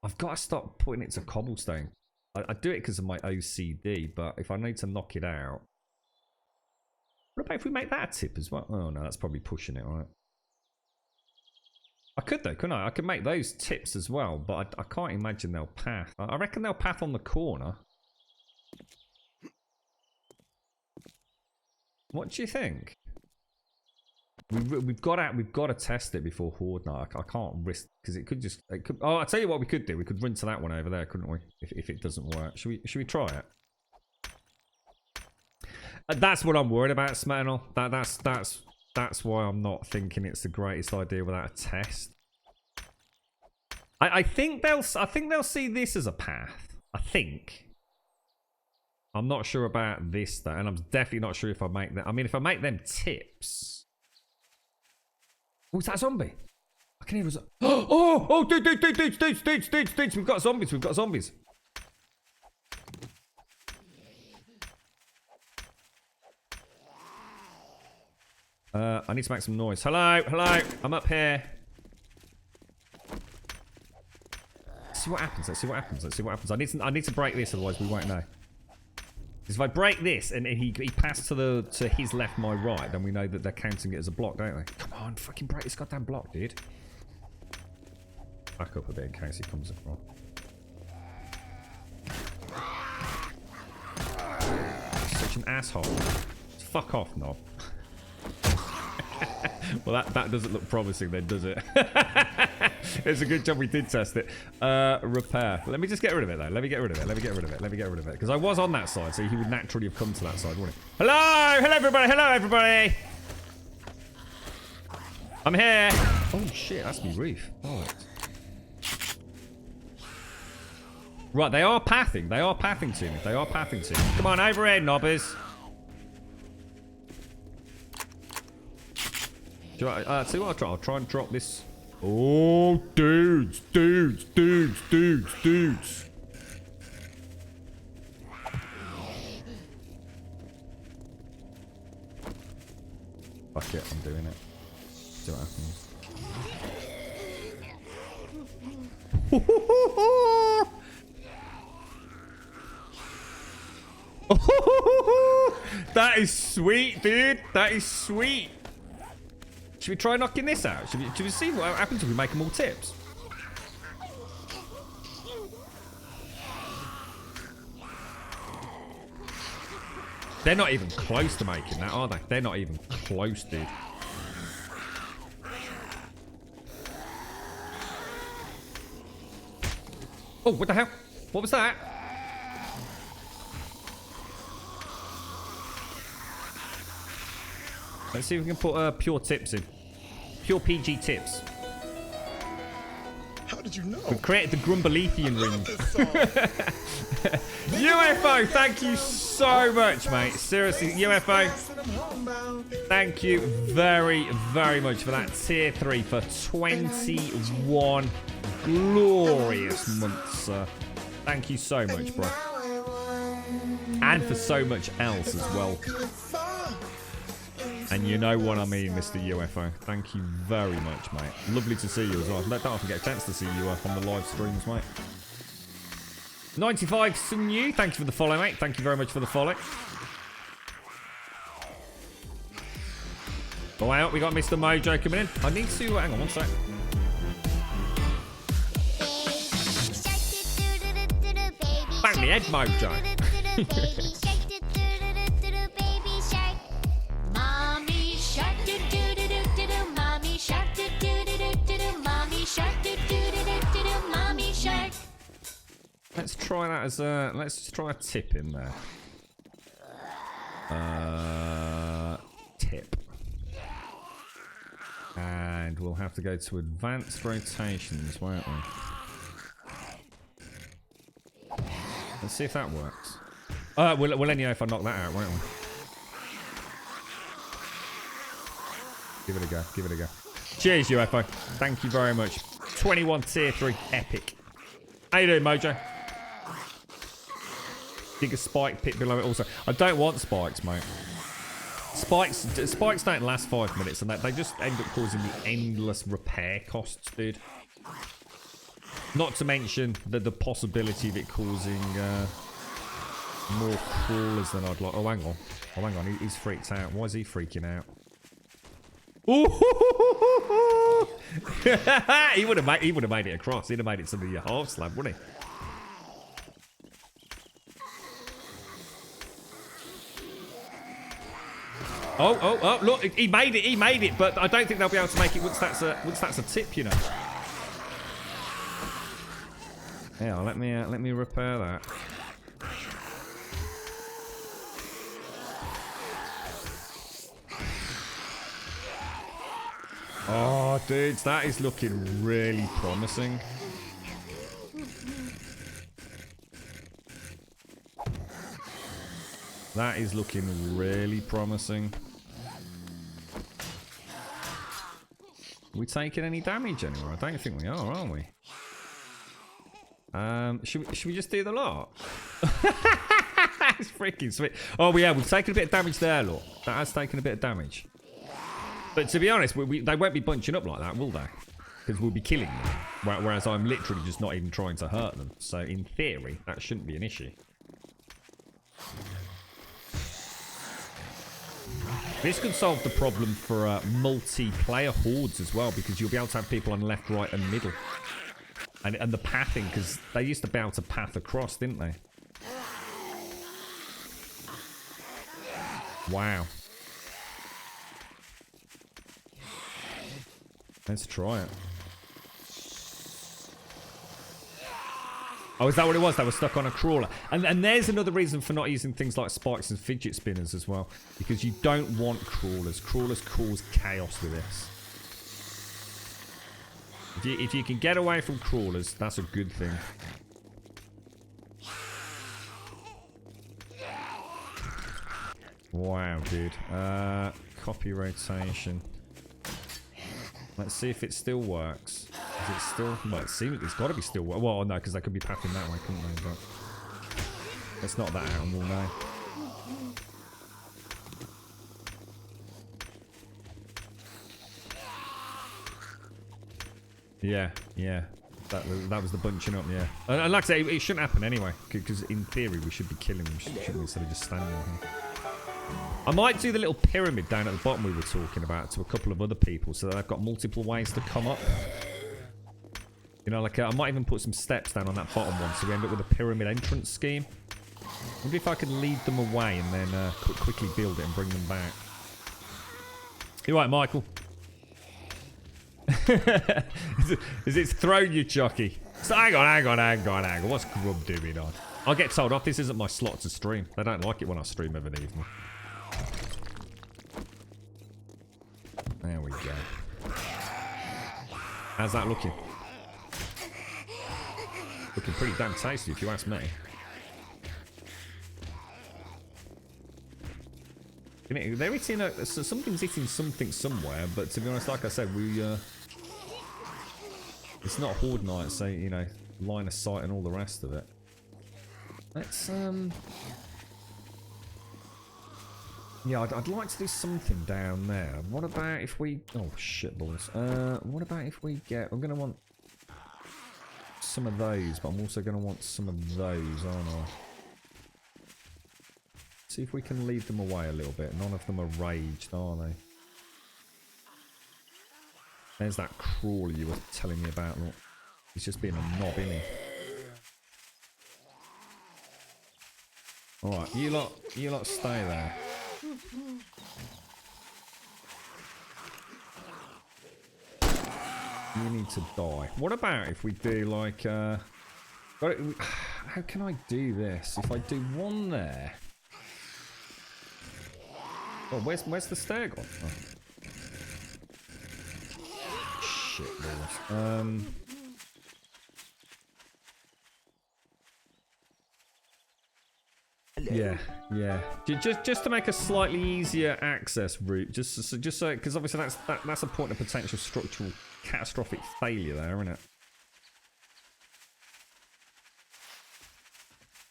I've got to stop putting it to cobblestone. I do it because of my OCD, but if I need to knock it out... What about if we make that a tip as well? Oh no, that's probably pushing it, right? I could though, couldn't I? I could make those tips as well, but I can't imagine they'll path. I reckon they'll path on the corner. What do you think? We've got to test it before Horde Night. I can't risk because it could. Oh, I'll tell you what we could do. We could run to that one over there, couldn't we? If it doesn't work, should we try it? That's what I'm worried about, Smanel. That's why I'm not thinking it's the greatest idea without a test. I think they'll see this as a path. I think. I'm not sure about this though, and I'm definitely not sure if I make them. I mean, if I make them tips. Oh, is that a zombie? I can hear a Oh, dudes. We've got zombies. I need to make some noise. Hello. I'm up here. Let's see what happens. I need to break this, otherwise we won't know. Because if I break this and he passed to his left, my right, then we know that they're counting it as a block, don't they? Come on, fucking break this goddamn block, dude. Back up a bit in case he comes across. Such an asshole. Fuck off, knob. Well, that doesn't look promising then, does it? It's a good job we did test it. Repair. Let me just get rid of it, though. Let me get rid of it. Because I was on that side, so he would naturally have come to that side, wouldn't he? Hello, everybody. I'm here. Oh, shit, that's me roof. Oh. Right, they are pathing to me. Come on, over here, knobbers. See what I'll try and drop this. Oh, dudes. Fuck it, I'm doing it. See what happens. That is sweet, dude. That is sweet. Should we try knocking this out? Should we see what happens if we make them all tips? They're not even close to making that, are they? They're not even close, dude. Oh, what the hell? What was that? Let's see if we can put pure tips in. Pure PG tips. How did you know? We've created the Grumbelethian ring. UFO, thank you so much, mate. Seriously, UFO, thank you very, very much for that tier 3 for 21 glorious months, sir. Thank you so much, bro. And for so much else as well. And you know what I mean, Mr. UFO. Thank you very much, mate. Lovely to see you as well. Don't often get a chance to see you on the live streams, mate. 95 Sun Yu, thank you for the follow, mate. Thank you very much for the follow. Oh, wow, we got Mr. Mojo coming in. I need to... hang on one sec. Bang the head, Mojo. Let's try that as a... let's just try a tip in there. Tip. And we'll have to go to advanced rotations, won't we? Let's see if that works. We'll let you know if I knock that out, won't we? Give it a go, give it a go. Cheers, UFO. Thank you very much. 21 tier 3, epic. How you doing, Mojo? Dig a spike pit below it also. I don't want spikes, mate. Spikes don't last 5 minutes, and they just end up causing the endless repair costs, dude. Not to mention the possibility of it causing more crawlers than I'd like. Oh, hang on. Oh, hang on. He's freaked out. Why is he freaking out? Ooh! he would have made it across. He'd have made it to the half slab, wouldn't he? Oh, look, he made it, but I don't think they'll be able to make it once that's a tip, you know. Yeah, let me repair that. Oh, dudes, that is looking really promising. That is looking really promising. Are we taking any damage anywhere? I don't think we are we? Should we just do the lot? That's freaking sweet. Oh, yeah, we've taken a bit of damage there, look. That has taken a bit of damage. But to be honest, they won't be bunching up like that, will they? Because we'll be killing them. Whereas I'm literally just not even trying to hurt them. So in theory, that shouldn't be an issue. This could solve the problem for multiplayer hordes as well, because you'll be able to have people on left, right, and middle. And the pathing, because they used to be able to path across, didn't they? Wow. Let's try it. Oh, is that what it was? They were stuck on a crawler. And there's another reason for not using things like spikes and fidget spinners as well. Because you don't want crawlers. Crawlers cause chaos with this. If you can get away from crawlers, that's a good thing. Wow, dude. Copy rotation. Let's see if it still works. Is it still... Well, it seems it's got to be still... Well, no, because they could be pathing that way, couldn't they? But let's knock that out and we'll know. Yeah, yeah. That was the bunching up, yeah. And like I say, it shouldn't happen anyway, because in theory we should be killing them, shouldn't we, instead of just standing there. I might do the little pyramid down at the bottom we were talking about to a couple of other people, so that I've got multiple ways to come up. You know, like I might even put some steps down on that bottom one, so we end up with a pyramid entrance scheme. I wonder if I can lead them away and then quickly build it and bring them back. You're right, Michael. Is it thrown you, Chucky? So hang on. What's Grub doing on? I'll get told off. This isn't my slot to stream. They don't like it when I stream of an evening. There we go. How's that looking? Looking pretty damn tasty, if you ask me. They're hitting something's hitting something somewhere, but to be honest, like I said, it's not Horde Night, so, you know, line of sight and all the rest of it. Let's, yeah, I'd like to do something down there. What about if we... Oh, shit balls. What about if we get... I'm going to want some of those, but I'm also going to want some of those, aren't I? See if we can lead them away a little bit. None of them are raged, are they? There's that crawler you were telling me about. Look, he's just being a knob, isn't he? Alright, you lot stay there. You need to die. What about if we do like how can I do this? If I do one there. Oh, where's the stair gone? Oh. Shit balls. Yeah. Just to make a slightly easier access route, just so, because obviously that's a point of potential structural catastrophic failure there, isn't it?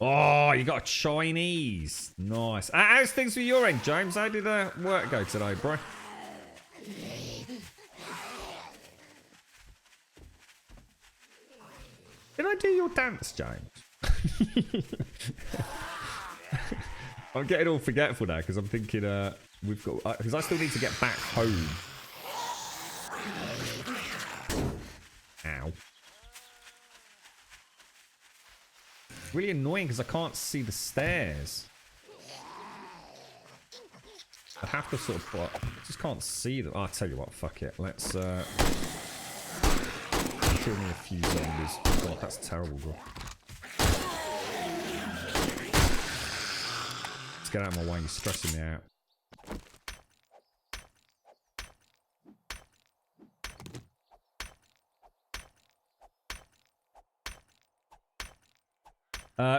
Oh, you got a Chinese. Nice. How's things with your end, James? How did work go today, bro? Did I do your dance, James? I'm getting all forgetful now because I'm thinking we've got because I still need to get back home. Ow. Really annoying because I can't see the stairs. I have to sort of, I just can't see them. Oh, I'll tell you what, fuck it. Let's kill me a few zombies. God, that's terrible, bro. Let's get out of my way, you're stressing me out.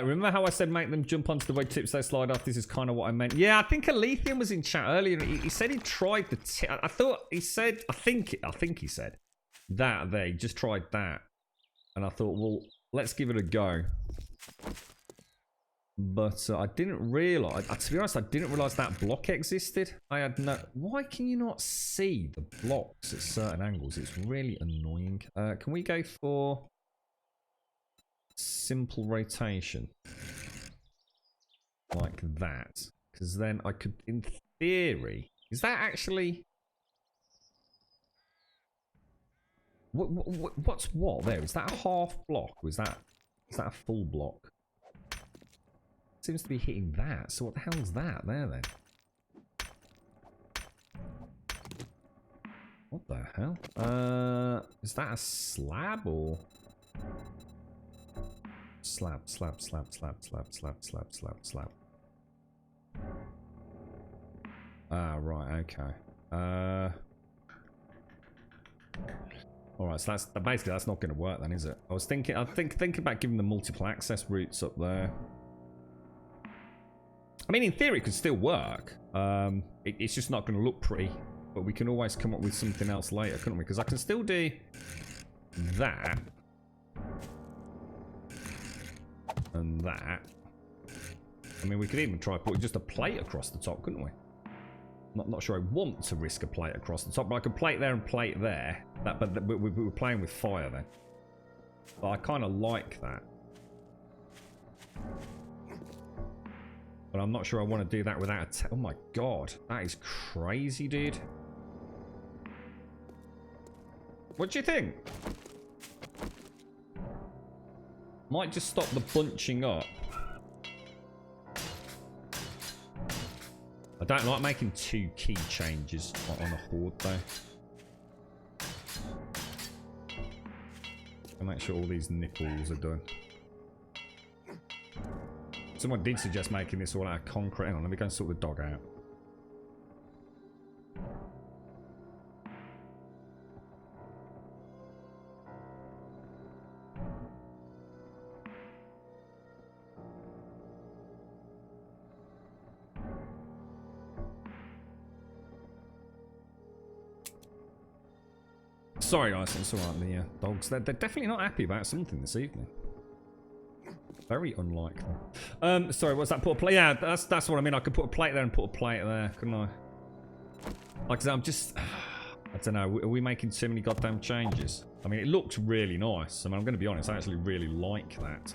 Remember how I said make them jump onto the red tips they slide off? This is kind of what I meant. Yeah, I think Alethium was in chat earlier. He said he tried the tip. I thought he said, I think he said that they just tried that. And I thought, well, let's give it a go. But I didn't realise, to be honest, I didn't realise that block existed. I had no... Why can you not see the blocks at certain angles? It's really annoying. Can we go for... simple rotation like that, because then I could, in theory, is that actually what's what there? Is that a half block? Or is that a full block? Seems to be hitting that. So what the hell is that there then? What the hell? Is that a slab or? Slab. Ah, right, okay. Alright, so that's basically that's not gonna work then, is it? I was thinking about giving the multiple access routes up there. I mean, in theory it could still work. It's just not gonna look pretty But we can always come up with something else later, couldn't we? Because I can still do that. And that. I mean, we could even try putting just a plate across the top, couldn't we? Not sure I want to risk a plate across the top, but I could plate there and plate there. But we were playing with fire then. But I kind of like that. But I'm not sure I want to do that without a... Oh my god. That is crazy, dude. What do you think? Might just stop the bunching up. I don't like making 2 key changes on a horde, though. I'll make sure all these nipples are done. Someone did suggest making this all out of concrete. Hang on, let me go and sort the dog out. Sorry guys, it's alright, the dogs, they're definitely not happy about something this evening. Very unlike them. Sorry, what's that? Put a plate? Yeah, that's what I mean. I could put a plate there and put a plate there, couldn't I? Like I said, I'm just... I don't know, are we making too many goddamn changes? I mean, it looks really nice. I mean, I'm going to be honest, I actually really like that.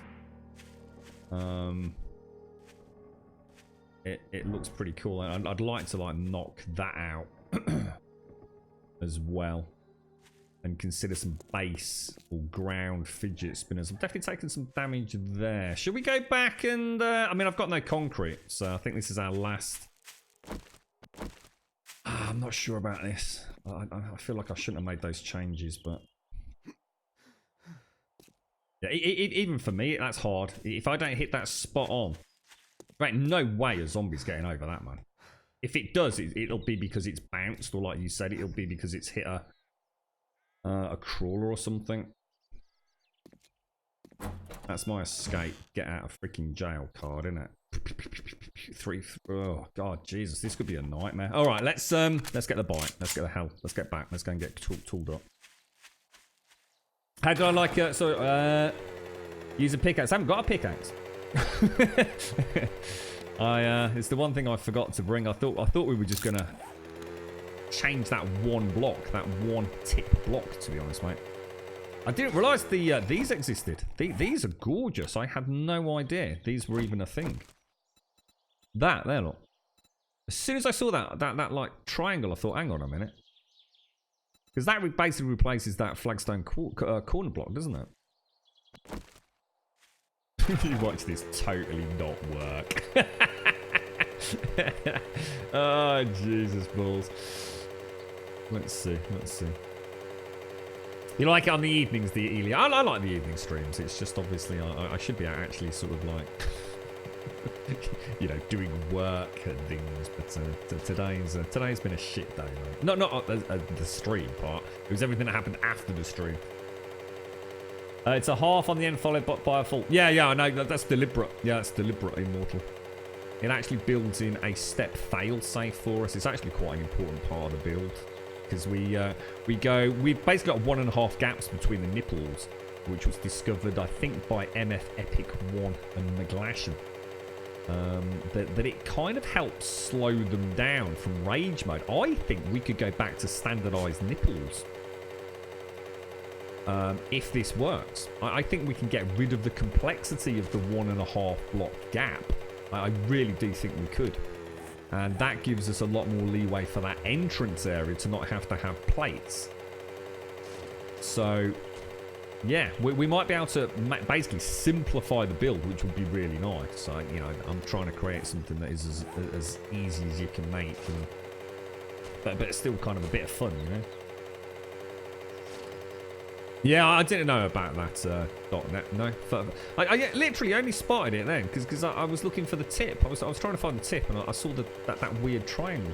It looks pretty cool. I'd like to, like, knock that out as well. And consider some base or ground fidget spinners. I've definitely taken some damage there. Should we go back and... I mean, I've got no concrete, so I think this is our last... I'm not sure about this. I feel like I shouldn't have made those changes, but... Yeah, even for me, that's hard. If I don't hit that spot on... Right, no way a zombie's getting over that, man. If it does, it'll be because it's bounced, or like you said, it'll be because it's hit a crawler or something. That's my escape. Get out of freaking jail card, isn't it? 3. Oh god, Jesus, this could be a nightmare. All right, let's get the bite. Let's get the hell. Let's get back. Let's go and get tooled up. How do I like it? Use a pickaxe. I haven't got a pickaxe. It's the one thing I forgot to bring. I thought we were just gonna change that one block, that one tip block, to be honest, mate. I didn't realise these existed. These are gorgeous. I had no idea these were even a thing. There, look. As soon as I saw that like triangle, I thought, hang on a minute, because that basically replaces that flagstone corner block, doesn't it? You watch this totally not work. Oh Jesus balls. Let's see. You like it on the evenings, the Elia? I like the evening streams. It's just obviously I should be actually sort of like, you know, doing work and things. But today's been a shit day, mate. Not the stream part. It was everything that happened after the stream. It's a half on the end followed by a full. Yeah, I know. That's deliberate. Yeah, that's deliberate, Immortal. It actually builds in a step fail safe for us. It's actually quite an important part of the build. Because we've basically got 1.5 gaps between the nipples, which was discovered, I think, by MF Epic 1 and Maglashan. That it kind of helps slow them down from rage mode. I think we could go back to standardized nipples if this works. I think we can get rid of the complexity of the 1.5 block gap. I really do think we could. And that gives us a lot more leeway for that entrance area to not have to have plates. So, yeah, we might be able to basically simplify the build, which would be really nice. So, you know, I'm trying to create something that is as easy as you can make, but it's still kind of a bit of fun, you know. Yeah, I didn't know about that .net. No, I literally only spotted it then because I was looking for the tip. I was trying to find the tip and I saw that weird triangle.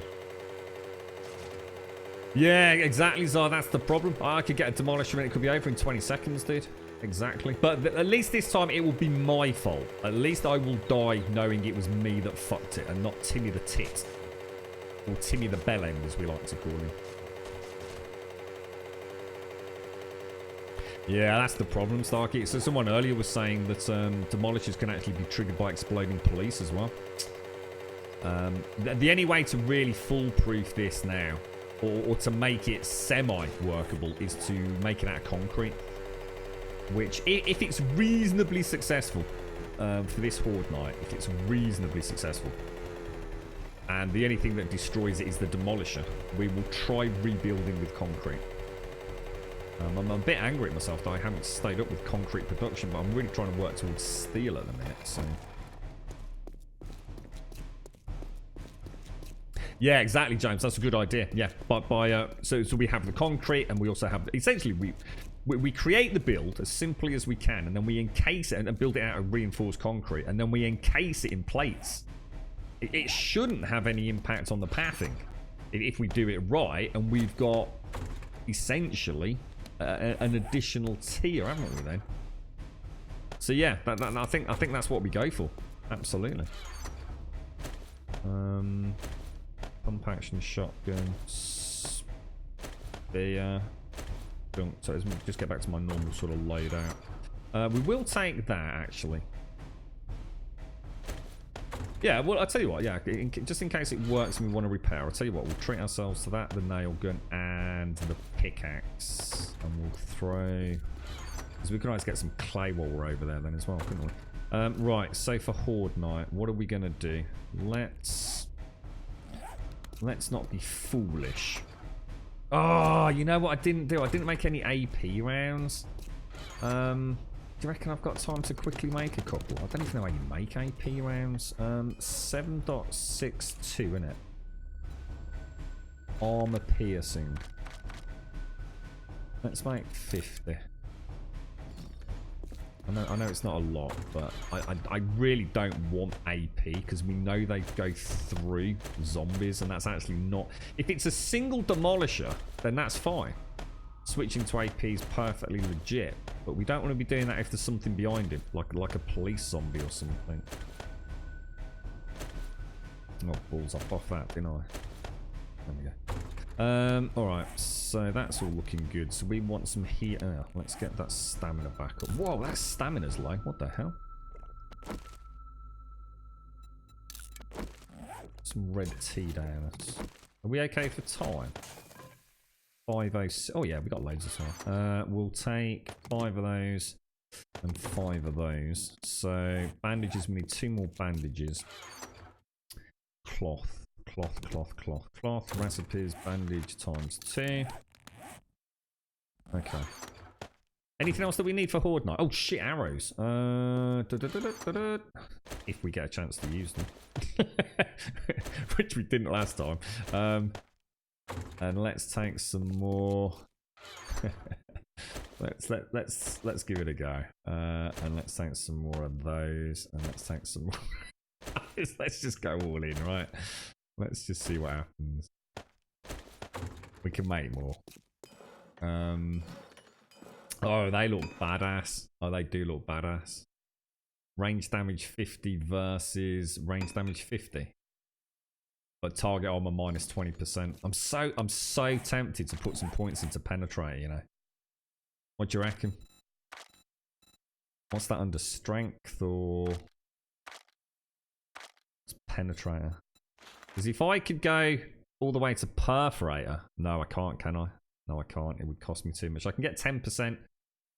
Yeah, exactly, Zar. That's the problem. I could get a demolisher and it could be over in 20 seconds, dude. Exactly. But at least this time it will be my fault. At least I will die knowing it was me that fucked it and not Timmy the tit. Or Timmy the Bellend, as we like to call him. Yeah, that's the problem, Starkey. So someone earlier was saying that demolishers can actually be triggered by exploding police as well. The only way to really foolproof this now, or to make it semi-workable, is to make it out of concrete. Which, if it's reasonably successful for this Horde night, if it's reasonably successful, and the only thing that destroys it is the demolisher, we will try rebuilding with concrete. I'm a bit angry at myself that I haven't stayed up with concrete production, but I'm really trying to work towards steel at the minute, so... Yeah, exactly, James. That's a good idea. Yeah, but so we have the concrete, and we also have... Essentially, we create the build as simply as we can, and then we encase it and build it out of reinforced concrete, and then we encase it in plates. It shouldn't have any impact on the pathing if we do it right, and we've got essentially an additional tier, haven't we? Then, so yeah, I think that's what we go for. Absolutely. Pump action shotgun, spear. So let's just get back to my normal sort of loadout. We will take that actually. Yeah, well, I'll tell you what, yeah, just in case it works and we want to repair, I'll tell you what, we'll treat ourselves to that, the nail gun, and the pickaxe. And we'll throw... Because we can always get some clay while we're over there then as well, couldn't we? Right, so for Horde Night, what are we going to do? Let's not be foolish. Oh, you know what I didn't do? I didn't make any AP rounds. Do you reckon I've got time to quickly make a couple? I don't even know how you make AP rounds. 7.62, innit? Armor piercing. Let's make 50. I know it's not a lot, but I really don't want AP because we know they go through zombies, and that's actually not... If it's a single demolisher, then that's fine. Switching to AP is perfectly legit, but we don't want to be doing that if there's something behind him, like a police zombie or something. Oh, balls up off that, didn't I? There we go. Alright, so that's all looking good. So we want some heat. Let's get that stamina back up. Whoa, that stamina's low. What the hell? Some red tea down. Are we okay for time? 506. Oh yeah, we got loads of time. We'll take 5 of those and 5 of those. So bandages, we need 2 more bandages. Cloth. Recipes, bandage times 2. Okay. Anything else that we need for Horde Night? Oh shit, arrows. If we get a chance to use them. Which we didn't last time. And let's take some more. let's give it a go. And let's take some more of those. And let's take some more. Let's just go all in, right? Let's just see what happens. We can make more. Oh, they look badass. Oh, they do look badass. Range damage 50 versus range damage 50. But target armor minus 20%. I'm so tempted to put some points into penetrate, you know. What do you reckon? What's that under strength or it's penetrator? Because if I could go all the way to perforator, no, I can't, can I? No, I can't. It would cost me too much. I can get 10%.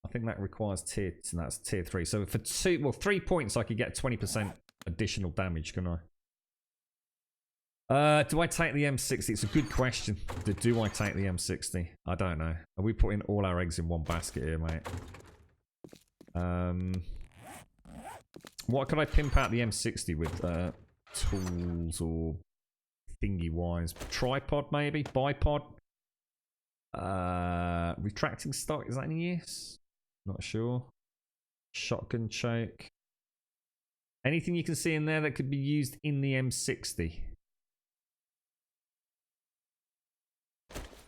I think that requires tier, and that's tier 3. So for 3 points, I could get 20% additional damage, can I? Do I take the M60? It's a good question. Do I take the M60? I don't know. Are we putting all our eggs in one basket here, mate? What could I pimp out the M60 with? Tools or thingy wise? Tripod maybe? Bipod? Retracting stock, is that any use? Not sure. Shotgun choke. Anything you can see in there that could be used in the M60?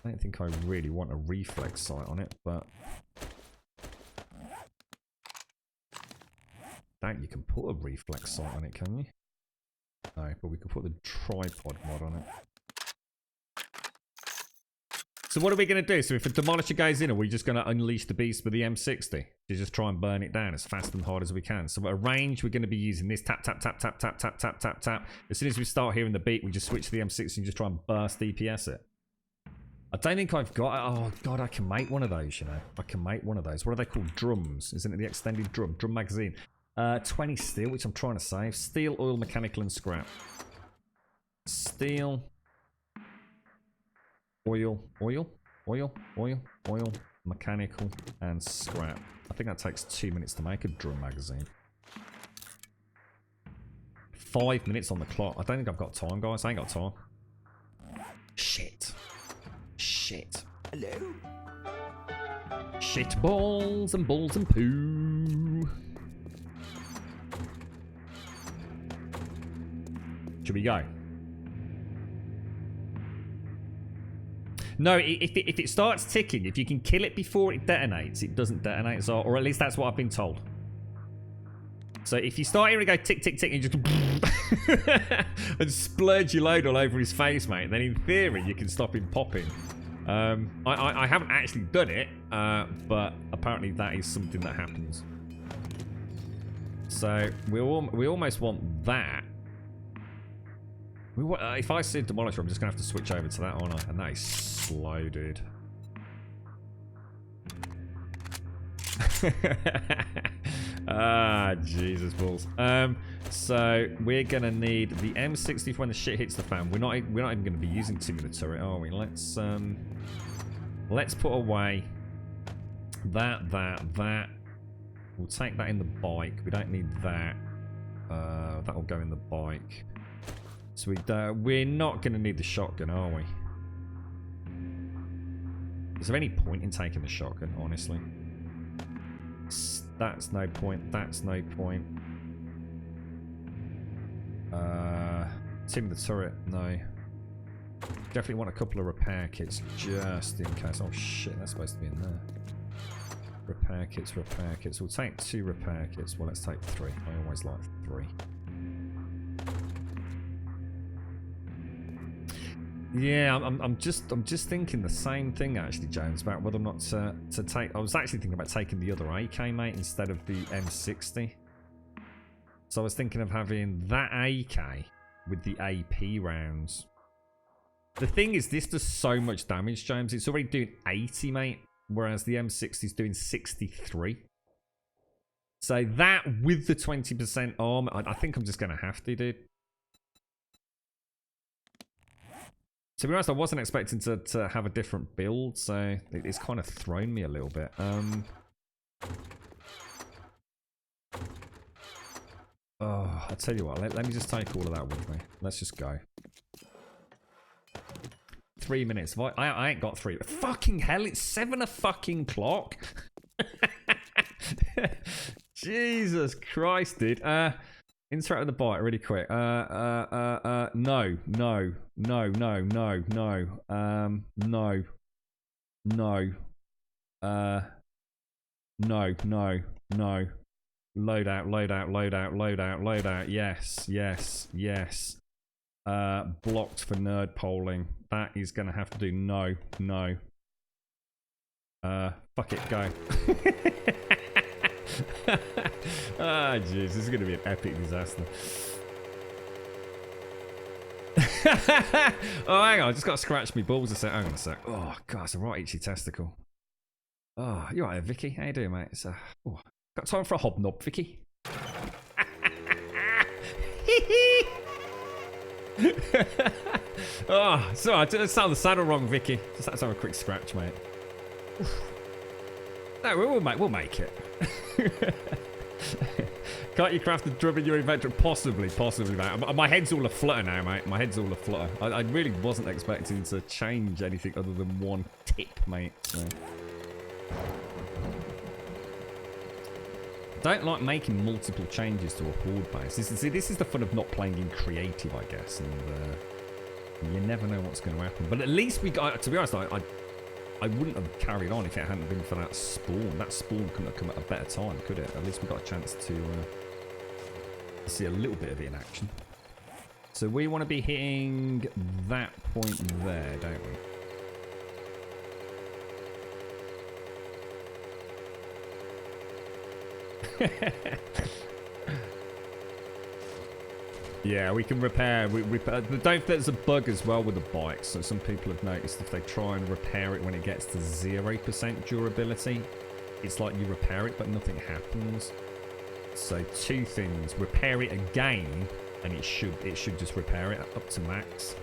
I don't think I really want a reflex sight on it, but you can put a reflex sight on it, can you? No, but we can put the tripod mod on it. So what are we going to do? So if a demolisher goes in, are we just going to unleash the beast with the M60? To just try and burn it down as fast and hard as we can. So at range, we're going to be using this tap, tap, tap, tap, tap, tap, tap, tap, tap. As soon as we start hearing the beat, we just switch to the M60 and just try and burst DPS it. I don't think I've got... Oh, God, I can make one of those, you know. I can make one of those. What are they called? Drums. Isn't it the extended drum? Drum magazine. 20 steel, which I'm trying to save. Steel, oil, mechanical, and scrap. Steel. Oil, mechanical, and scrap. I think that takes 2 minutes to make a drum magazine. 5 minutes on the clock. I don't think I've got time, guys. I ain't got time. Shit. Shit. Hello? Shit balls and poo. Should we go? No, if it starts ticking, if you can kill it before it detonates, it doesn't detonate, so, or at least that's what I've been told. So if you start hearing it go tick, tick, tick, and you just and splurge your load all over his face, mate, then in theory you can stop him popping. I haven't actually done it, but apparently that is something that happens. So we almost want that. If I see a demolisher, I'm just going to have to switch over to that, aren't I? And that is slow, dude. Ah, Jesus balls. So we're going to need the M60 for when the shit hits the fan. We're not even going to be using Timmy the turret, are we? Let's put away that. We'll take that in the bike. We don't need that. That'll go in the bike. So we're not going to need the shotgun, are we? Is there any point in taking the shotgun, honestly? That's no point. That's no point. Tim the turret, no. Definitely want a couple of repair kits just in case. Oh shit, that's supposed to be in there. Repair kits, repair kits. We'll take 2 repair kits. Well, let's take 3. I always like 3. Yeah, I'm just thinking the same thing actually, James, about whether or not to take. I was actually thinking about taking the other AK, mate, instead of the M60. So I was thinking of having that AK with the AP rounds. The thing is, this does so much damage, James. It's already doing 80, mate, whereas the M60 is doing 63. So that with the 20% arm, I think I'm just going to have to, dude. To be honest, I wasn't expecting to have a different build, so it's kind of thrown me a little bit. Oh, I'll tell you what, let me just take all of that with me. Let's just go. 3 minutes. I ain't got 3. Fucking hell, it's 7 o'clock. Jesus Christ, dude. Interact with the bite really quick. No. Load out. Yes. Blocked for nerd polling. That is gonna have to do no. Fuck it, go. Ah, jeez, this is going to be an epic disaster. Oh, hang on, I just got to scratch me balls a sec. Hang on a sec. Oh, God, it's a right itchy testicle. Oh, you alright, Vicky? How you doing, mate? It's, got time for a hobnob, Vicky? Oh, sorry, I just sound the saddle wrong, Vicky. Just had to have a quick scratch, mate. No, we'll make it. Can't you craft a drum in your inventory? Possibly, mate. My head's all aflutter now, mate. My head's all aflutter. I really wasn't expecting to change anything other than one tip, mate. So. Don't like making multiple changes to a horde base. This is the fun of not playing in creative, I guess. And you never know what's going to happen. But at least we got. To be honest, I wouldn't have carried on if it hadn't been for that spawn. That spawn couldn't have come at a better time, could it? At least we got a chance to see a little bit of it in action. So we want to be hitting that point there, don't we? Yeah, we can repair. Don't think there's a bug as well with the bikes. So some people have noticed if they try and repair it when it gets to 0% durability, it's like you repair it but nothing happens. So two things: repair it again, and it should just repair it up to max.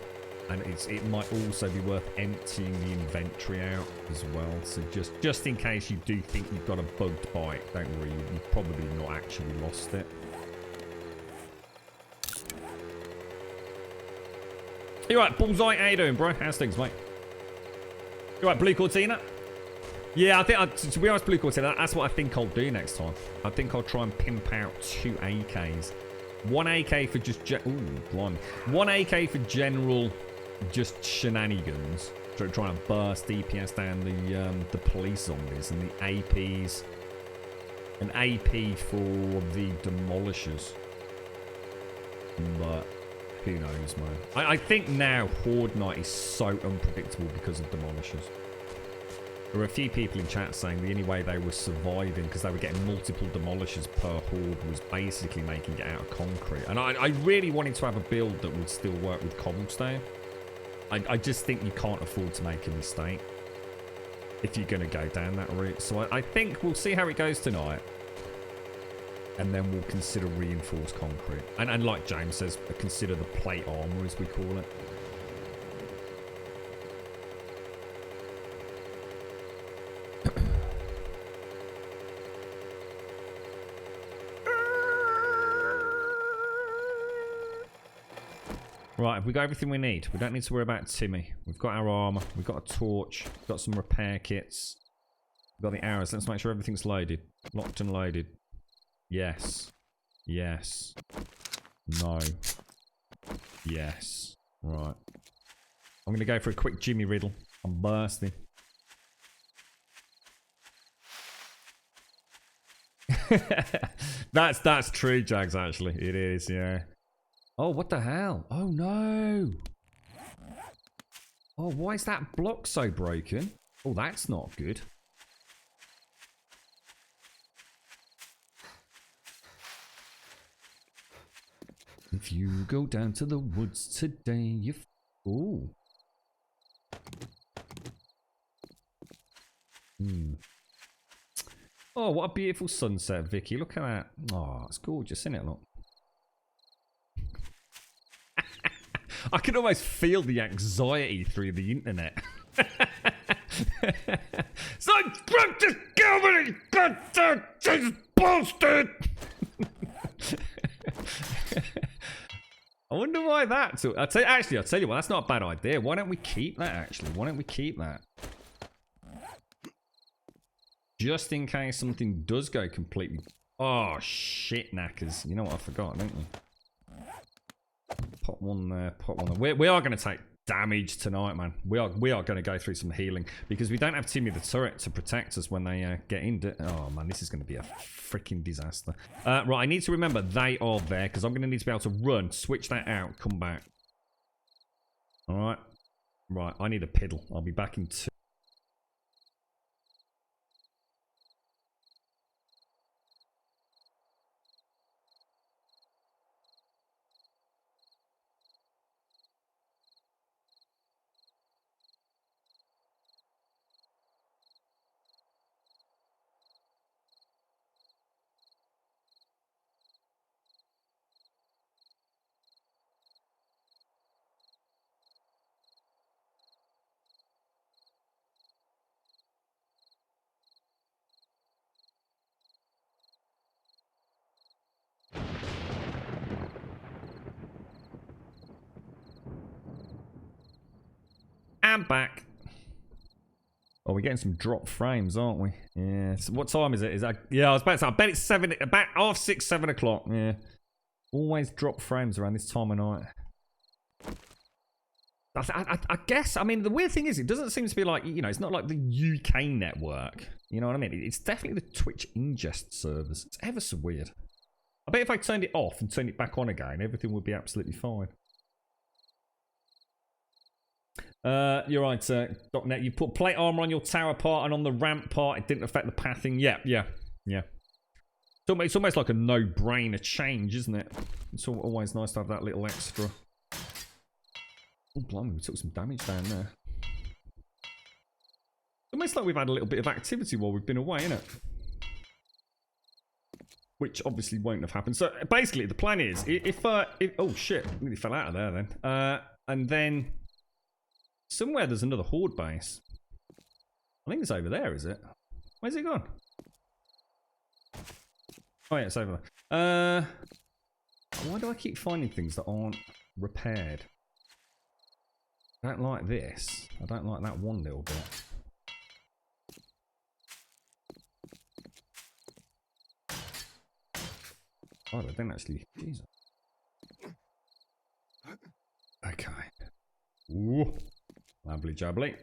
And it might also be worth emptying the inventory out as well. So just in case you do think you've got a bugged bike, don't worry, you've probably not actually lost it. You right, Bullseye? How you doing, bro? How's things, mate? You right, Blue Cortina? Yeah, to be honest, Blue Cortina, that's what I think I'll do next time. I think I'll try and pimp out 2 AKs. 1 AK for just... One AK for general, just shenanigans. Trying to burst DPS down the police zombies, and the APs... An AP for the demolishers. But... who knows, man. I think now Horde Night is so unpredictable because of demolishers. There were a few people in chat saying the only way they were surviving, because they were getting multiple demolishers per horde, was basically making it out of concrete. And I really wanted to have a build that would still work with cobblestone. I just think you can't afford to make a mistake if you're going to go down that route. So I think we'll see how it goes tonight. And then we'll consider reinforced concrete. And like James says, consider the plate armor, as we call it. Right, have we got everything we need? We don't need to worry about Timmy. We've got our armor. We've got a torch. We've got some repair kits. We've got the arrows. Let's make sure everything's loaded. Locked and loaded. Yes. Yes. No. Yes. Right. I'm going to go for a quick Jimmy Riddle. I'm bursting. That's true, Jags, actually. It is, yeah. Oh, what the hell? Oh, no. Oh, why is that block so broken? Oh, that's not good. If you go down to the woods today, you... Ooh. Oh, what a beautiful sunset, Vicky. Look at that. Oh, it's gorgeous, isn't it? Look. I can almost feel the anxiety through the internet. So just kill me! God, Jesus, bastard! I wonder why that. So I'll tell you what, that's not a bad idea. Why don't we keep that? Actually, why don't we keep that? Just in case something does go completely. Oh shit, knackers! You know what I forgot, don't you? Pop one there. Pop one there. We are going to take damage tonight, man. We are going to go through some healing because we don't have Timmy the turret to protect us when they get in. Oh man, this is going to be a freaking disaster. Right, I need to remember they are there because I'm going to need to be able to run, switch that out, come back. All right, right. I need a piddle. I'll be back in 2. I'm back. Oh, we're getting some drop frames, aren't we? Yeah. So what time is it? Is that? Yeah, I was about to say. I bet it's 7. About 6:30, 7 o'clock. Yeah. Always drop frames around this time of night. I guess. I mean, the weird thing is, it doesn't seem to be like, you know, it's not like the UK network. You know what I mean? It's definitely the Twitch ingest servers. It's ever so weird. I bet if I turned it off and turned it back on again, everything would be absolutely fine. You're right, .net. You put plate armor on your tower part and on the ramp part. It didn't affect the pathing. Yeah. It's almost like a no-brainer change, isn't it? It's always nice to have that little extra. Oh, blimey, we took some damage down there. Almost like we've had a little bit of activity while we've been away, innit? Which obviously won't have happened. So basically, the plan is, if oh shit, nearly fell out of there then. And then somewhere there's another horde base. I think it's over there, is it? Where's it gone? Oh yeah, it's over there. Why do I keep finding things that aren't repaired? I don't like this. I don't like that one little bit. Oh, I didn't actually. Jesus. Okay. Ooh. Lovely jubbly.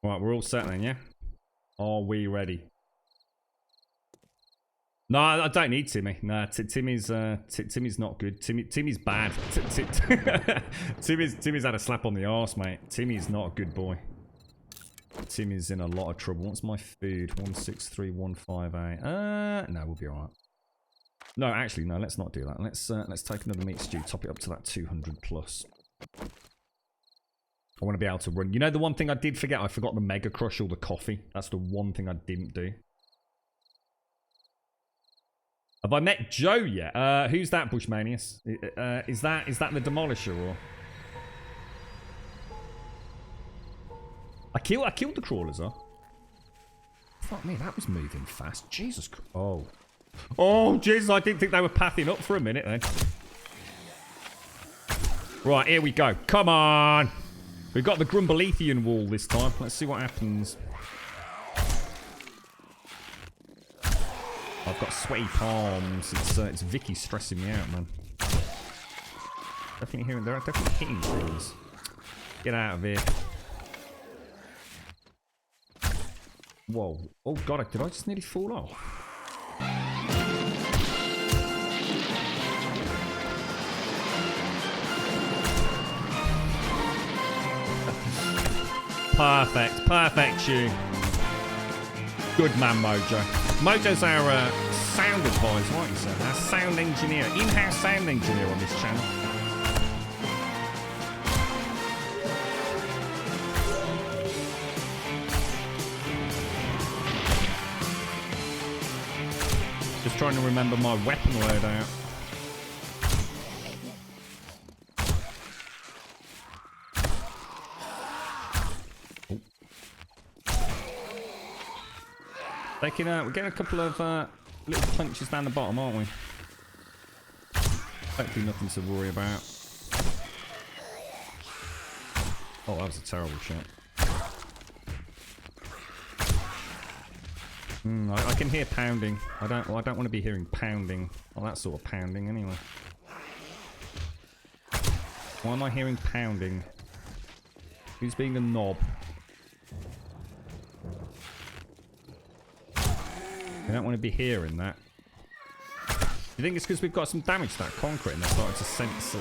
Right, we're all set then, yeah? Are we ready? No, I don't need Timmy. No, Timmy's not good. Timmy's bad. Timmy's had a slap on the arse, mate. Timmy's not a good boy. Timmy's in a lot of trouble. What's my food? 163158. No, we'll be alright. No, actually, no. Let's not do that. Let's take another meat stew. Top it up to that 200 plus. I want to be able to run. You know, the one thing I did forget. I forgot the Mega Crush or the coffee. That's the one thing I didn't do. Have I met Joe yet? Who's that, Bushmanius? Is that the Demolisher or? I killed the crawlers, huh? Fuck me, that was moving fast. Jesus Christ. Oh. Oh, Jesus, I didn't think they were pathing up for a minute then. Right, here we go. Come on. We've got the Grumbelethian wall this time. Let's see what happens. I've got sweaty palms. It's Vicky stressing me out, man. They're definitely hitting things. Get out of here. Whoa. Oh, God, did I just nearly fall off? Perfect. Perfect, you. Good man, Mojo. Mojo's our sound advisor, aren't you, sir? Our sound engineer. In-house sound engineer on this channel. Just trying to remember my weapon loadout. We're getting a couple of little punches down the bottom, aren't we? Hopefully nothing to worry about. Oh, that was a terrible shot. I can hear pounding. I don't want to be hearing pounding. Oh, that sort of pounding anyway. Why am I hearing pounding? Who's being a knob? I don't want to be hearing that. You think it's because we've got some damage to that concrete and they're starting to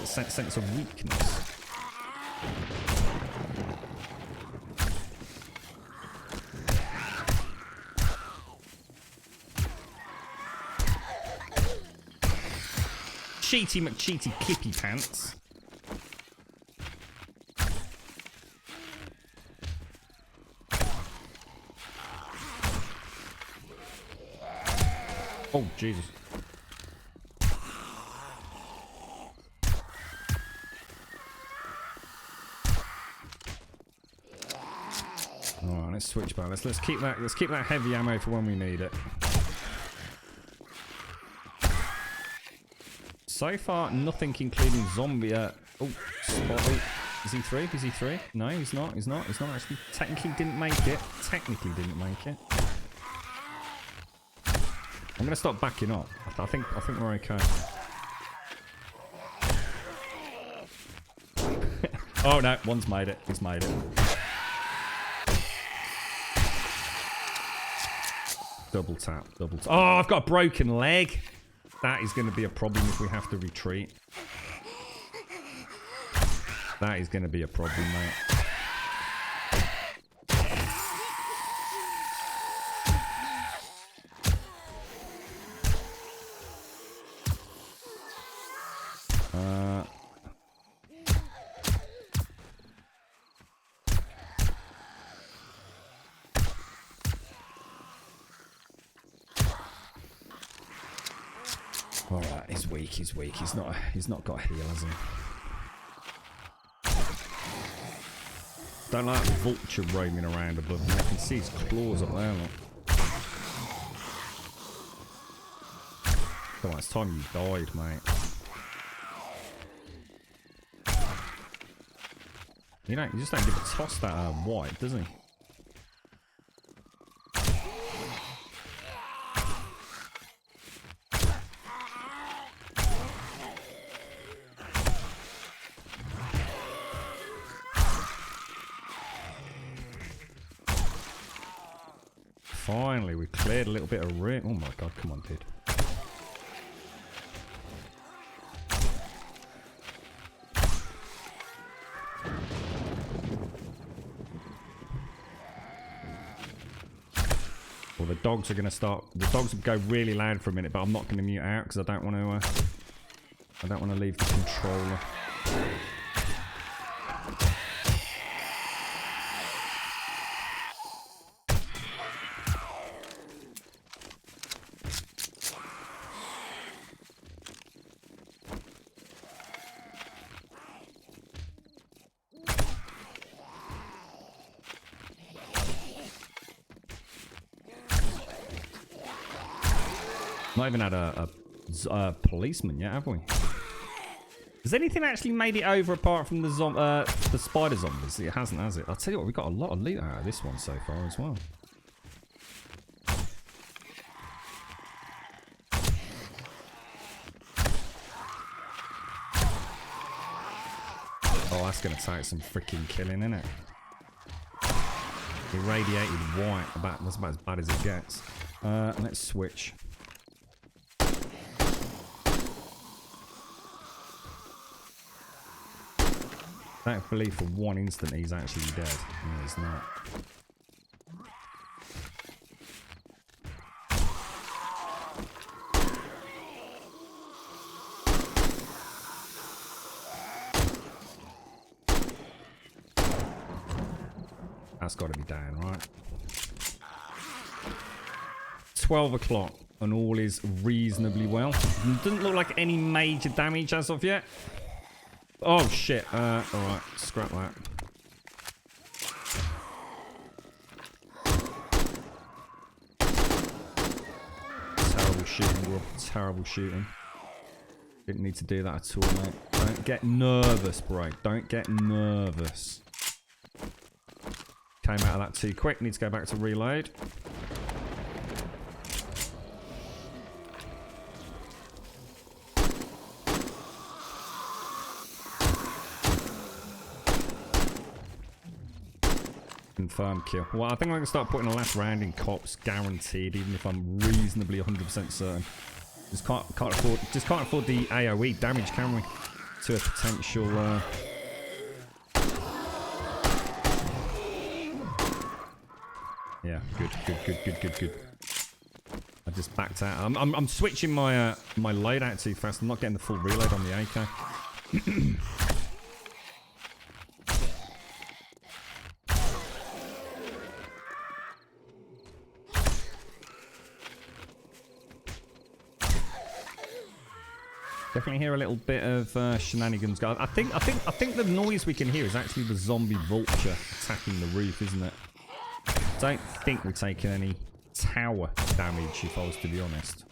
sense a weakness? Cheaty McCheaty Clippy Pants. Oh, Jesus. Alright, let's switch back. Let's keep that heavy ammo for when we need it. So far, nothing including zombie. Oh, spot. Oh, is he through? Is he through? No, he's not. He's not. He's not actually. Technically didn't make it. Technically didn't make it. I'm gonna stop backing up. I think we're okay. Oh no, one's made it. He's made it. Double tap, double tap. Oh, I've got a broken leg. That is going to be a problem if we have to retreat. That is going to be a problem, mate. He's weak. He's weak. He's not got heal, has he? Don't like the vulture roaming around above me. I can see his claws up there. Look. Come on, it's time you died, mate. You just don't give a toss that white, does he? Finally, we cleared a little bit of room. Oh my god, come on, dude. Well, the dogs are going to start. The dogs will go really loud for a minute, but I'm not going to mute out because I don't want to. I don't want to leave the controller. Not even had a policeman yet, have we? Has anything actually made it over apart from the spider zombies? It hasn't, has it? I'll tell you what, we got a lot of loot out of this one so far as well. Oh, that's going to take some freaking killing, isn't it? Irradiated white, that's about as bad as it gets. Let's switch. Thankfully, for one instant, he's actually dead. No, he's not. That's got to be down, right? 12 o'clock, and all is reasonably well. Doesn't look like any major damage as of yet. Oh shit, alright, scrap that. Terrible shooting, bro. Terrible shooting. Didn't need to do that at all, mate. Don't get nervous, bro. Don't get nervous. Came out of that too quick, need to go back to reload. Confirmed kill. Well, I think I'm going to start putting a last round in cops, guaranteed, even if I'm reasonably 100% certain. Just can't afford the AOE damage, can we? To a potential. Yeah, good. I just backed out. I'm switching my my loadout too fast. I'm not getting the full reload on the AK. Definitely hear a little bit of shenanigans going. I think the noise we can hear is actually the zombie vulture attacking the roof, isn't it? Don't think we're taking any tower damage, if I was to be honest.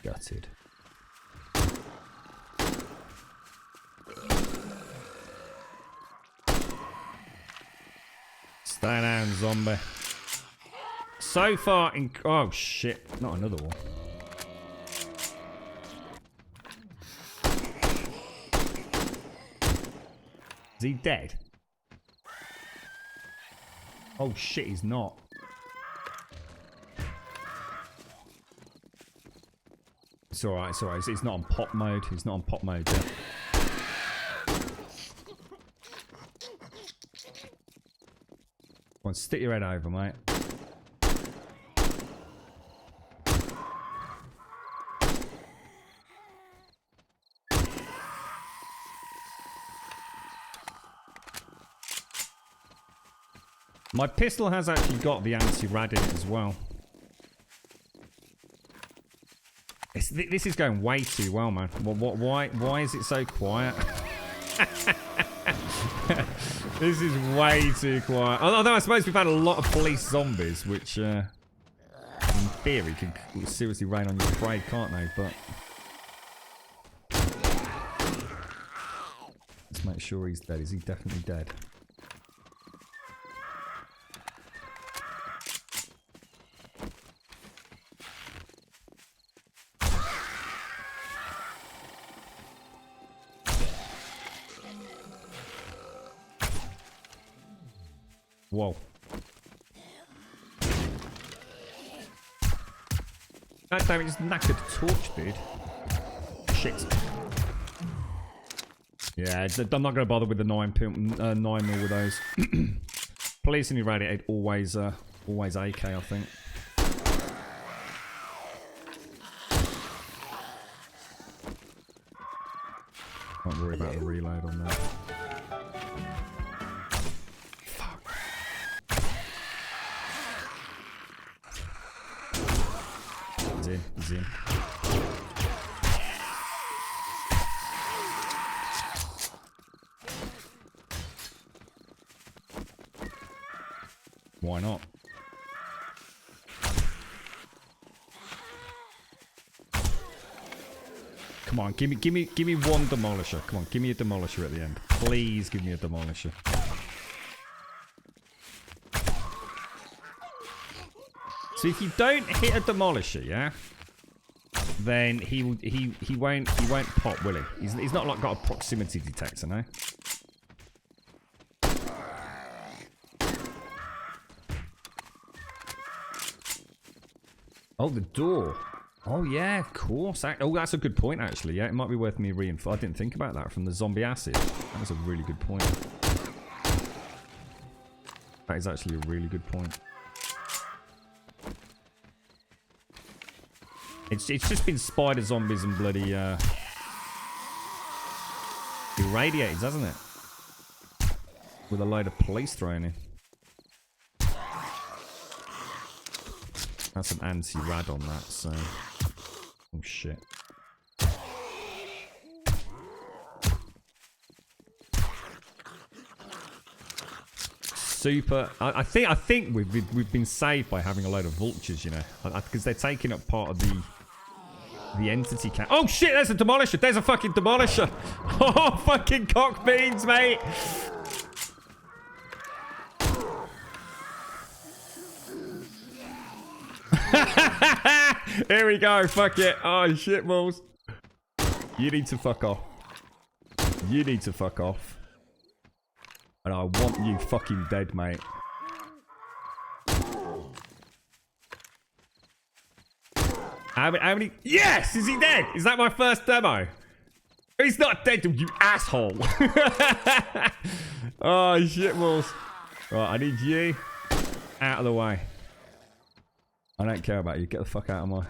Gutted. Stay down, zombie. So far in... Oh, shit. Not another one. Is he dead? Oh, shit, he's not. It's alright, it's alright. He's not on pop mode. He's not on pop mode yet. Come on, stick your head over, mate. My pistol has actually got the anti-rad in it as well. This is going way too well, man. Why is it so quiet? This is way too quiet. Although I suppose we've had a lot of police zombies, which in theory can seriously rain on your parade, can't they? But let's make sure he's dead. Is he definitely dead? Whoa. God damn it, just knackered torch, dude. Shit. Yeah, I'm not going to bother with the 9mm with those. Police and irradiated, always AK, I think. Don't worry about the reload on that. He's in. Why not? Come on, give me one demolisher. Come on, give me a demolisher at the end. Please give me a demolisher. So if you don't hit a demolisher, yeah, then he won't pop, will he? He's not like got a proximity detector, no. Oh, the door. Oh yeah, of course. Oh, that's a good point actually. Yeah, it might be worth me reinforcing. I didn't think about that from the zombie acid. That was a really good point. That is actually a really good point. It's just been spider zombies and bloody irradiated, hasn't it? With a load of police thrown in. That's an anti-rad on that, so... Oh shit. Super. I think we've been saved by having a load of vultures, you know, because they're taking up part of the entity count. Oh shit! There's a demolisher. There's a fucking demolisher. Oh fucking cock beans, mate. Here we go. Fuck it. Oh shit balls. You need to fuck off. You need to fuck off. And I want you fucking dead, mate. How many? Yes! Is he dead? Is that my first demo? He's not dead, you asshole. Oh, shit balls. Right, I need you out of the way. I don't care about you. Get the fuck out of my...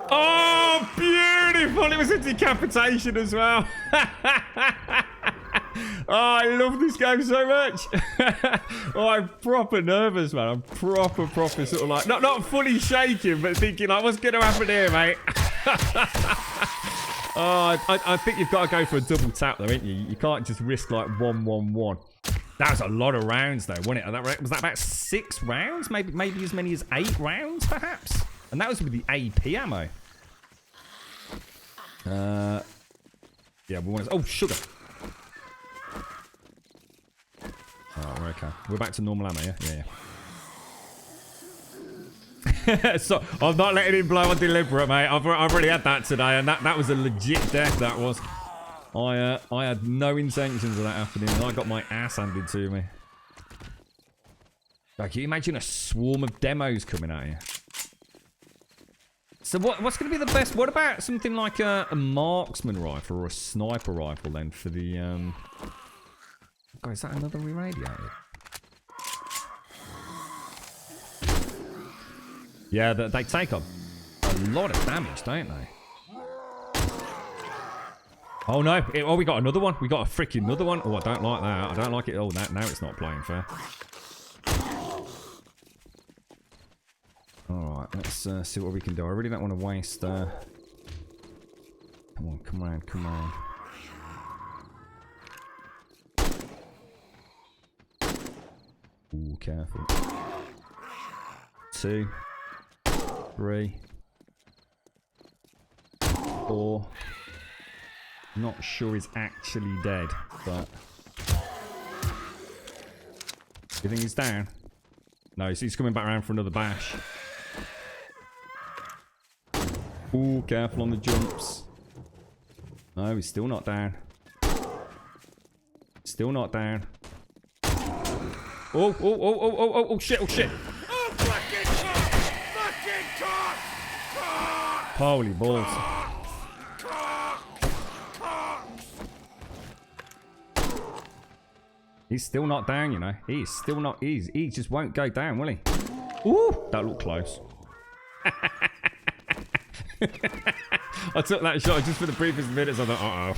Oh, beautiful! It was a decapitation as well. Oh, I love this game so much. Oh, I'm proper nervous, man. I'm proper sort of like... Not fully shaking, but thinking like, what's going to happen here, mate? Oh, I think you've got to go for a double tap, though, ain't you? You can't just risk like 1-1-1. That was a lot of rounds, though, wasn't it? Was that about 6 rounds? Maybe as many as 8 rounds, perhaps? And that was with the AP ammo. Yeah, we want to... Oh, sugar. Oh, we're okay. We're back to normal ammo, yeah? Yeah. So, I'm not letting him blow on deliberate, mate. I've already had that today, and that was a legit death, that was. I had no intentions of that happening, and I got my ass handed to me. Like, can you imagine a swarm of demos coming at you? So what's going to be the best? What about something like a marksman rifle or a sniper rifle then for the... God, is that another re-radiated? Yeah, they take a lot of damage, don't they? Oh no, oh we got another one. We got a freaking another one. Oh, I don't like that. I don't like it. Oh, now it's not playing fair. Alright, let's see what we can do. I really don't want to waste... Come on, come on, come on. Ooh, careful. 2, 3, 4. Not sure he's actually dead, but... You think he's down? No, he's coming back around for another bash. Ooh, careful on the jumps. No, he's still not down. Still not down. Oh, shit, oh, shit. Oh, fucking cock! Holy balls. He's still not down, you know. He's still not. He just won't go down, will he? Ooh, that looked close. I took that shot just for the briefest minutes. I thought, uh-oh.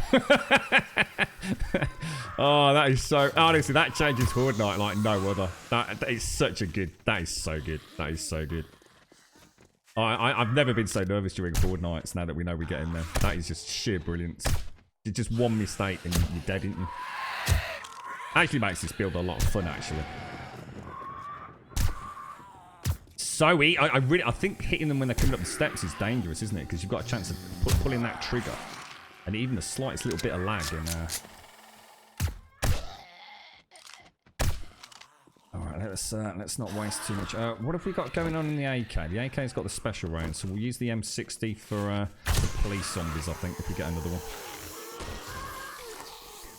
Oh, that is so... Honestly, that changes Horde Night like no other. That is such a good... That is so good. That is so good. I've never been so nervous during Horde Nights now that we know we get in there. That is just sheer brilliance. It's just one mistake and you're dead, isn't you? Actually makes this build a lot of fun, actually. So easy. I think hitting them when they're coming up the steps is dangerous, isn't it? Because you've got a chance of pulling that trigger. And even the slightest little bit of lag in there. Alright, let's not waste too much. What have we got going on in the AK? The AK's got the special round, so we'll use the M60 for the police zombies, I think, if we get another one.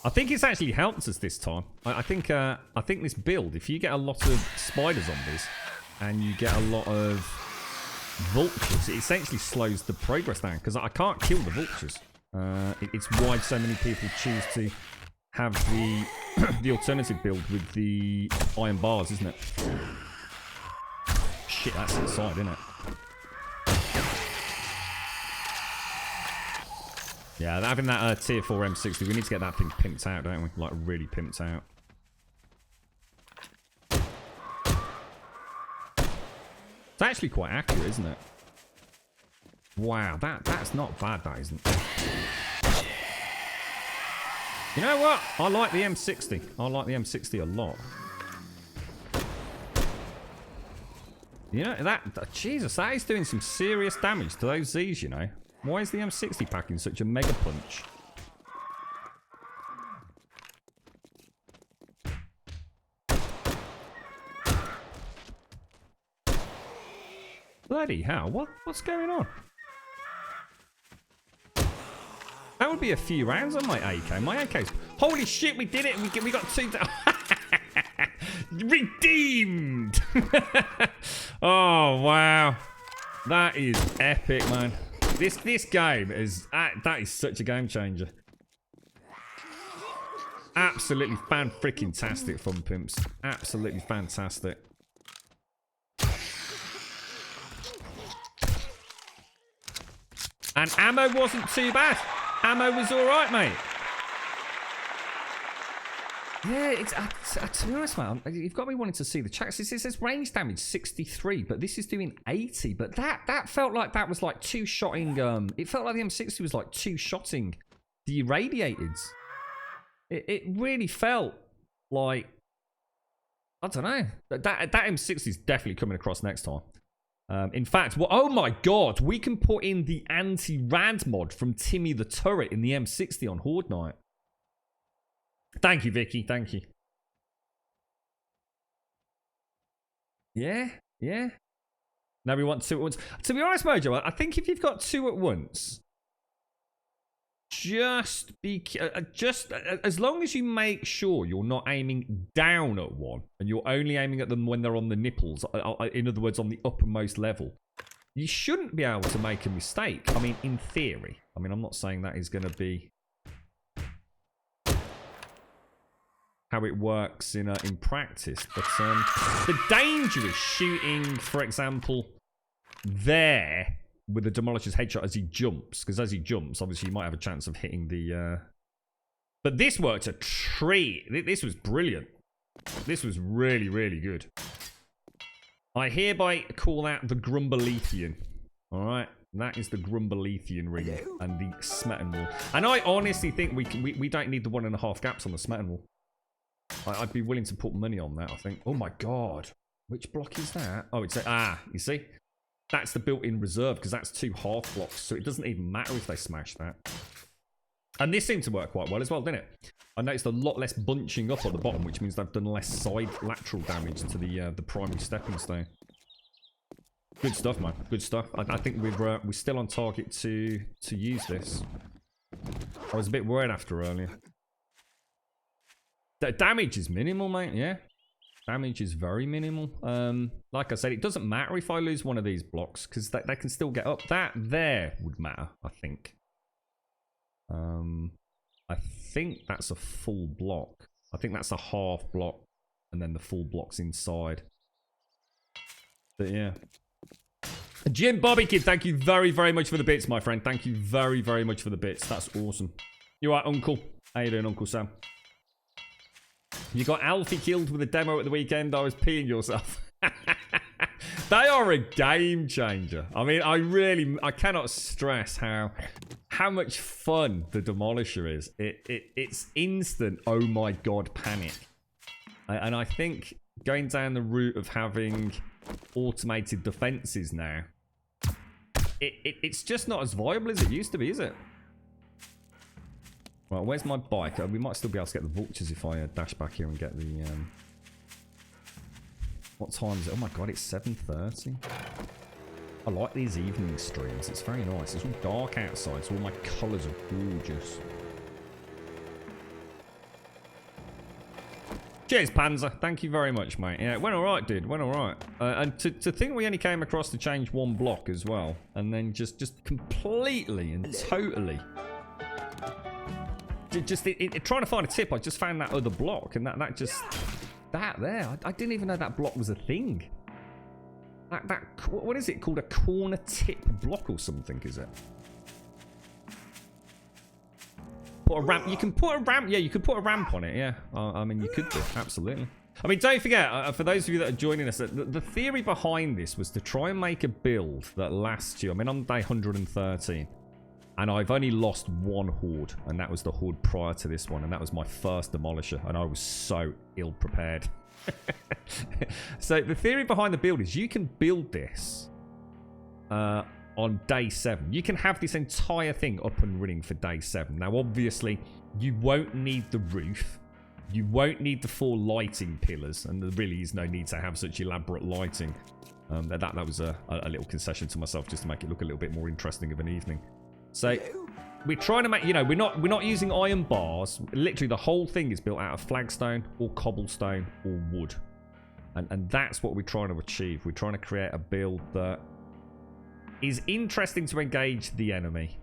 I think it's actually helped us this time. I think this build, if you get a lot of spider zombies and you get a lot of vultures, it essentially slows the progress down because I can't kill the vultures. It's why so many people choose to have the the alternative build with the iron bars, isn't it? Shit, that's inside, isn't it? Yeah, having that tier 4 M60, we need to get that thing pimped out, don't we? Like, really pimped out. It's actually quite accurate, isn't it? Wow, that's not bad, that isn't. You know what? I like the M60. I like the M60 a lot. You know, Jesus, that is doing some serious damage to those Z's, you know. Why is the M60 packing such a mega punch? Bloody hell, what's going on? That would be a few rounds on my AK. My AK's... Holy shit, we did it! We got 2... Redeemed! Oh, wow. That is epic, man. This game is... that is such a game changer. Absolutely fan-freaking-tastic, Fun Pimps. Absolutely fantastic. And ammo wasn't too bad. Ammo was alright, mate. Yeah, to be honest, man, you've got me wanting to see the checks. It says range damage 63, but this is doing 80. But that felt like that was like two-shotting. It felt like the M60 was like two-shotting the irradiateds. It really felt like, I don't know. That M60 is definitely coming across next time. In fact, oh my god, we can put in the anti-rad mod from Timmy the Turret in the M60 on Horde Night. Thank you, Vicky. Thank you. Yeah. Now we want 2 at once. To be honest, Mojo, I think if you've got 2 at once, just as long as you make sure you're not aiming down at one and you're only aiming at them when they're on the nipples, in other words, on the uppermost level, you shouldn't be able to make a mistake. I mean, in theory. I mean, I'm not saying that is going to be how it works in practice. But the danger is shooting, for example, there with the Demolisher's headshot as he jumps. Because as he jumps, obviously, you might have a chance of hitting the... But this worked a treat. This was brilliant. This was really, really good. I hereby call that the Grumbelethian. Alright? That is the Grumbelethian ring and the Smetan wall. And I honestly think we don't need the 1.5 gaps on the Smetan wall. I'd be willing to put money on that, I think. Oh my god. Which block is that? Oh, it's you see? That's the built-in reserve, because that's 2 half blocks, so it doesn't even matter if they smash that. And this seemed to work quite well as well, didn't it? I noticed a lot less bunching up at the bottom, which means they've done less side lateral damage to the primary stepping stone. Good stuff, man. Good stuff. I think we're still on target to use this. I was a bit worried after earlier. The damage is minimal, mate. Yeah, damage is very minimal. Like I said, it doesn't matter if I lose one of these blocks because they can still get up. That there would matter, I think. I think that's a full block. I think that's a half block, and then the full block's inside. But yeah. Jim Bobby Kid, thank you very, very much for the bits, my friend. Thank you very, very much for the bits. That's awesome. You alright, Uncle? How you doing, Uncle Sam? You got Alfie killed with a demo at the weekend. I was peeing yourself. They are a game changer. I mean, I cannot stress how much fun the Demolisher is. It's instant, oh my god, panic. And I think going down the route of having automated defenses now, it's just not as viable as it used to be, is it? Well, where's my bike? We might still be able to get the vultures if I dash back here and get the... What time is it? Oh my god, it's 7:30. I like these evening streams. It's very nice. It's all dark outside, so all my colours are gorgeous. Cheers, Panzer. Thank you very much, mate. Yeah, it went alright, dude. Went alright. And to think we only came across to change one block as well, and then just completely and totally... Just trying to find a tip, I just found that other block, and that just... That there, I didn't even know that block was a thing. What is it called? A corner tip block or something, is it? Put a ramp. You can put a ramp. Yeah, you could put a ramp on it. Yeah, I mean, you could do. Absolutely. I mean, don't forget, for those of you that are joining us, the theory behind this was to try and make a build that lasts you. I mean, I'm day 113. And I've only lost one horde, and that was the horde prior to this one, and that was my first Demolisher, and I was so ill-prepared. So the theory behind the build is you can build this on day 7. You can have this entire thing up and running for day 7. Now, obviously, you won't need the roof. You won't need the 4 lighting pillars, and there really is no need to have such elaborate lighting. That was a little concession to myself just to make it look a little bit more interesting of an evening. So we're trying to make, you know, we're not using iron bars. Literally the whole thing is built out of flagstone or cobblestone or wood. And that's what we're trying to achieve. We're trying to create a build that is interesting to engage the enemy.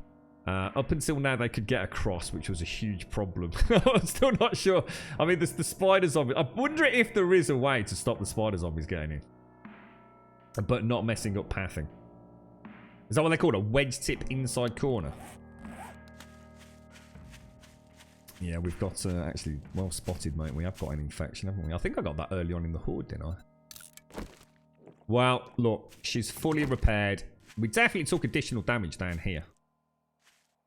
Up until now, they could get across, which was a huge problem. I'm still not sure. I mean, there's the spider zombies. I wonder if there is a way to stop the spider zombies getting in, but not messing up pathing. Is that what they call it? A wedge tip inside corner? Yeah, we've got actually well spotted, mate. We have got an infection, haven't we? I think I got that early on in the horde, didn't I? Well, look, she's fully repaired. We definitely took additional damage down here.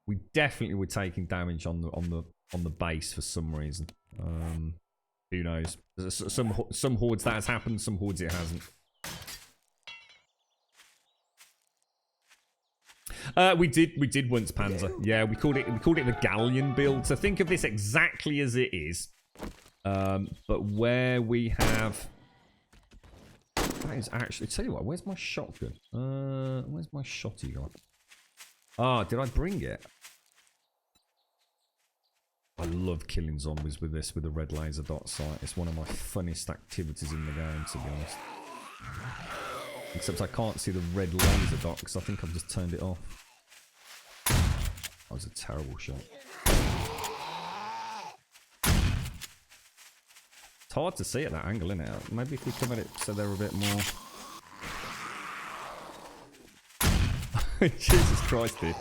We definitely were taking damage on the base for some reason. Who knows? Some hordes that has happened, some hordes it hasn't. We did once, Panzer. Yeah, we called it the Galleon build. So think of this exactly as it is, but where we have. That is actually. Tell you what, where's my shotgun? Where's my shotty gone? Ah, did I bring it? I love killing zombies with this, with the red laser dot sight. It's one of my funniest activities in the game, to be honest. Except I can't see the red laser dot because I think I've just turned it off. That was a terrible shot. It's hard to see at that angle, isn't it? Maybe if we come at it so they're a bit more... Jesus Christ, dude.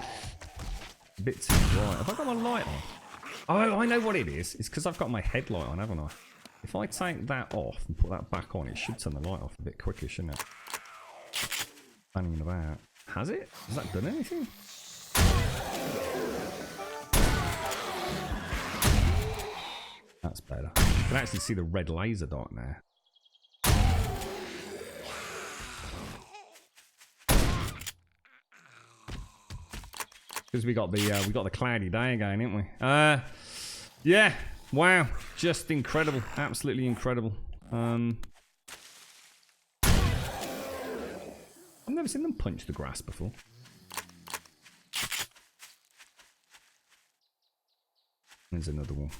A bit too bright. Have I got my light on? Oh, I know what it is. It's because I've got my headlight on, haven't I? If I take that off and put that back on, it should turn the light off a bit quicker, shouldn't it? Fanning about. Has it? Has that done anything? That's better. You can actually see the red laser dot now. Because we got the cloudy day again, didn't we? Yeah. Wow. Just incredible. Absolutely incredible. I've never seen them punch the grass before. There's another one.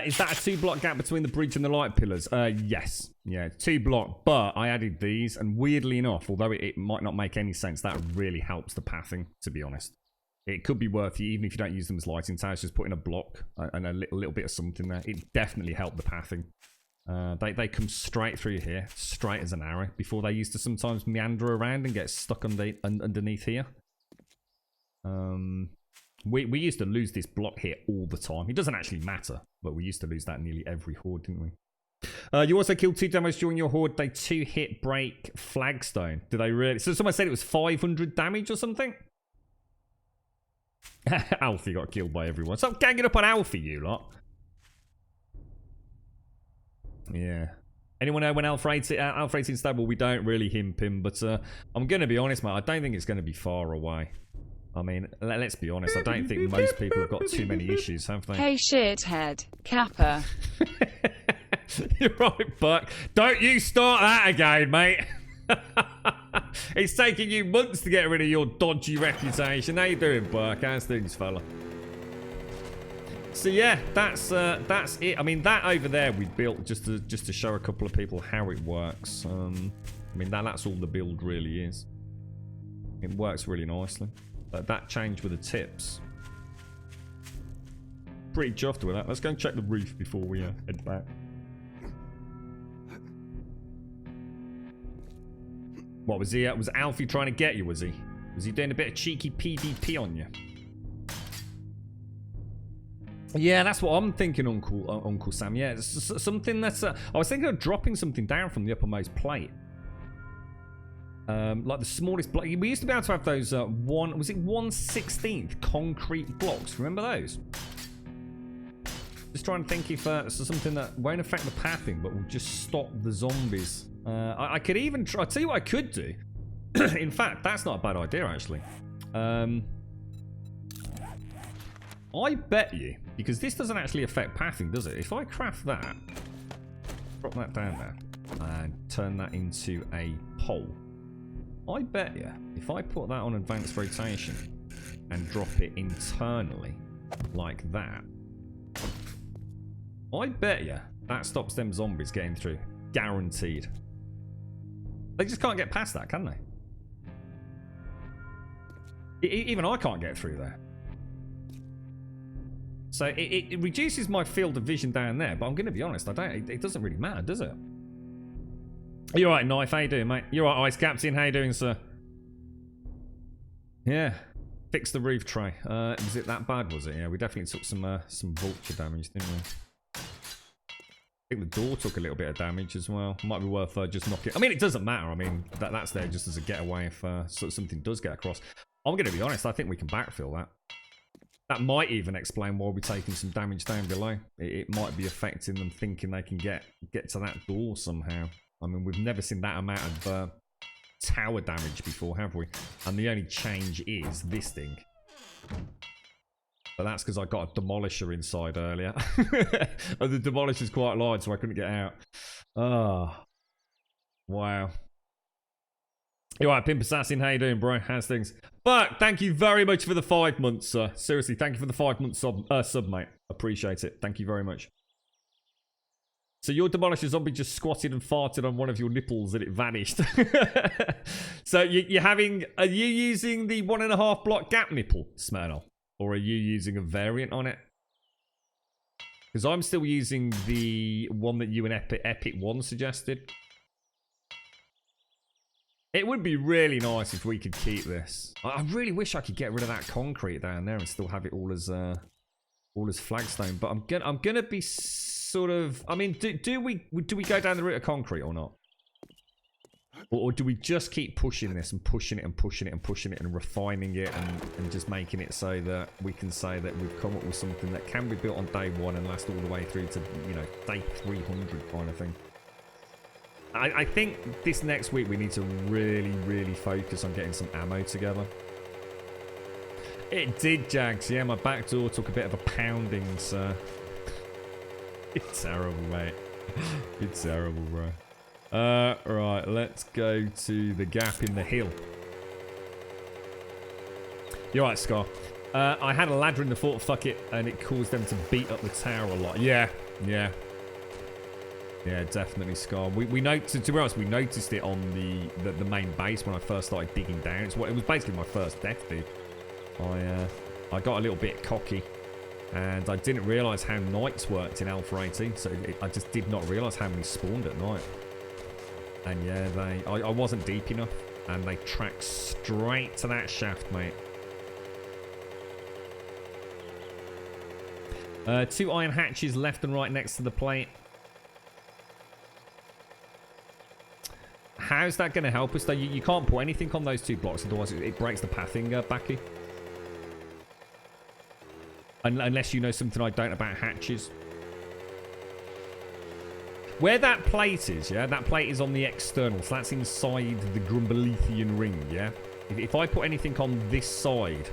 Is that a 2-block gap between the bridge and the light pillars? Yes. Yeah, 2-block, but I added these, and weirdly enough, although it might not make any sense, that really helps the pathing, to be honest. It could be worth you, even if you don't use them as lighting towers, just putting a block and a little bit of something there. It definitely helped the pathing. They come straight through here, straight as an arrow, before they used to sometimes meander around and get stuck underneath here. We used to lose this block here all the time. It doesn't actually matter, but we used to lose that nearly every horde, didn't we? You also killed 2 demos during your horde. They 2-hit break flagstone. Did they really? So someone said it was 500 damage or something? Alfie got killed by everyone. Stop ganging up on Alfie, you lot. Yeah. Anyone know when Alpha 18 stable? We don't really himp him, but I'm going to be honest, mate. I don't think it's going to be far away. I mean, let's be honest. I don't think most people have got too many issues, have they? Hey, shithead. Kappa. You're right, Buck. Don't you start that again, mate. It's taking you months to get rid of your dodgy reputation. How you doing, Buck? How's things, fella? So yeah, that's it. I mean, that over there we built just to show a couple of people how it works. I mean, that's all the build really is. It works really nicely. That change with the tips. Pretty chuffed with that. Let's go and check the roof before we head back. What was he? Was Alfie trying to get you? Was he? Was he doing a bit of cheeky PvP on you? Yeah, that's what I'm thinking, Uncle Sam. Yeah, it's something that's. I was thinking of dropping something down from the uppermost plate. Like the smallest block. We used to be able to have those was it 1/16 concrete blocks? Remember those? Just trying to think if so something that won't affect the pathing, but will just stop the zombies. I could even try. I'll tell you what I could do. In fact, that's not a bad idea actually. I bet you, because this doesn't actually affect pathing, does it? If I craft that, drop that down there, and turn that into a pole. I bet you, if I put that on advanced rotation and drop it internally like that, I bet you that stops them zombies getting through. Guaranteed. They just can't get past that, can they? Even I can't get through there. So it reduces my field of vision down there, but I'm going to be honest, it doesn't really matter, does it? You're right, Knife. How you doing, mate? You're right, Ice Captain. How you doing, sir? Yeah. Fix the roof tray. Was it that bad, was it? Yeah, we definitely took some vulture damage, didn't we? I think the door took a little bit of damage as well. Might be worth just knocking. I mean, it doesn't matter. I mean, that's there just as a getaway if something does get across. I'm going to be honest. I think we can backfill that. That might even explain why we're taking some damage down below. It might be affecting them thinking they can get to that door somehow. I mean, we've never seen that amount of tower damage before, have we? And the only change is this thing. But that's because I got a demolisher inside earlier. And the demolisher's quite large, so I couldn't get out. Oh. Wow. You're right, Pimp Assassin. How you doing, bro? How's things? But thank you very much for the 5 months, sir. Seriously, thank you for the 5 months sub, mate. Appreciate it. Thank you very much. So your demolisher zombie just squatted and farted on one of your nipples and it vanished. So you're having... Are you using the 1.5 block gap nipple, Smirnoff? Or are you using a variant on it? Because I'm still using the one that you and Epic 1 suggested. It would be really nice if we could keep this. I really wish I could get rid of that concrete down there and still have it all as flagstone. But I'm gonna be sort of... I mean, do we go down the route of concrete or not? Or do we just keep pushing this and pushing it and pushing it and pushing it and refining it and just making it so that we can say that we've come up with something that can be built on day 1 and last all the way through to, you know, day 300 kind of thing? I think this next week we need to really, really focus on getting some ammo together. It did, Jags. Yeah, my back door took a bit of a pounding, so... It's terrible, mate. It's terrible, bro. Right, let's go to the gap in the hill. You're right, Scar. I had a ladder in the fort, fuck it, and it caused them to beat up the tower a lot. Yeah. Yeah, definitely, Scar. We noticed, to be honest, we noticed it on the main base when I first started digging down. It was basically my first death, dude. I got a little bit cocky, and I didn't realise how nights worked in Alpha 18, so I just did not realise how many spawned at night. And yeah, I wasn't deep enough, and they tracked straight to that shaft, mate. 2 iron hatches left and right next to the plate. How's that going to help us, though? You can't put anything on those 2 blocks, otherwise it breaks the pathing, Backy. Unless you know something I don't about hatches. Where that plate is, yeah? That plate is on the external, so that's inside the Grumbolithian ring, yeah? If I put anything on this side,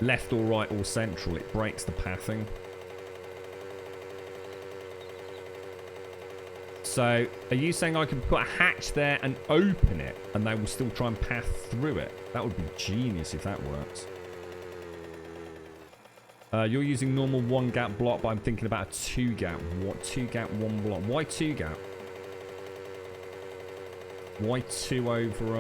left or right or central, it breaks the pathing. So, are you saying I can put a hatch there and open it, and they will still try and path through it? That would be genius if that works. You're using normal 1 gap block, but I'm thinking about a 2 gap. What? 2 gap, 1 block. Why 2 gap? Why 2 over,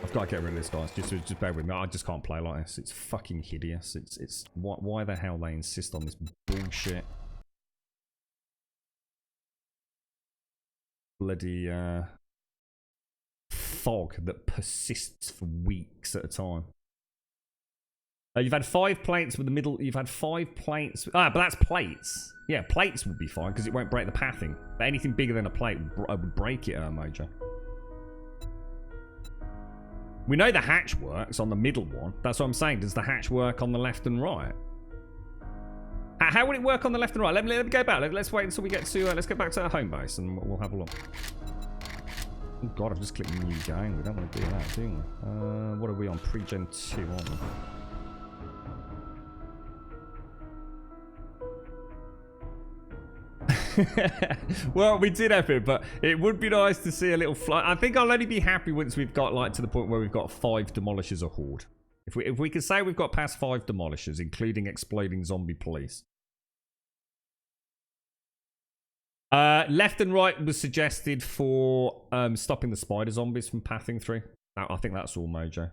I've got to get rid of this, guys. Just bear with me. I just can't play like this. It's fucking hideous. It's why the hell they insist on this bullshit. Bloody, fog that persists for weeks at a time. You've had 5 plates with the middle. You've had 5 plates. Ah, but that's plates. Yeah, plates would be fine because it won't break the pathing. But anything bigger than a plate would break it, Mojo. We know the hatch works on the middle one. That's what I'm saying. Does the hatch work on the left and right? How would it work on the left and right? Let me go back. Let's wait until we get to... let's get back to our home base and we'll have a look. Oh, God, I've just clicked new game. We don't want to do that, do we? What are we on? Pre-Gen 2, aren't we? Well, we did have it, but it would be nice to see a little fly. I think I'll only be happy once we've got like to the point where we've got 5 demolishers a horde. If we could say we've got past 5 demolishers, including exploding zombie police. Left and right was suggested for stopping the spider zombies from pathing through. I think that's all, Mojo.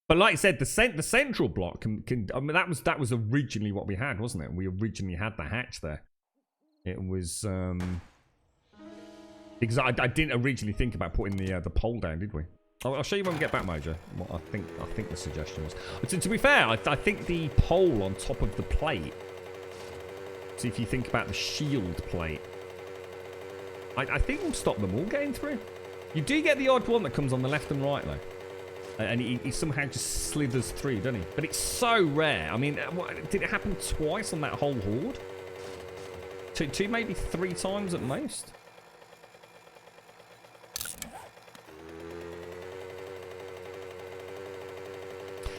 But like I said, the central block can I mean that was originally what we had, wasn't it? We originally had the hatch there. It was because I didn't originally think about putting the pole down, did we? I'll show you when we get back, Mojo. What I think the suggestion was. To be fair, I think the pole on top of the plate. So if you think about the shield plate, I think we'll stop them all getting through. You do get the odd one that comes on the left and right though. And he somehow just slithers through, doesn't he? But it's so rare. I mean, did it happen twice on that whole horde? Two, maybe 3 times at most?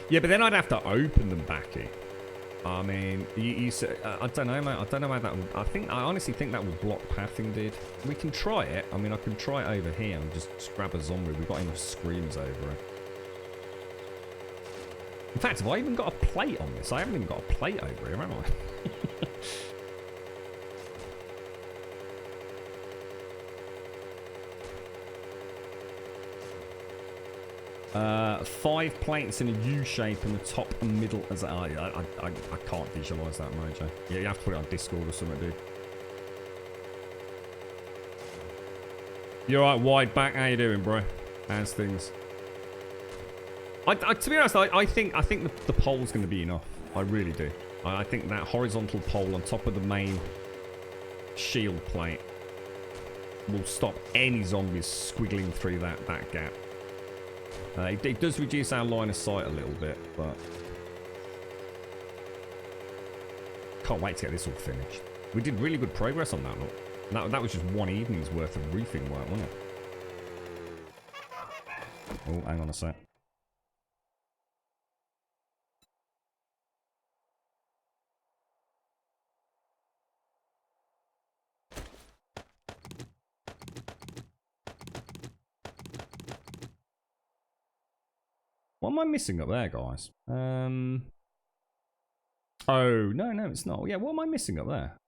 Yeah, but then I'd have to open them back in. I mean, I don't know, mate. I don't know how that would... I honestly think that would block pathing, dude. We can try it. I mean, I can try it over here and just grab a zombie. We've got enough screams over it. In fact, have I even got a plate on this? I haven't even got a plate over here, have I? 5 plates in a U shape in the top and middle. As I can't visualise that, Mojo. Yeah, you have to put it on Discord or something, dude. You're right, wide back. How you doing, bro? How's things? To be honest, I think the pole's going to be enough. I really do. I think that horizontal pole on top of the main shield plate will stop any zombies squiggling through that gap. It does reduce our line of sight a little bit, but can't wait to get this all finished. We did really good progress on that, look. That was just one evening's worth of roofing work, wasn't it? Oh, hang on a sec. What am I missing up there, guys? Oh, no, it's not. Yeah, what am I missing up there?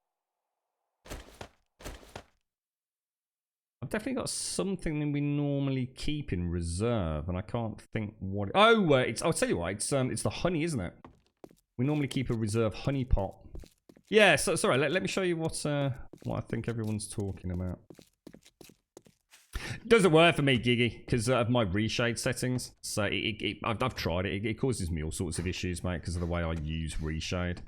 I've definitely got something we normally keep in reserve, and I can't think what. Oh, I'll tell you what. It's the honey, isn't it? We normally keep a reserve honey pot. Yeah. So sorry. Let me show you what I think everyone's talking about. Doesn't work for me, Giggy, because of my reshade settings. So I've tried it. It causes me all sorts of issues, mate, because of the way I use reshade.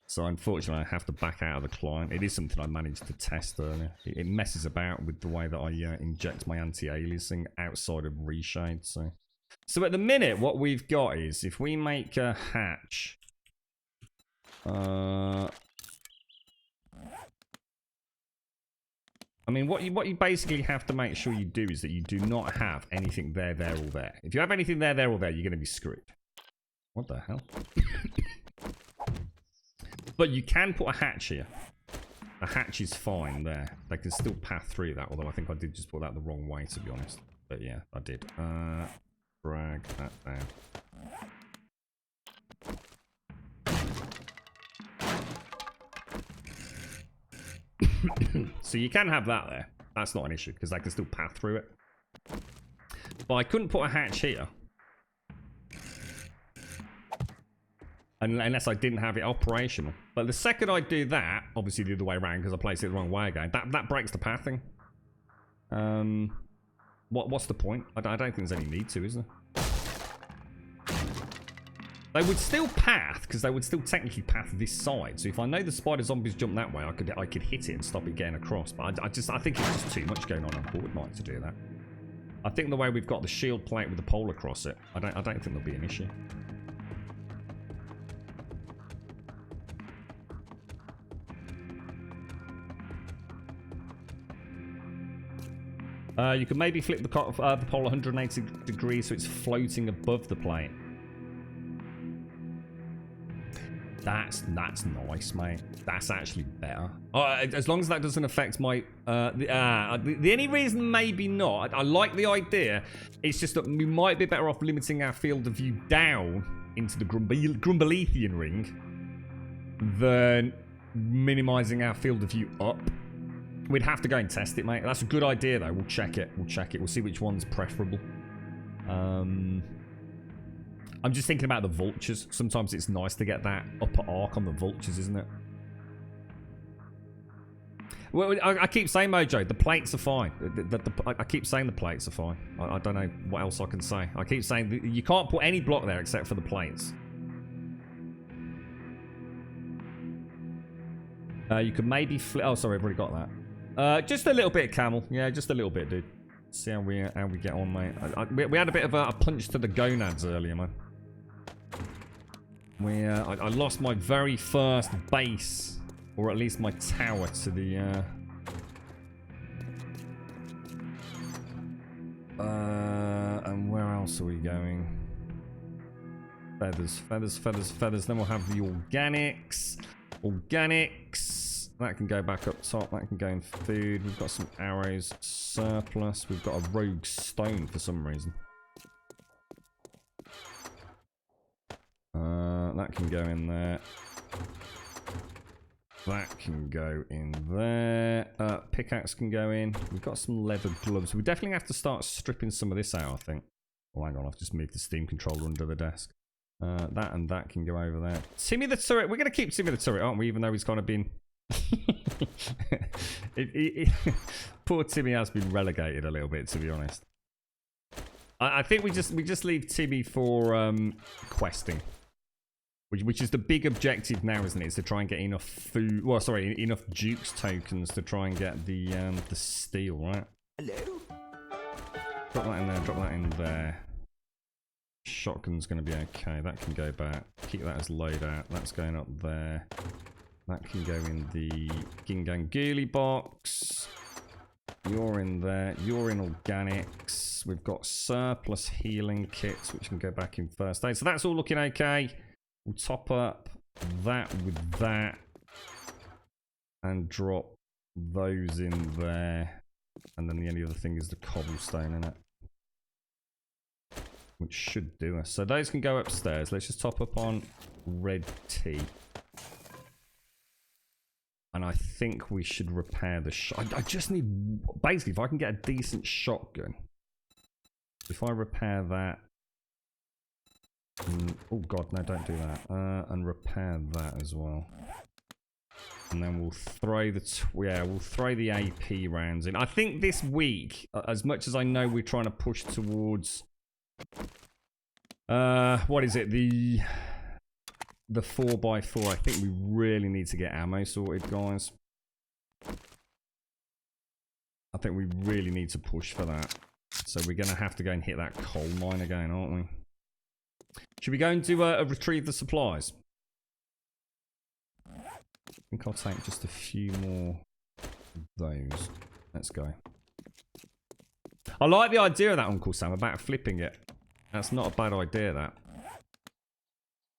So unfortunately, I have to back out of the client. It is something I managed to test earlier. It messes about with the way that I inject my anti-aliasing outside of reshade. So at the minute, what we've got is if we make a hatch. I mean, what you basically have to make sure you do is that you do not have anything there, or there. If you have anything there, or there, you're going to be screwed. What the hell? But you can put a hatch here. A hatch is fine there. They can still pass through that, although I think I did just put that the wrong way, to be honest. But yeah, I did. Drag that down. So you can have that there. That's not an issue, because they can still pass through it. But I couldn't put a hatch here. Unless I didn't have it operational. But the second I do that, obviously the other way around because I placed it the wrong way again, that breaks the pathing. What's the point? I don't think there's any need to, is there? They would still path, because they would still technically path this side. So if I know the spider zombies jump that way, I could hit it and stop it getting across. But I think it's just too much going on Fortnite to do that. I think the way we've got the shield plate with the pole across it, I don't think there'll be an issue. You could maybe flip the pole 180 degrees so it's floating above the plate. That's nice, mate. That's actually better. As long as that doesn't affect my... the only reason maybe not, I like the idea, it's just that we might be better off limiting our field of view down into the Grumbelethian ring than minimising our field of view up. We'd have to go and test it, mate. That's a good idea, though. We'll check it. We'll see which one's preferable. I'm just thinking about the vultures. Sometimes it's nice to get that upper arc on the vultures, isn't it? Well, I keep saying, Mojo, the plates are fine. I keep saying the plates are fine. I don't know what else I can say. I keep saying you can't put any block there except for the plates. You could maybe flip... Oh, sorry, I've already got that. Just a little bit, Camel. Yeah, just a little bit, dude. See how we get on, mate. We had a bit of a punch to the gonads earlier, man. I lost my very first base, or at least my tower, to the and where else are we going? Feathers. Then we'll have the organics. That can go back up top. That can go in food. We've got some arrows surplus. We've got a rogue stone for some reason. That can go in there. That can go in there. Pickaxe can go in. We've got some leather gloves. We definitely have to start stripping some of this out, I think. Oh, hang on. I've just moved the Steam controller under the desk. That and that can go over there. Timmy the Turret. We're going to keep Timmy the Turret, aren't we? Even though he's kind of been... Poor Timmy has been relegated a little bit, to be honest. I think we just leave Timmy for questing. Which is the big objective now, isn't it? Is to try and get enough food... Well, sorry, enough Dukes tokens to try and get the steel, right? Hello? Drop that in there, drop that in there. Shotgun's going to be okay. That can go back. Keep that as loadout. That's going up there. That can go in the Ginganguli box. You're in there. You're in organics. We've got surplus healing kits, which can go back in first aid. So that's all looking okay. We'll top up that with that and drop those in there. And then the only other thing is the cobblestone in it, which should do us. So those can go upstairs. Let's just top up on red tea. And I think we should repair the I just need... Basically, if I can get a decent shotgun. If I repair that... oh god, no, don't do that. And repair that as well. And then we'll throw the we'll throw the AP rounds in. I think this week, as much as I know we're trying to push towards what is it? The 4x4. I think we really need to get ammo sorted, guys. I think we really need to push for that. So we're gonna have to go and hit that coal mine again, aren't we? Should we go and do retrieve the supplies? I think I'll take just a few more of those. Let's go. I like the idea of that, Uncle Sam, about flipping it. That's not a bad idea, that.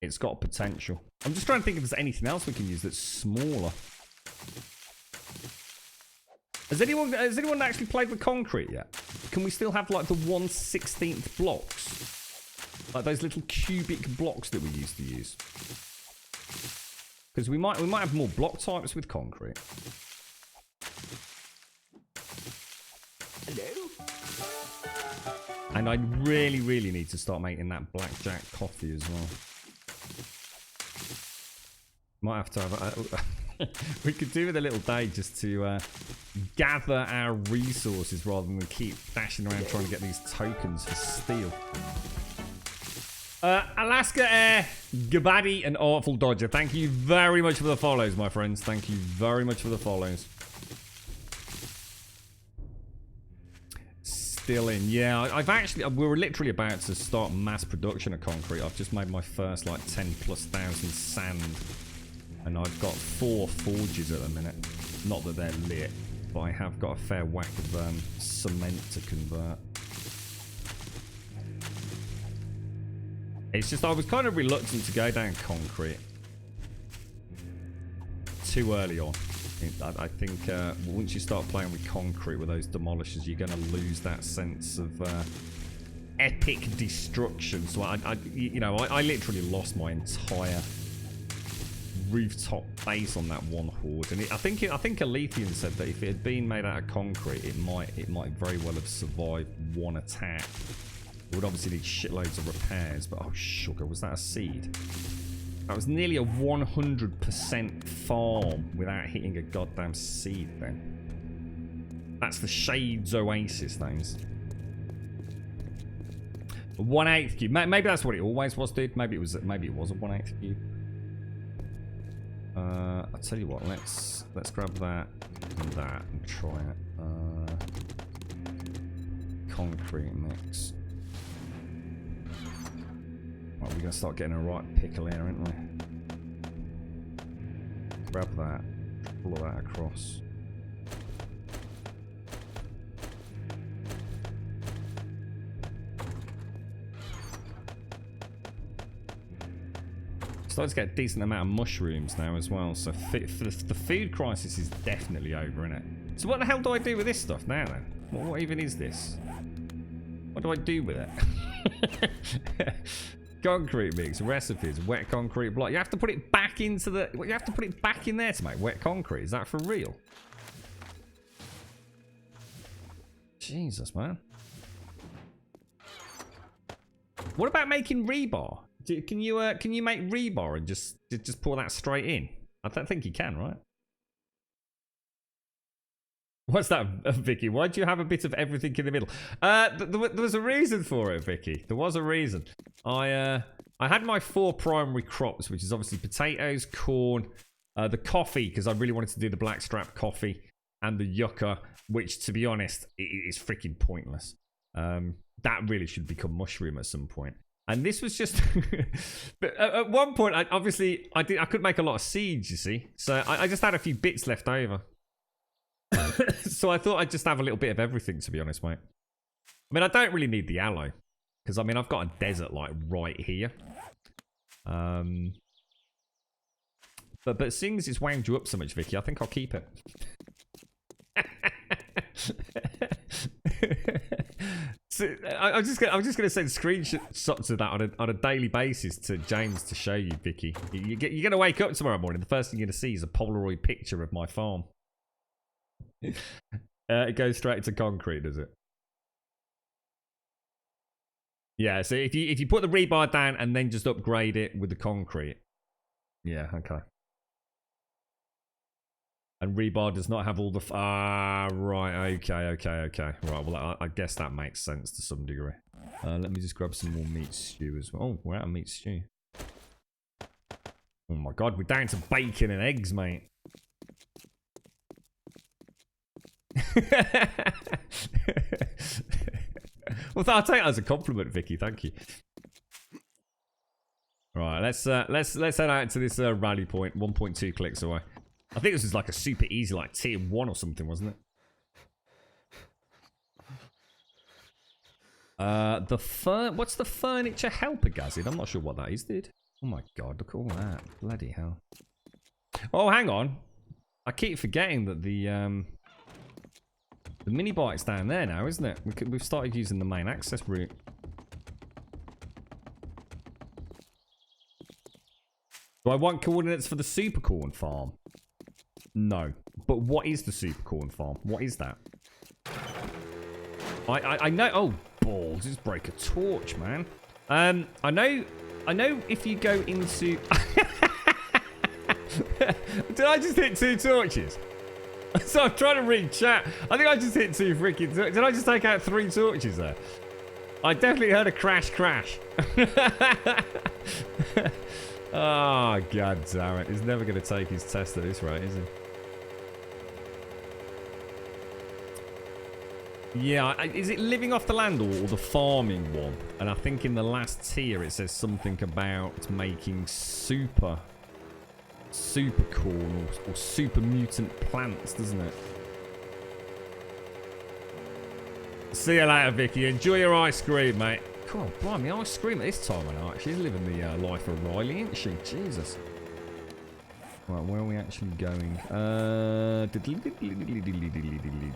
It's got potential. I'm just trying to think if there's anything else we can use that's smaller. Has anyone actually played with concrete yet? Can we still have like the 1/16 blocks? Like those little cubic blocks that we used to use? Because we might have more block types with concrete. Hello? And I really, really need to start making that blackjack coffee as well. Might have to have we could do with a little day just to gather our resources rather than keep dashing around trying to get these tokens for steel. Alaska Air, Gabaddy, and Artful Dodger. Thank you very much for the follows, my friends. Thank you very much for the follows. Still in. Yeah, I've actually... We were literally about to start mass production of concrete. I've just made my first, like, 10,000+ sand. And I've got 4 forges at the minute. Not that they're lit, but I have got a fair whack of cement to convert. It's just I was kind of reluctant to go down concrete too early on. I think once you start playing with concrete with those demolishers, you're going to lose that sense of epic destruction. So I literally lost my entire rooftop base on that one horde, and I think Alethian said that if it had been made out of concrete, it might very well have survived one attack. It would obviously need shitloads of repairs, but oh sugar, was that a seed? That was nearly a 100% farm without hitting a goddamn seed then. That's the Shades Oasis things. 1/8 cube. Maybe that's what it always was, dude. Maybe it was a 1/8 cube. I'll tell you what, let's grab that and that and try it. Concrete mix. Well, we're gonna start getting a right pickle here, aren't we? Grab that, pull that across. Starting to get a decent amount of mushrooms now as well, so the food crisis is definitely over, isn't it? So what the hell do I do with this stuff now then? What even is this? What do I do with it? Concrete mix, recipes, wet concrete block. You have to put it back into the... You have to put it back in there to make wet concrete. Is that for real? Jesus, man. What about making rebar? Can you make rebar and just pour that straight in? I don't think you can, right? What's that, Vicky? Why do you have a bit of everything in the middle? There was a reason for it, Vicky. There was a reason. I had my 4 primary crops, which is obviously potatoes, corn, the coffee, because I really wanted to do the blackstrap coffee, and the yucca, which, to be honest, is freaking pointless. That really should become mushroom at some point. And this was just... but at one point, I couldn't make a lot of seeds, you see. So I just had a few bits left over. So I thought I'd just have a little bit of everything, to be honest, mate. I mean, I don't really need the aloe. Because, I mean, I've got a desert, like, right here. But seeing as it's wound you up so much, Vicky, I think I'll keep it. So, I'm just gonna send screenshots of that on a daily basis to James to show you, Vicky. You're gonna wake up tomorrow morning. The first thing you're gonna see is a Polaroid picture of my farm. It goes straight to concrete, does it? Yeah. So if you put the rebar down and then just upgrade it with the concrete. Yeah. Okay. And rebar does not have all the... right. Okay. Right, well, I guess that makes sense to some degree. Let me just grab some more meat stew as well. Oh, we're out of meat stew. Oh my god, we're down to bacon and eggs, mate. Well, I'll take that as a compliment, Vicky. Thank you. Right, let's head out to this rally point. 1.2 clicks away. I think this was like a super easy, like tier 1 or something, wasn't it? What's the furniture helper, Gazid? I'm not sure what that is, dude. Oh my god, look at all that. Bloody hell. Oh, hang on. I keep forgetting that the mini bike's down there now, isn't it? We've started using the main access route. Do I want coordinates for the super corn farm? No. But what is the super corn farm? What is that? I know... Oh, balls. Just break a torch, man. I know if you go into... Did I just hit 2 torches? So I'm trying to read chat. I think I just hit 2 freaking... Did I just take out 3 torches there? I definitely heard a crash. Oh, god damn it. He's never going to take his test at this rate, is he? Yeah, is it living off the land or the farming one? And I think in the last tier it says something about making super corn or super mutant plants, doesn't it? See you later, Vicky. Enjoy your ice cream, mate. Come on, blimey, ice cream at this time of night. She's living the life of Riley, isn't she? Jesus. Right, where are we actually going?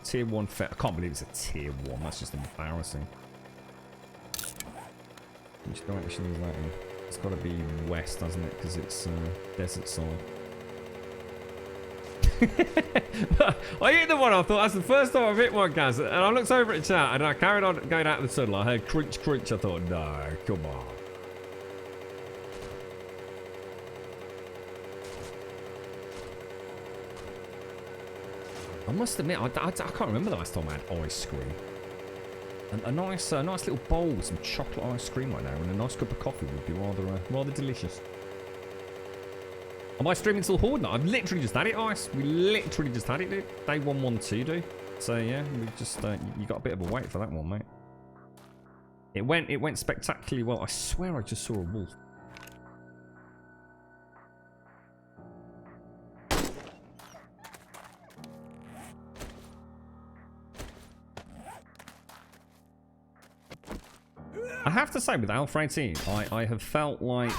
Tier 1 I can't believe it's a tier 1. That's just embarrassing. Which direction is that in? It's got to be west, hasn't it? Because it's desert side. I hit the one. I thought that's the first time I've hit one, Gaz. And I looked over at chat and I carried on going out of the tunnel. I heard crunch. I thought, no, come on. I must admit, I can't remember the last time I had ice cream. A nice little bowl with some chocolate ice cream right now and a nice cup of coffee would be rather delicious. Am I streaming till Horde? No, I've literally just had it, Ice. We literally just had it, dude. Day 112, dude. So yeah, we just you got a bit of a wait for that one, mate. It went spectacularly well. I swear I just saw a wolf. I have to say, with Alpha 18, I have felt like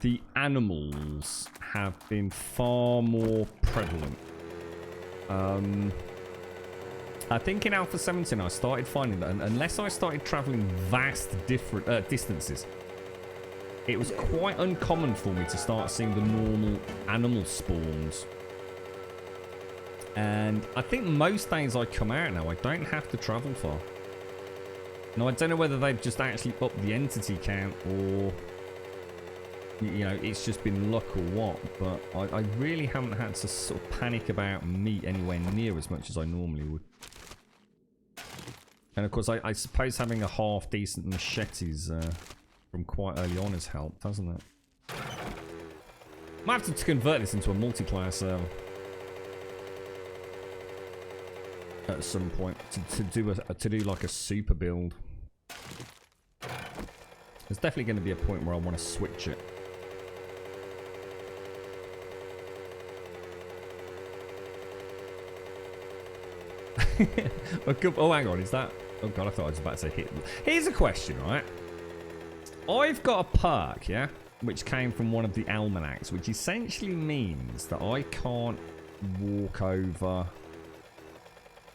the animals have been far more prevalent. I think in Alpha 17 I started finding that unless I started travelling vast different distances, it was quite uncommon for me to start seeing the normal animal spawns. And I think most days I come out now, I don't have to travel far. Now, I don't know whether they've just actually upped the entity count or, you know, it's just been luck or what. But I really haven't had to sort of panic about meat anywhere near as much as I normally would. And of course, I suppose having a half-decent machetes from quite early on has helped, hasn't it? Might have to convert this into a multiplayer server. At some point to do like a super build. There's definitely going to be a point where I want to switch it. Oh, hang on, is that? Oh god, I thought I was about to say hit. Here's a question, right? I've got a perk, yeah, which came from one of the almanacs, which essentially means that I can't walk over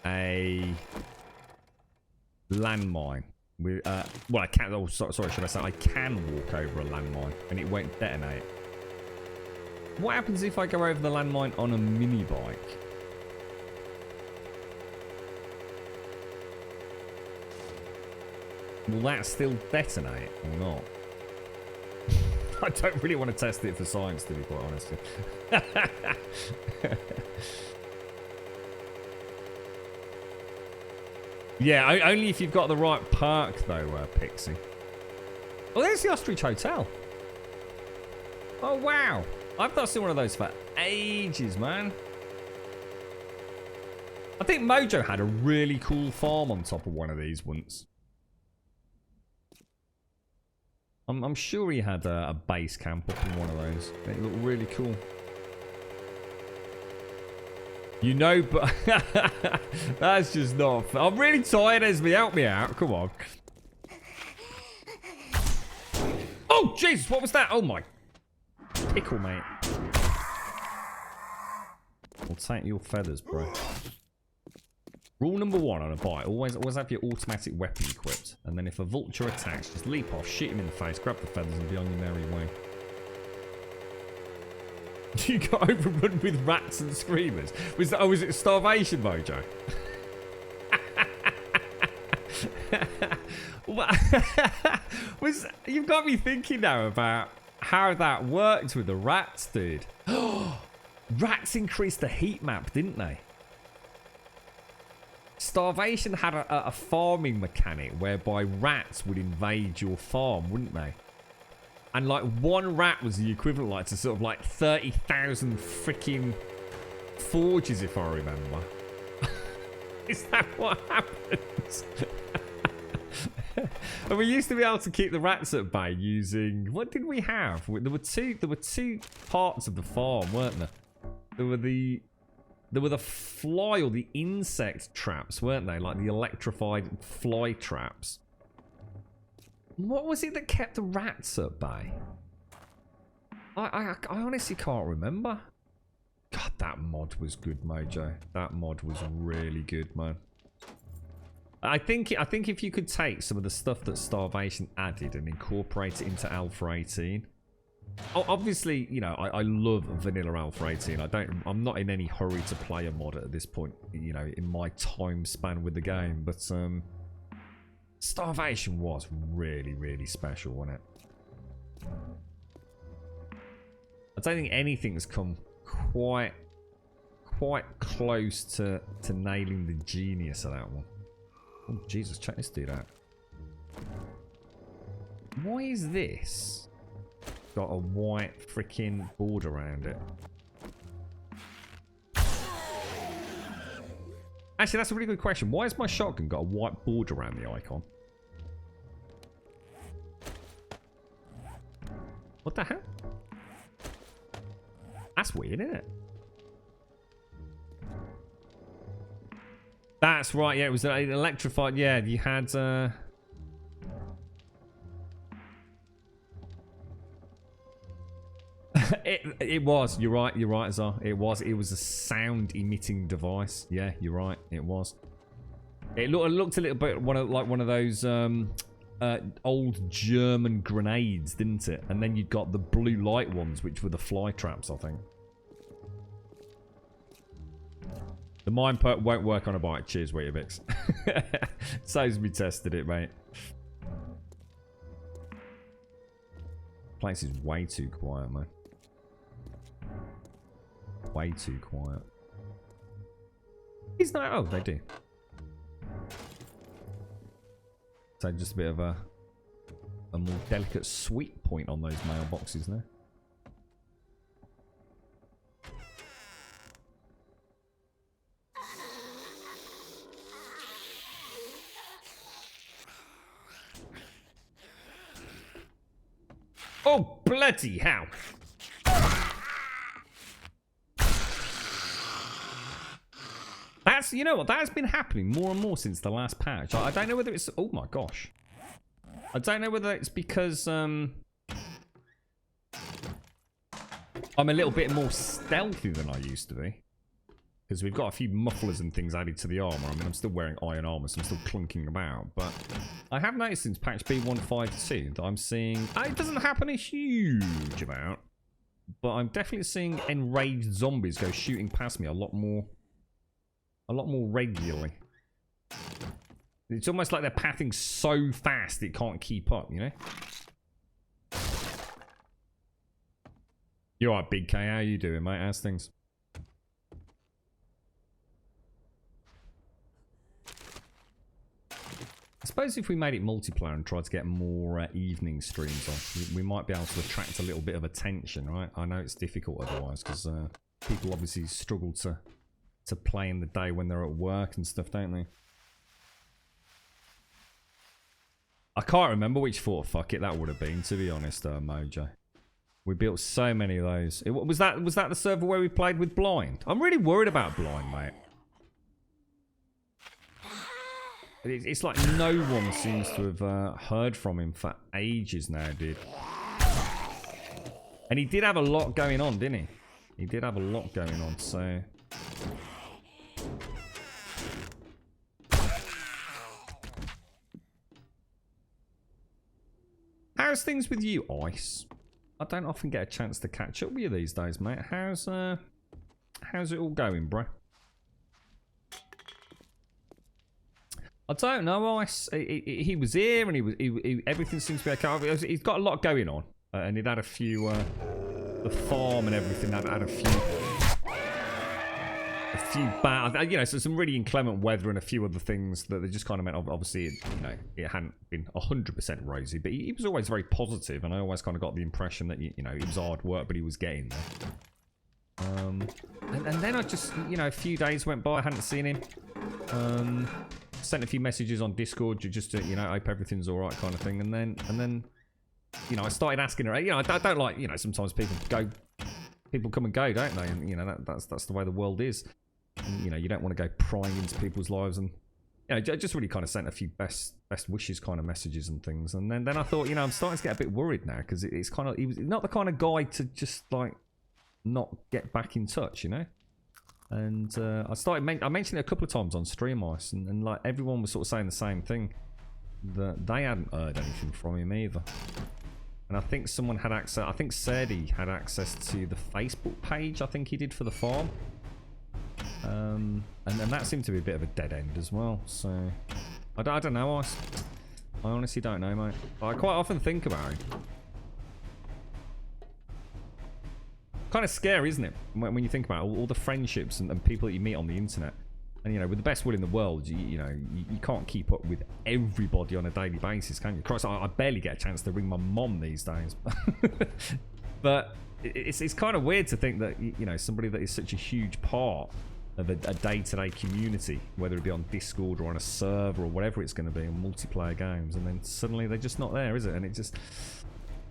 a landmine with well, I can't. Oh, sorry, should I say I can walk over a landmine and it won't detonate? What happens if I go over the landmine on a mini bike? Will that still detonate or not? I don't really want to test it for science, to be quite honest. Yeah, only if you've got the right perk, though, Pixie. Oh, there's the Ostrich Hotel. Oh, wow. I've not seen one of those for ages, man. I think Mojo had a really cool farm on top of one of these once. I'm sure he had a base camp up in one of those. It looked really cool. You know, but that's just not. I'm really tired, Esme. Help me out. Come on. Oh, Jesus. What was that? Oh, my. Pickle, mate. I'll take your feathers, bro. Rule number 1 on a bike. Always have your automatic weapon equipped. And then if a vulture attacks, just leap off, shoot him in the face, grab the feathers, and be on your merry way. You got overrun with rats and screamers. Was it starvation, Mojo? You've got me thinking now about how that worked with the rats, dude. Rats increased the heat map, didn't they? Starvation had a farming mechanic whereby rats would invade your farm, wouldn't they? And like one rat was the equivalent like to sort of like 30,000 freaking forges, if I remember. Is that what happens? And we used to be able to keep the rats at bay using, what did we have? There were two parts of the farm, weren't there? There were the fly or the insect traps, weren't they? Like the electrified fly traps. What was it that kept the rats at bay? I honestly can't remember. God, that mod was good, Mojo. That mod was really good, man. I think if you could take some of the stuff that Starvation added and incorporate it into Alpha 18. Oh, obviously, you know, I love vanilla Alpha 18. I'm not in any hurry to play a mod at this point, you know, in my time span with the game, but Starvation was really, really special, wasn't it? I don't think anything's come quite close to nailing the genius of that one. Oh, Jesus, check this dude out. Why is this got a white freaking border around it? Actually, that's a really good question. Why has my shotgun got a white border around the icon? What the hell? That's weird, isn't it? That's right, yeah, it was an electrified, yeah, you had, It was, you're right, Azar. It was a sound emitting device. Yeah, you're right, it was. It looked a little bit like one of those, old German grenades, didn't it? And then you got the blue light ones, which were the fly traps, I think. The mine perk won't work on a bike. Cheers, Weetabix. Saves me tested it, mate. Place is way too quiet, man. Way too quiet. He's not. Oh, they do. So just a bit of a more delicate sweet point on those mailboxes there. Oh, bloody hell. That's, you know what, that has been happening more and more since the last patch. I don't know whether it's, oh my gosh. I don't know whether it's because I'm a little bit more stealthy than I used to be. Because we've got a few mufflers and things added to the armor. I mean, I'm still wearing iron armor, so I'm still clunking about. But I have noticed since patch B152 that I'm seeing... It doesn't happen a huge amount. But I'm definitely seeing enraged zombies go shooting past me a lot more regularly. It's almost like they're pathing so fast it can't keep up, you know? You alright, Big K? How you doing, mate? How's things? I suppose if we made it multiplayer and tried to get more evening streams on, we might be able to attract a little bit of attention, right? I know it's difficult otherwise, because people obviously struggle to play in the day when they're at work and stuff, don't they? I can't remember which Fort Fuck It that would have been, to be honest, Mojo. We built so many of those. Was that the server where we played with Blind? I'm really worried about Blind, mate. It's like no one seems to have heard from him for ages now, dude. And he did have a lot going on, didn't he? He did have a lot going on, so... How's things with you, Ice? I don't often get a chance to catch up with you these days, mate. How's it all going, bro? I don't know, Ice. He was here, and he everything seems to be okay. He's got a lot going on, and he'd had a few, the farm and everything had a few bad, you know, so some really inclement weather and a few other things that they just kind of meant. Obviously, it hadn't been 100% rosy, but he was always very positive, and I always kind of got the impression that you know it was hard work, but he was getting there. And then I just, you know, a few days went by, I hadn't seen him. Sent a few messages on Discord just to, you know, hope everything's all right, kind of thing. And then, you know, I started asking her. You know, I don't like, you know, sometimes people come and go, don't they? And you know, that's the way the world is. And, you know, you don't want to go prying into people's lives, and you know, I just really kind of sent a few best wishes kind of messages and things. And then I thought, you know, I'm starting to get a bit worried now because it's kind of, he was not the kind of guy to just like not get back in touch, you know. And I mentioned it a couple of times on Stream Ice, and like everyone was sort of saying the same thing, that they hadn't heard anything from him either. And I think someone had access. I think Serdi had access to the Facebook page. I think he did for the farm. And that seemed to be a bit of a dead end as well. So I don't know. I honestly don't know, mate. I quite often think about it. Kind of scary, isn't it, when you think about it, all the friendships and people that you meet on the internet. And, you know, with the best will in the world, you know, you can't keep up with everybody on a daily basis, can you? Christ, I barely get a chance to ring my mom these days. But it's kind of weird to think that, you know, somebody that is such a huge part of a day-to-day community, whether it be on Discord or on a server or whatever it's going to be in multiplayer games, and then suddenly they're just not there, is it? And it just,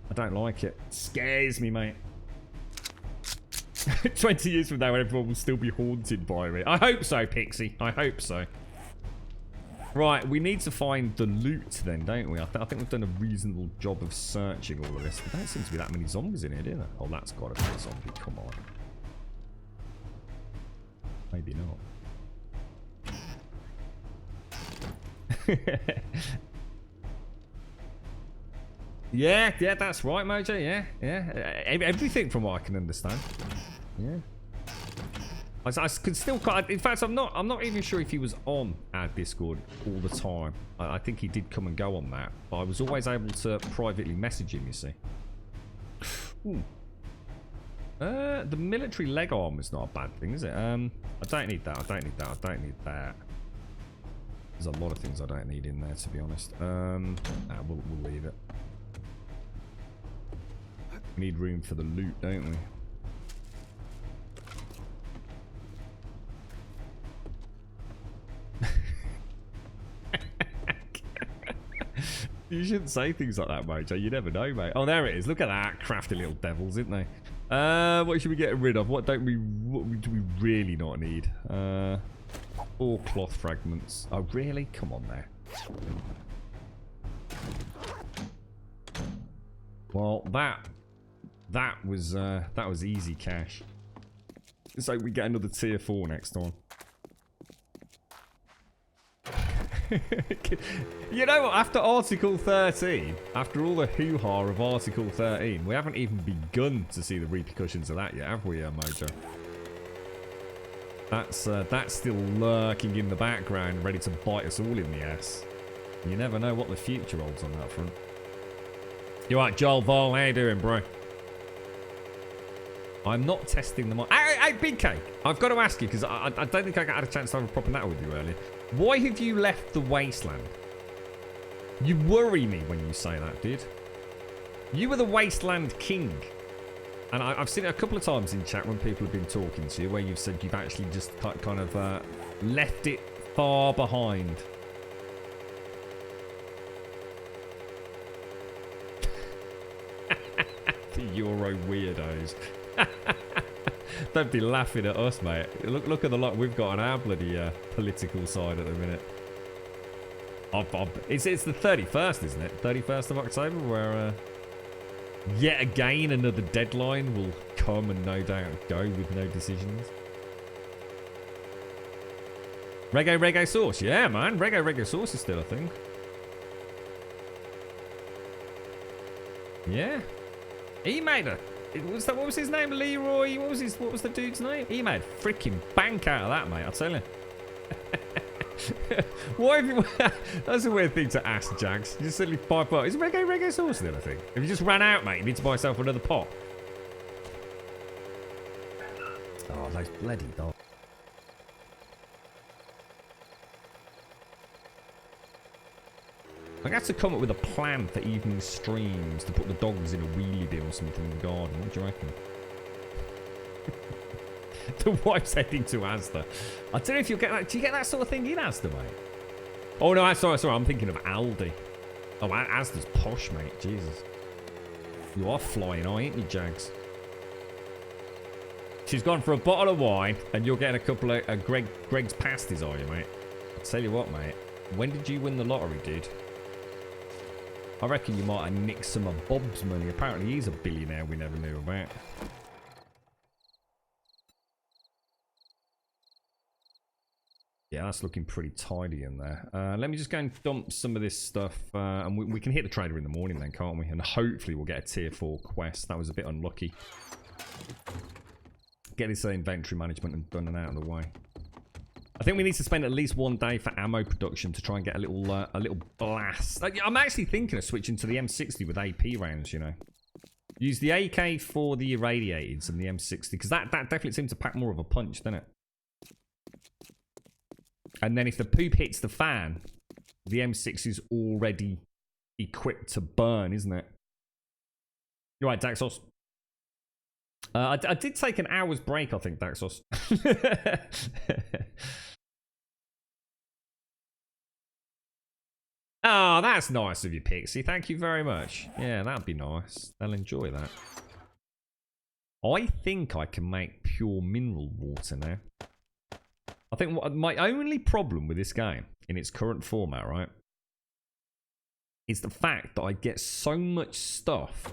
I don't like it. It scares me, mate. 20 years from now, everyone will still be haunted by it. I hope so, Pixie. I hope so. Right, we need to find the loot then, don't we? I think we've done a reasonable job of searching all of this. There don't seem to be that many zombies in here, do there? Oh, that's got to be a zombie. Come on. Maybe not. Yeah, that's right, Mojo. Yeah. Everything from what I can understand. Yeah. I could still quite. In fact, I'm not even sure if he was on our Discord all the time. I think he did come and go on that, but I was always able to privately message him. You see. Ooh. The military leg arm is not a bad thing, is it? I don't need that. I don't need that. There's a lot of things I don't need in there, to be honest. We'll leave it. We need room for the loot, don't we? You shouldn't say things like that, Mojo. You never know, mate. Oh, there it is. Look at that. Crafty little devils, isn't they? What should we get rid of? What do we really not need? All cloth fragments. Oh, really? Come on there. Well, that was easy cash. So we get another tier 4 next time. You know what? After Article 13, after all the hoo-ha of Article 13, we haven't even begun to see the repercussions of that yet, have we, Mojo? That's still lurking in the background, ready to bite us all in the ass. You never know what the future holds on that front. You right, Joel Vol? How you doing, bro? I'm not testing the mic. Hey, Big K! I've got to ask you, because I don't think I had a chance to have a proper natter with you earlier. Why have you left the wasteland? You worry me when you say that, dude. You were the wasteland king. And I've seen it a couple of times in chat when people have been talking to you, where you've said you've actually just kind of left it far behind. The Euro weirdos. Don't be laughing at us, mate. Look at the lot we've got on our bloody political side at the minute. It's the 31st, isn't it? 31st of October, where yet again another deadline will come and no doubt go with no decisions. Reggae sauce, yeah, man. Reggae sauce is still a thing. Yeah, he made a. What was his name? Leroy. What was the dude's name? He made freaking bank out of that, mate. I'll tell you. Why have you? That's a weird thing to ask, Jags. You just suddenly pipe up. Is reggae sauce still a thing? If you just ran out, mate, you need to buy yourself another pot. Oh, those bloody dogs. I have to come up with a plan for evening streams to put the dogs in a wheelie bin or something in the garden. What do you reckon? The wife's heading to Asda. I don't know if you'll get that. Do you get that sort of thing in Asda, mate? Oh, no, sorry. I'm thinking of Aldi. Oh, Asda's posh, mate. Jesus. You are flying high, ain't you, Jags? She's gone for a bottle of wine, and you're getting a couple of Greg's pasties, are you, mate? I'll tell you what, mate. When did you win the lottery, dude? I reckon you might have nicked some of Bob's money. Apparently he's a billionaire we never knew about. Yeah, that's looking pretty tidy in there. Let me just go and dump some of this stuff. And we can hit the trader in the morning then, can't we? And hopefully we'll get a tier 4 quest. That was a bit unlucky. Get this inventory management and done and out of the way. I think we need to spend at least one day for ammo production to try and get a little blast. I'm actually thinking of switching to the M60 with AP rounds, you know. Use the AK for the irradiateds and the M60, because that definitely seems to pack more of a punch, doesn't it? And then if the poop hits the fan, the M6 is already equipped to burn, isn't it? You're right, Daxos. I did take an hour's break, I think, Daxos. Oh, that's nice of you, Pixie. Thank you very much. Yeah, that'd be nice. They'll enjoy that. I think I can make pure mineral water now. I think my only problem with this game, in its current format, right, is the fact that I get so much stuff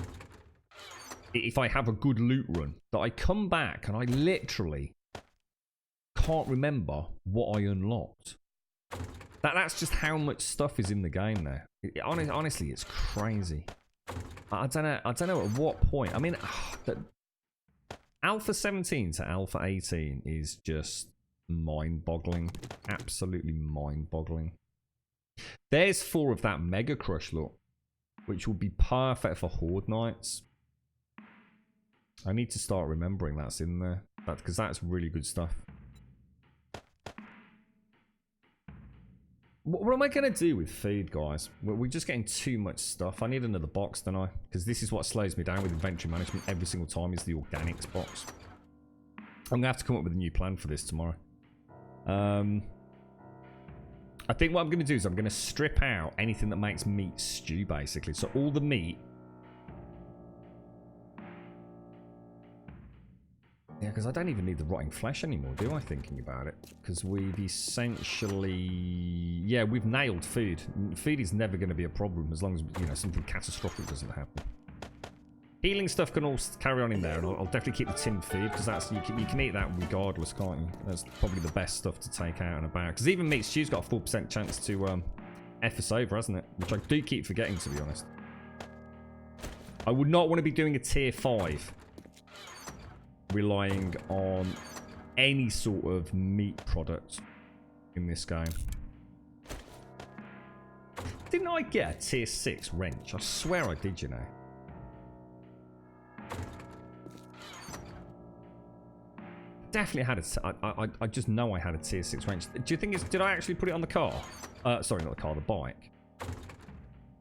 if I have a good loot run that I come back and I literally can't remember what I unlocked. That's just how much stuff is in the game now. Honestly, it's crazy. I don't know at what point. I mean, the Alpha 17 to Alpha 18 is just mind-boggling. Absolutely mind-boggling. There's 4 of that Mega Crush, look, which would be perfect for Horde Nights. I need to start remembering that's in there, because that's really good stuff. What am I going to do with food, guys? We're just getting too much stuff. I need another box, don't I? Because this is what slows me down with inventory management every single time is the organics box. I'm going to have to come up with a new plan for this tomorrow. I think what I'm going to do is I'm going to strip out anything that makes meat stew, basically. So all the meat. Yeah, because I don't even need the rotting flesh anymore, do I, thinking about it? Because we've essentially... Yeah, we've nailed food. Food is never going to be a problem as long as, you know, something catastrophic doesn't happen. Healing stuff can all carry on in there, and I'll definitely keep the tinned food, because that's you can eat that regardless, can't you? That's probably the best stuff to take out and about. Because even meat stew's got a 4% chance to F us over, hasn't it? Which I do keep forgetting, to be honest. I would not want to be doing a tier 5 relying on any sort of meat product in this game. Didn't I get a tier 6 wrench? I swear I did, you know. Definitely had a... I just know I had a tier 6 wrench. Do you think it's... Did I actually put it on the car? Sorry, not the car, the bike.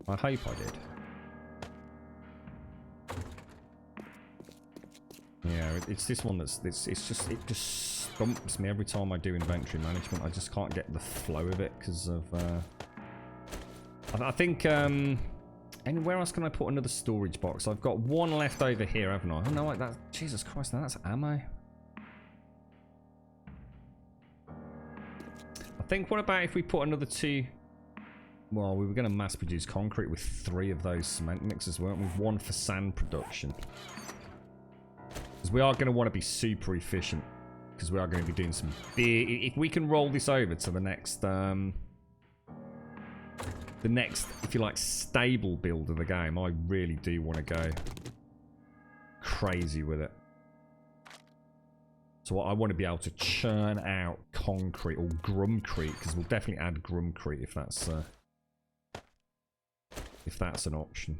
I hope I did. Yeah, it's this one that's... It just stumps me every time I do inventory management. I just can't get the flow of it because of... I think... And where else can I put another storage box? I've got one left over here, haven't I? Oh, no, wait, that's... Jesus Christ, now that's ammo. I think, what about if we put another 2... Well, we were going to mass produce concrete with 3 of those cement mixers, weren't we? 1 for sand production. Because we are going to want to be super efficient. Because we are going to be doing some big... If we can roll this over to the next... if you like, stable build of the game, I really do want to go crazy with it. So I want to be able to churn out concrete or grumcrete, because we'll definitely add grumcrete if that's an option.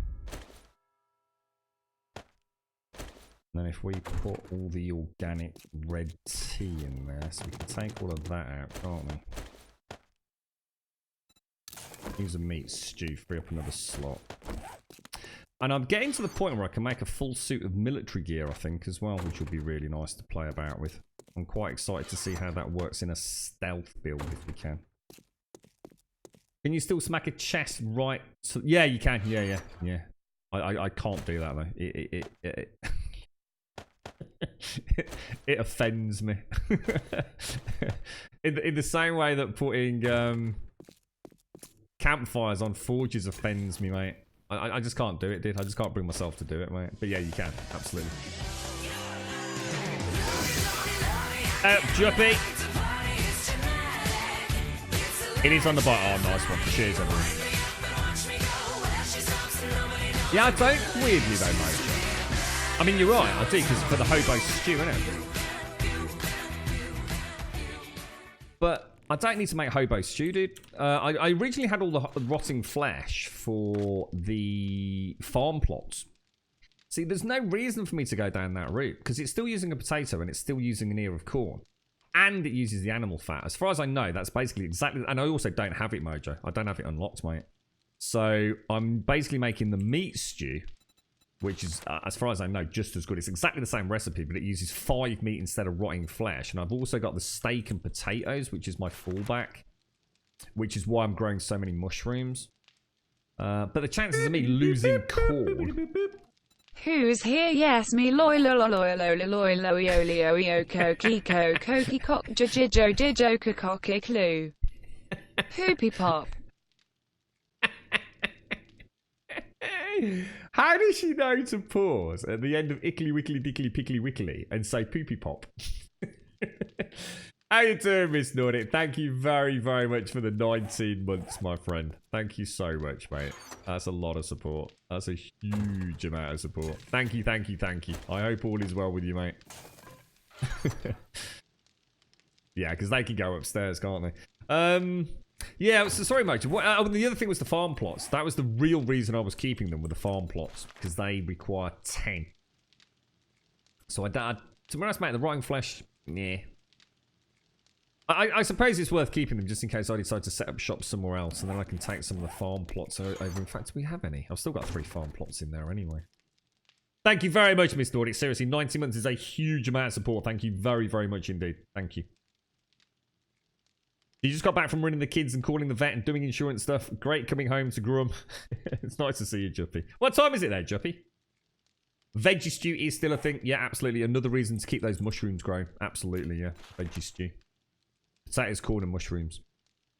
And then if we put all the organic red tea in there, so we can take all of that out, can't we? Use a meat stew, free up another slot. And I'm getting to the point where I can make a full suit of military gear, I think, as well, which will be really nice to play about with. I'm quite excited to see how that works in a stealth build, if we can. Can you still smack a chest right? Yeah, you can. Yeah. I can't do that, though. It offends me. in the same way that putting... campfires on forges offends me, mate. I just can't do it, dude. I just can't bring myself to do it, mate. But yeah, you can. Absolutely. Juppy. It is on the bottom. Oh, nice one. Cheers, everyone. Yeah, I don't. Weirdly, though, mate. I mean, you're right. I do, because for the hobo stew, innit? But... I don't need to make hobo stew, dude. I originally had all the rotting flesh for the farm plots. See, there's no reason for me to go down that route, because it's still using a potato and it's still using an ear of corn. And it uses the animal fat. As far as I know, that's basically exactly... And I also don't have it, Mojo. I don't have it unlocked, mate. So, I'm basically making the meat stew, which is, as far as I know, just as good. It's exactly the same recipe, but it uses 5 meat instead of rotting flesh. And I've also got the steak and potatoes, which is my fallback, which is why I'm growing so many mushrooms. But the chances of me losing corn... Who's here? Yes, me. Loy lo lo loy lo lo loy lo yo lio yo koki ko koki cock jijo dijo koki clue. Poopy pop. How does she know to pause at the end of Ickly Wickly Dickly Pickly Wickly and say poopy pop? How you doing, Miss Nordic? Thank you very, very much for the 19 months, my friend. Thank you so much, mate. That's a lot of support. That's a huge amount of support. Thank you, thank you, thank you. I hope all is well with you, mate. Yeah, because they can go upstairs, can't they? Yeah, so sorry, mate. The other thing was the farm plots. That was the real reason I was keeping them, with the farm plots, because they require 10. So to be honest, mate, the rotting flesh, yeah. I suppose it's worth keeping them just in case I decide to set up shop somewhere else, and then I can take some of the farm plots over. In fact, do we have any? I've still got 3 farm plots in there anyway. Thank you very much, Miss Nordic. Seriously, 90 months is a huge amount of support. Thank you very, very much indeed. Thank you. You just got back from running the kids and calling the vet and doing insurance stuff. Great coming home to Grum. It's nice to see you, Juppy. What time is it there, Juppy? Veggie stew is still a thing. Yeah, absolutely. Another reason to keep those mushrooms growing. Absolutely, yeah. Veggie stew. Potatoes, corn, and mushrooms.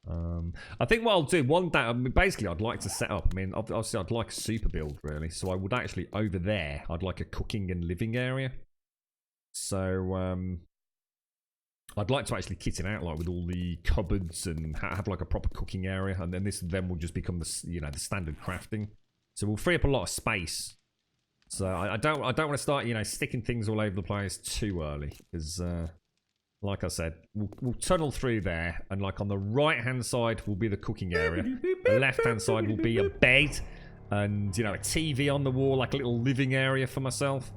I think what I'll do one day, basically I'd like to set up, obviously I'd like a super build, really. So I would actually, over there, I'd like a cooking and living area. So, I'd like to actually kit it out, like, with all the cupboards and have, like, a proper cooking area. And then this then will just become the, the standard crafting. So we'll free up a lot of space. So I don't want to start, sticking things all over the place too early. Because, like I said, we'll tunnel through there. And, like, on the right-hand side will be the cooking area. The left-hand side will be a bed. And, a TV on the wall, like a little living area for myself.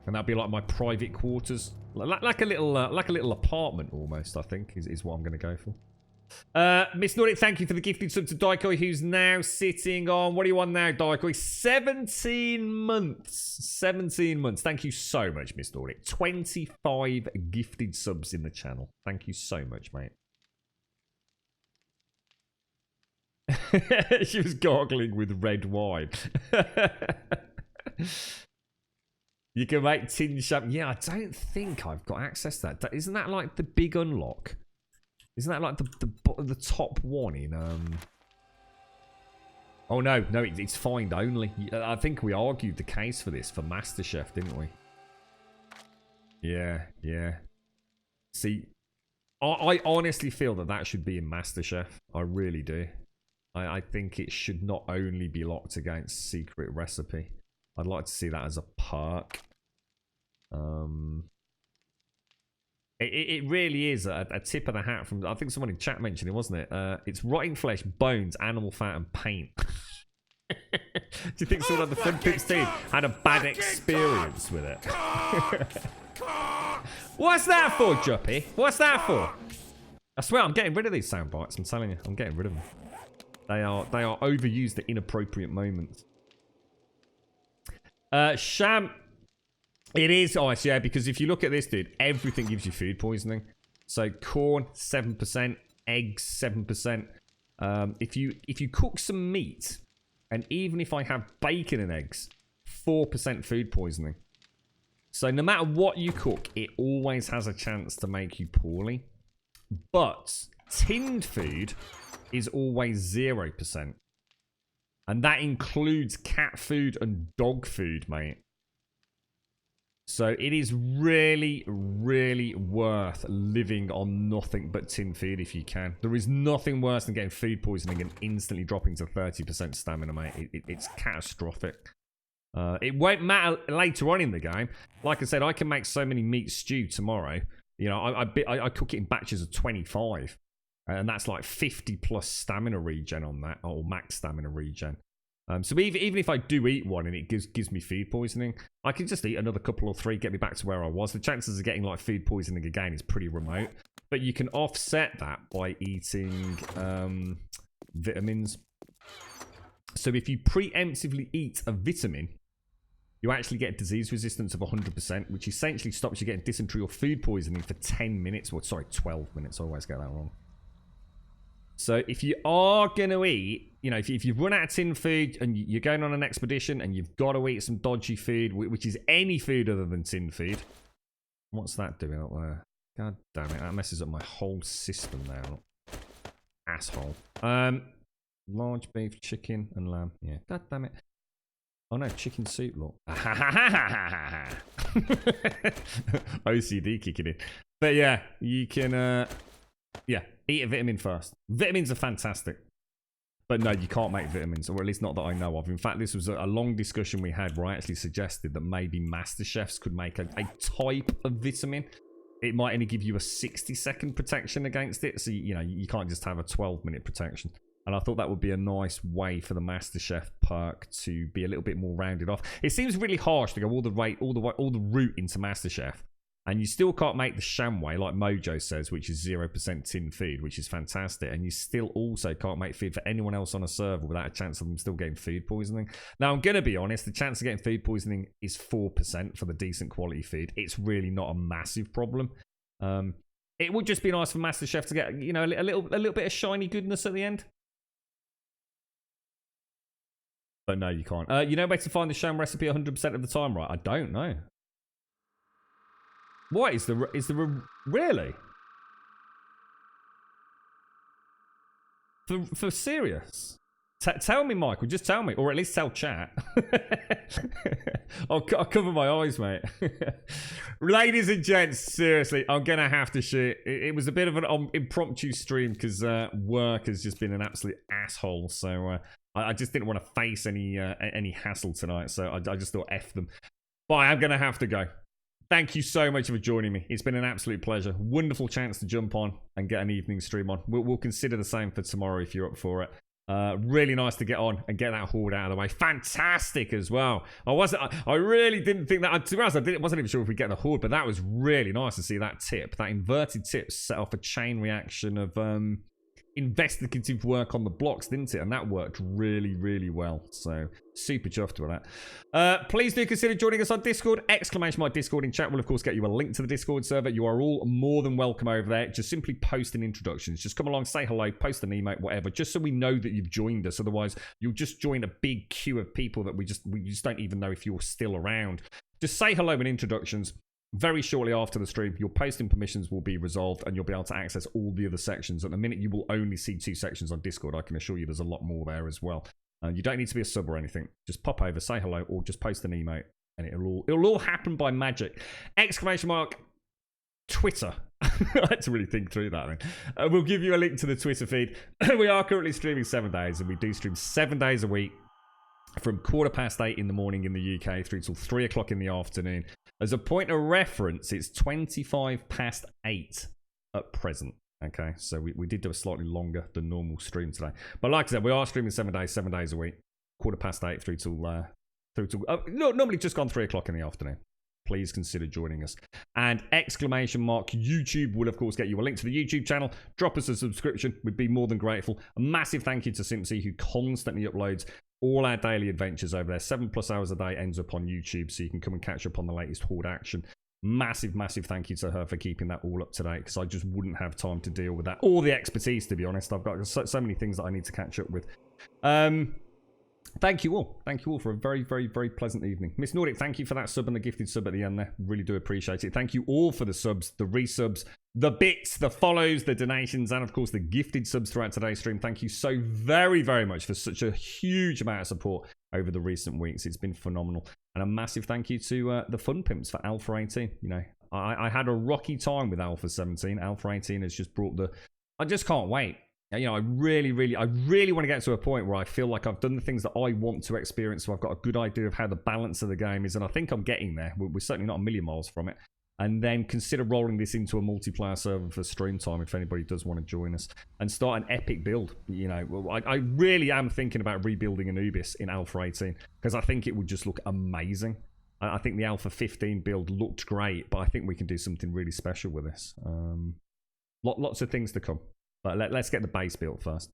And that'll be, like, my private quarters. Like a little apartment almost, I think, is what I'm going to go for. Miss Nordic, thank you for the gifted sub to Daikoi, who's now sitting on, what do you want now, Daikoi? 17 months. 17 months. Thank you so much, Miss Nordic. 25 gifted subs in the channel. Thank you so much, mate. She was gargling with red wine. You can make tin shop. Yeah, I don't think I've got access to that. Isn't that like the big unlock? Isn't that like the top one in Oh no, it's find only. I think we argued the case for this for MasterChef, didn't we? Yeah. See, I honestly feel that should be in MasterChef. I really do. I think it should not only be locked against secret recipe. I'd like to see that as a perk. It really is a tip of the hat from, I think someone in chat mentioned it, wasn't it? It's rotting flesh, bones, animal fat, and paint. Do you think someone on the Fun Pips team had a bad experience with it? What's that for, Juppy? What's that for? I swear I'm getting rid of these sound bites. I'm telling you, I'm getting rid of them. They are overused at inappropriate moments. Sham. It is ice, yeah, because if you look at this, dude, everything gives you food poisoning. So corn, 7%, eggs, 7%. If you cook some meat, and even if I have bacon and eggs, 4% food poisoning. So no matter what you cook, it always has a chance to make you poorly. But tinned food is always 0%. And that includes cat food and dog food, mate. So it is really, really worth living on nothing but tin food if you can. There is nothing worse than getting food poisoning and instantly dropping to 30% stamina, mate. It's catastrophic. It won't matter later on in the game. Like I said, I can make so many meat stew tomorrow. I cook it in batches of 25. And that's like 50 plus stamina regen on that, or max stamina regen. So even if I do eat one and it gives me food poisoning, I can just eat another couple or 3, get me back to where I was. The chances of getting like food poisoning again is pretty remote. But you can offset that by eating vitamins. So if you preemptively eat a vitamin, you actually get disease resistance of 100%, which essentially stops you getting dysentery or food poisoning for 10 minutes. Well, sorry, 12 minutes. I always get that wrong. So if you are going to eat, if you've run out of tin food and you're going on an expedition and you've got to eat some dodgy food, which is any food other than tin food. What's that doing up there? God damn it, that messes up my whole system now. Asshole. Large beef, chicken and lamb. Yeah, god damn it. Oh no, chicken soup, look. OCD kicking in. But yeah, you can, yeah, eat a vitamin first. Vitamins are fantastic. But no, you can't make vitamins, or at least not that I know of. In fact, this was a long discussion we had where I actually suggested that maybe master chefs could make a type of vitamin. It might only give you a 60-second protection against it. So, you know, you can't just have a 12-minute protection. And I thought that would be a nice way for the master chef perk to be a little bit more rounded off. It seems really harsh to go all the route into master chef. And you still can't make the sham way, like Mojo says, which is 0% tin food, which is fantastic. And you still also can't make food for anyone else on a server without a chance of them still getting food poisoning. Now, I'm going to be honest, the chance of getting food poisoning is 4% for the decent quality food. It's really not a massive problem. It would just be nice for MasterChef to get, you know, a little bit of shiny goodness at the end. But no, you can't. You know where to find the sham recipe 100% of the time, right? I don't know. What is the really? For serious? Tell me, Michael. Just tell me, or at least tell chat. I'll cover my eyes, mate. Ladies and gents, seriously, I'm gonna have to shoot. It was a bit of an impromptu stream because work has just been an absolute asshole. So I just didn't want to face any hassle tonight. So I just thought F them. But I am gonna have to go. Thank you so much for joining me. It's been an absolute pleasure. Wonderful chance to jump on and get an evening stream on. We'll consider the same for tomorrow if you're up for it. Really nice to get on and get that horde out of the way. Fantastic as well. I really didn't think that. To be honest, wasn't even sure if we'd get the horde, but that was really nice to see that tip. That inverted tip set off a chain reaction of investigative work on the blocks, didn't it? And that worked really, really well. So super chuffed with that. Please do consider joining us on Discord. !my Discord in chat will of course get you a link to the Discord server. You are all more than welcome over there. Just simply post an introductions. Just come along, say hello, post an emote, whatever, just so we know that you've joined us. Otherwise, you'll just join a big queue of people that we just don't even know if you're still around. Just say hello and introductions. Very shortly after the stream, your posting permissions will be resolved and you'll be able to access all the other sections. At the minute, you will only see 2 sections on Discord. I can assure you there's a lot more there as well. You don't need to be a sub or anything. Just pop over, say hello, or just post an emote, and it'll all happen by magic. ! Twitter. I had to really think through that then. We'll give you a link to the Twitter feed. We are currently streaming 7 days, and we do stream 7 days a week from 8:15 in the morning in the UK through till 3 o'clock in the afternoon. As a point of reference, it's 8:25 at present. Okay, so we did do a slightly longer than normal stream today. But like I said, we are streaming 7 days a week. 8:15 through till normally just gone 3 o'clock in the afternoon. Please consider joining us. And ! YouTube will of course get you a link to the YouTube channel. Drop us a subscription. We'd be more than grateful. A massive thank you to Simpsy, who constantly uploads all our daily adventures over there. 7+ hours a day ends up on YouTube, so you can come and catch up on the latest horde action. Massive thank you to her for keeping that all up to date, because I just wouldn't have time to deal with that, or the expertise, to be honest. I've got so many things that I need to catch up with. Thank you all for a very pleasant evening. Miss Nordic, thank you for that sub and the gifted sub at the end there. Really do appreciate it. Thank you all for the subs, the resubs, the bits, the follows, the donations, and of course the gifted subs throughout today's stream. Thank you so very much for such a huge amount of support over the recent weeks. It's been phenomenal. And a massive thank you to the fun pimps for Alpha 18. You know, I had a rocky time with Alpha 17. Alpha 18 has just brought I just can't wait. You know, I really want to get to a point where I feel like I've done the things that I want to experience, so I've got a good idea of how the balance of the game is, and I think I'm getting there. We're certainly not a million miles from it. And then consider rolling this into a multiplayer server for stream time if anybody does want to join us, and start an epic build. You know, I really am thinking about rebuilding Anubis in Alpha 18, because I think it would just look amazing. I think the Alpha 15 build looked great, but I think we can do something really special with this. Lots of things to come. But let's get the base built first.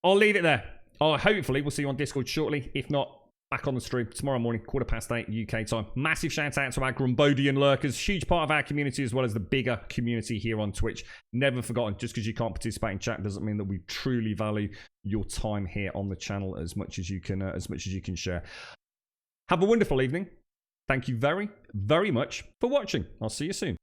I'll leave it there. Hopefully, we'll see you on Discord shortly. If not, back on the stream tomorrow morning, 8:15 UK time. Massive shout out to our Grumbodian lurkers. Huge part of our community, as well as the bigger community here on Twitch. Never forgotten, just because you can't participate in chat doesn't mean that we truly value your time here on the channel as much as you can share. Have a wonderful evening. Thank you very much for watching. I'll see you soon.